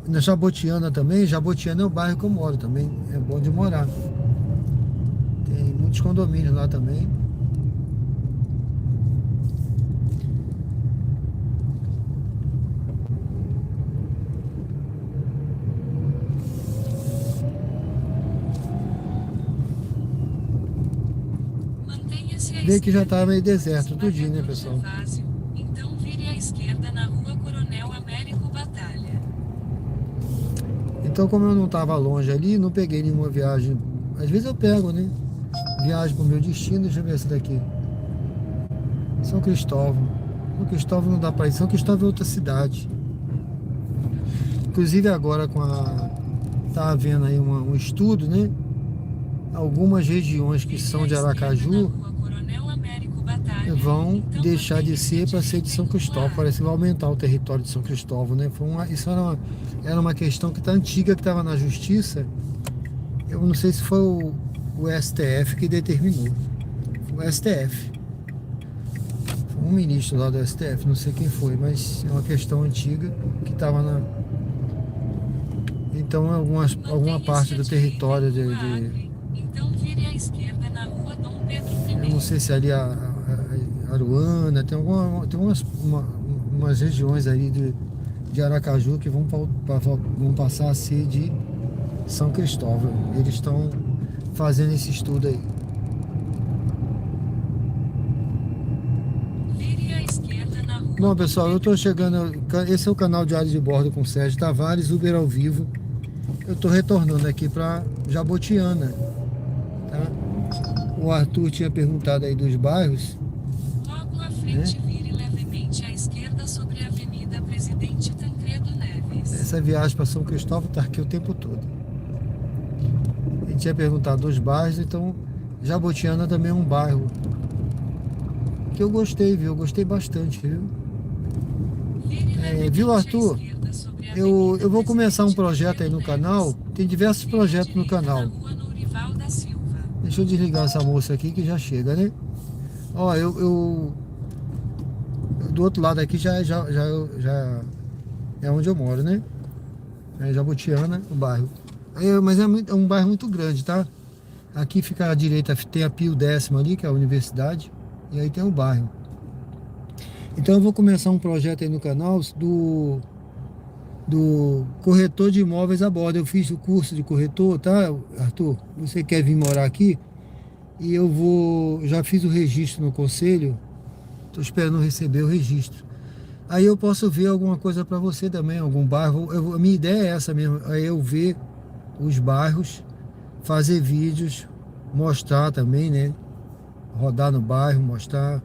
na Jabotiana também. Jabotiana é o bairro que eu moro também, é bom de morar. Tem muitos condomínios lá também. Mantenha-se à Vê que já esquerda tá meio em deserto, Rua tudinho, né, Senador pessoal? Gervásio. Então vire à esquerda na Rua Coronel Américo Batalha. Então, como eu não estava longe ali, não peguei nenhuma viagem. Às vezes eu pego, né? Viagem para o meu destino. Deixa eu ver essa daqui. São Cristóvão. São Cristóvão não dá para ir. São Cristóvão é outra cidade. Inclusive agora tá havendo aí um estudo, né? Algumas regiões que são de Aracaju vão deixar de ser para ser de São Cristóvão. Parece que vai aumentar o território de São Cristóvão, né? Isso era uma questão que tá antiga, que estava na justiça. Eu não sei se foi o STF que determinou. Foi o STF. Foi um ministro lá do STF, não sei quem foi, mas é uma questão antiga que estava na... Então alguma parte do território Então vire à esquerda na Rua Dom Pedro eu I. não sei se ali a Aruana, tem umas regiões ali de Aracaju que vão passar a ser de São Cristóvão. Eles estão fazendo esse estudo aí. Vire à esquerda na Rua Bom, Dom pessoal, eu Pedro tô chegando. Esse é o canal Diário de Bordo com Sérgio Tavares, Uber ao vivo. Eu tô retornando aqui para Jabotiana, tá? O Arthur tinha perguntado aí dos bairros. Logo à frente, vire levemente à esquerda sobre a Avenida Presidente Tancredo Neves. Essa viagem para São Cristóvão tá aqui o tempo todo. Ele tinha perguntado dos bairros, então Jabotiana também é um bairro que eu gostei, viu? Eu gostei bastante, viu? Vire levemente Viu, à Arthur? esquerda sobre a Eu Avenida vou começar um Presidente projeto aí no Tancredo canal. Neves. Tem diversos Vire à projetos no direita canal. na Rua Nourival da Silva. Deixa eu desligar essa moça aqui que já chega, né? Ó, do outro lado aqui já é onde eu moro, né? É Jabotiana, o bairro. Mas é um bairro muito grande, tá? Aqui fica à direita, tem a Pio Décimo ali, que é a universidade. E aí tem o bairro. Então eu vou começar um projeto aí no canal do corretor de imóveis a bordo. Eu fiz o curso de corretor, tá, Arthur? Você quer vir morar aqui? E já fiz o registro no conselho. Tô esperando receber o registro. Aí eu posso ver alguma coisa para você também, algum bairro. A minha ideia é essa mesmo, é eu ver os bairros, fazer vídeos, mostrar também, né? Rodar no bairro, mostrar.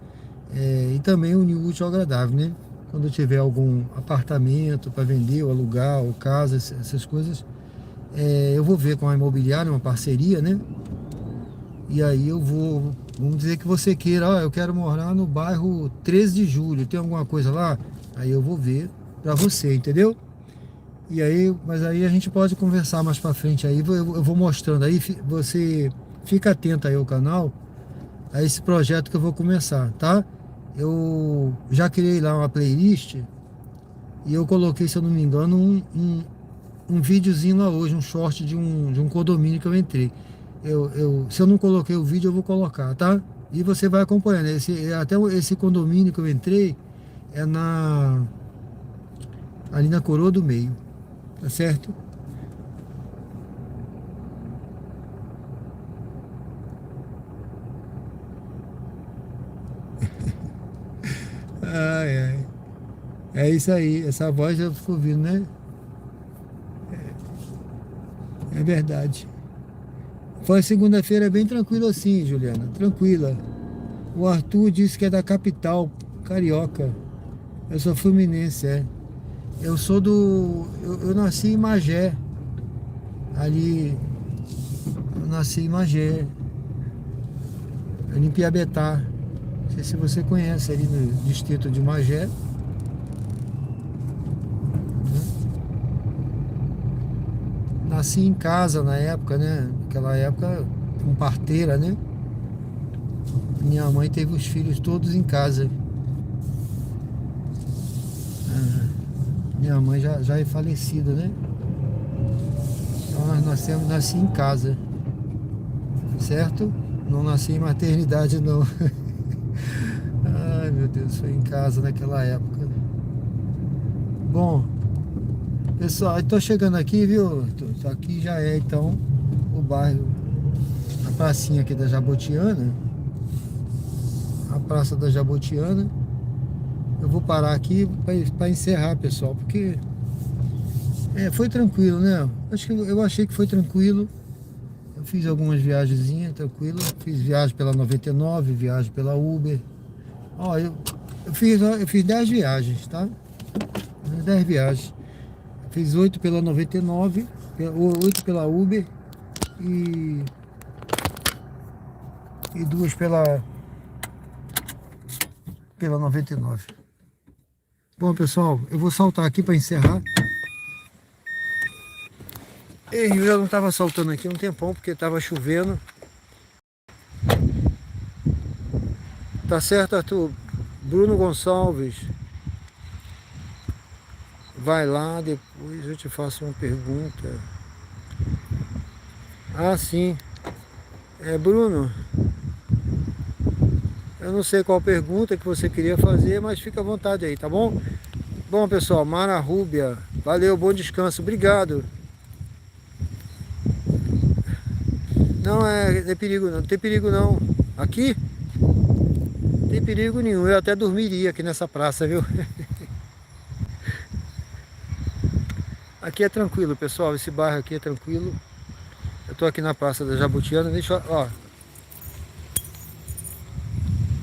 E também unir o útil ao agradável, né? Quando eu tiver algum apartamento para vender, ou alugar, ou casa, essas coisas, eu vou ver com a imobiliária, uma parceria, né? E aí vamos dizer que você queira, eu quero morar no bairro 13 de Julho, tem alguma coisa lá? Aí eu vou ver para você, entendeu? Mas aí a gente pode conversar mais para frente aí, eu vou mostrando aí, você fica atento aí ao canal, a esse projeto que eu vou começar, tá? Eu já criei lá uma playlist E eu coloquei, se eu não me engano, um videozinho lá hoje, um short de um condomínio que eu entrei. Se eu não coloquei o vídeo, eu vou colocar, tá? E você vai acompanhando. Até esse condomínio que eu entrei é ali na Coroa do Meio, tá certo? Ai, ai. É isso aí, essa voz eu fico ouvindo, né? É verdade. Foi segunda-feira bem tranquilo assim, Juliana, tranquila. O Arthur disse que é da capital, carioca. Eu sou fluminense, é. Eu sou eu nasci em Magé. Ali. Eu nasci em Magé. Ali em Piabetá. Não sei se você conhece, ali no distrito de Magé. Nasci em casa na época, né? Naquela época, com parteira, né? Minha mãe teve os filhos todos em casa. Minha mãe já é falecida, né? Então nós nasci em casa. Certo? Não nasci em maternidade, não. Ai, meu Deus, foi em casa naquela época. Bom, pessoal, eu tô chegando aqui, viu? Aqui já é, então, o bairro, a pracinha aqui da Jabotiana. A Praça da Jabotiana. Eu vou parar aqui para encerrar, pessoal, porque foi tranquilo, né? Eu achei que foi tranquilo. Eu fiz algumas viagenzinhas, tranquilo. Fiz viagem pela 99, viagem pela Uber. Ó, eu fiz 10 viagens, tá? 10 viagens. Fiz 8 pela 99, 8 pela Uber e 2 pela 99. Bom, pessoal, eu vou saltar aqui para encerrar. Eu já não estava saltando aqui um tempão porque estava chovendo. Tá certo, Arthur? Bruno Gonçalves. Vai lá, depois eu te faço uma pergunta. Ah, sim. Bruno, eu não sei qual pergunta que você queria fazer, mas fica à vontade aí, tá bom? Bom, pessoal, Mara Rúbia, valeu, bom descanso, obrigado. Não é perigo não, tem perigo não. Aqui? Não tem perigo nenhum, eu até dormiria aqui nessa praça, viu? Aqui é tranquilo, pessoal, esse bairro aqui é tranquilo. Eu tô aqui na Praça da Jabotiana, deixa eu, ó.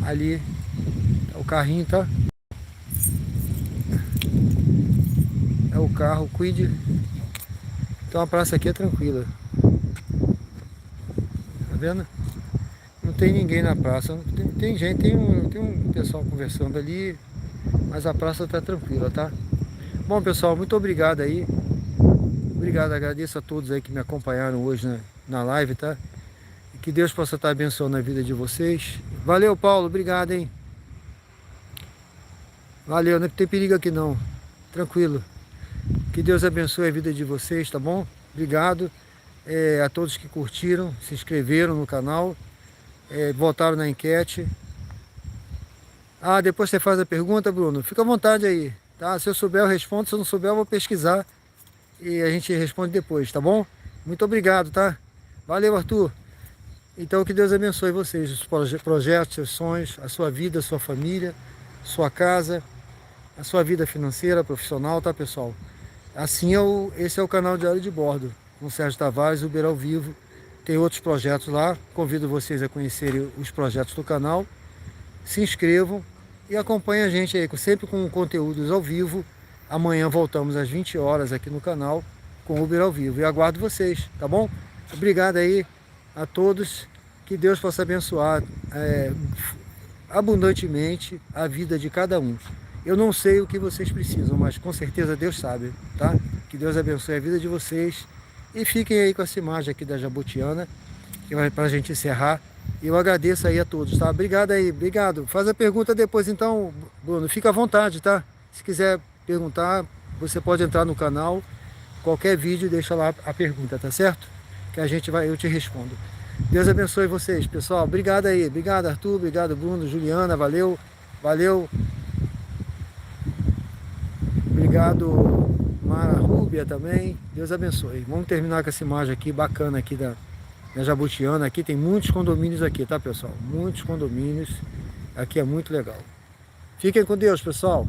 Ali, tá o carrinho, tá? É o carro, cuide. Então a praça aqui é tranquila. Tá vendo? Não tem ninguém na praça. Tem gente, tem um pessoal conversando ali, mas a praça tá tranquila, tá? Bom, pessoal, muito obrigado aí. Obrigado, agradeço a todos aí que me acompanharam hoje na live, tá? E que Deus possa estar abençoando a vida de vocês. Valeu, Paulo, obrigado, hein? Valeu, não tem perigo aqui não. Tranquilo. Que Deus abençoe a vida de vocês, tá bom? Obrigado a todos que curtiram, se inscreveram no canal, votaram na enquete. Ah, depois você faz a pergunta, Bruno. Fica à vontade aí, tá? Se eu souber, eu respondo. Se eu não souber, eu vou pesquisar e a gente responde depois, tá bom? Muito obrigado, tá? Valeu, Arthur. Então, que Deus abençoe vocês, os projetos, seus sonhos, a sua vida, a sua família, sua casa, a sua vida financeira, profissional, tá, pessoal? Assim esse é o canal Diário de Bordo, com Sérgio Tavares, Uber ao vivo. Tem outros projetos lá, convido vocês a conhecerem os projetos do canal. Se inscrevam e acompanhem a gente aí, sempre com conteúdos ao vivo. Amanhã voltamos às 20 horas aqui no canal com Uber ao vivo. E aguardo vocês, tá bom? Obrigado aí a todos. Que Deus possa abençoar abundantemente a vida de cada um. Eu não sei o que vocês precisam, mas com certeza Deus sabe, tá? Que Deus abençoe a vida de vocês. E fiquem aí com essa imagem aqui da Jabotiana, que vai pra gente encerrar. E eu agradeço aí a todos, tá? Obrigado aí, obrigado. Faz a pergunta depois então, Bruno. Fica à vontade, tá? Se quiser perguntar, você pode entrar no canal, qualquer vídeo, deixa lá a pergunta, tá certo? Que eu te respondo. Deus abençoe vocês, pessoal. Obrigado aí. Obrigado, Arthur. Obrigado, Bruno, Juliana. Valeu. Valeu. Obrigado, Mara Rúbia também. Deus abençoe. Vamos terminar com essa imagem aqui, bacana aqui da Jabutiana. Aqui tem muitos condomínios aqui, tá, pessoal? Muitos condomínios. Aqui é muito legal. Fiquem com Deus, pessoal.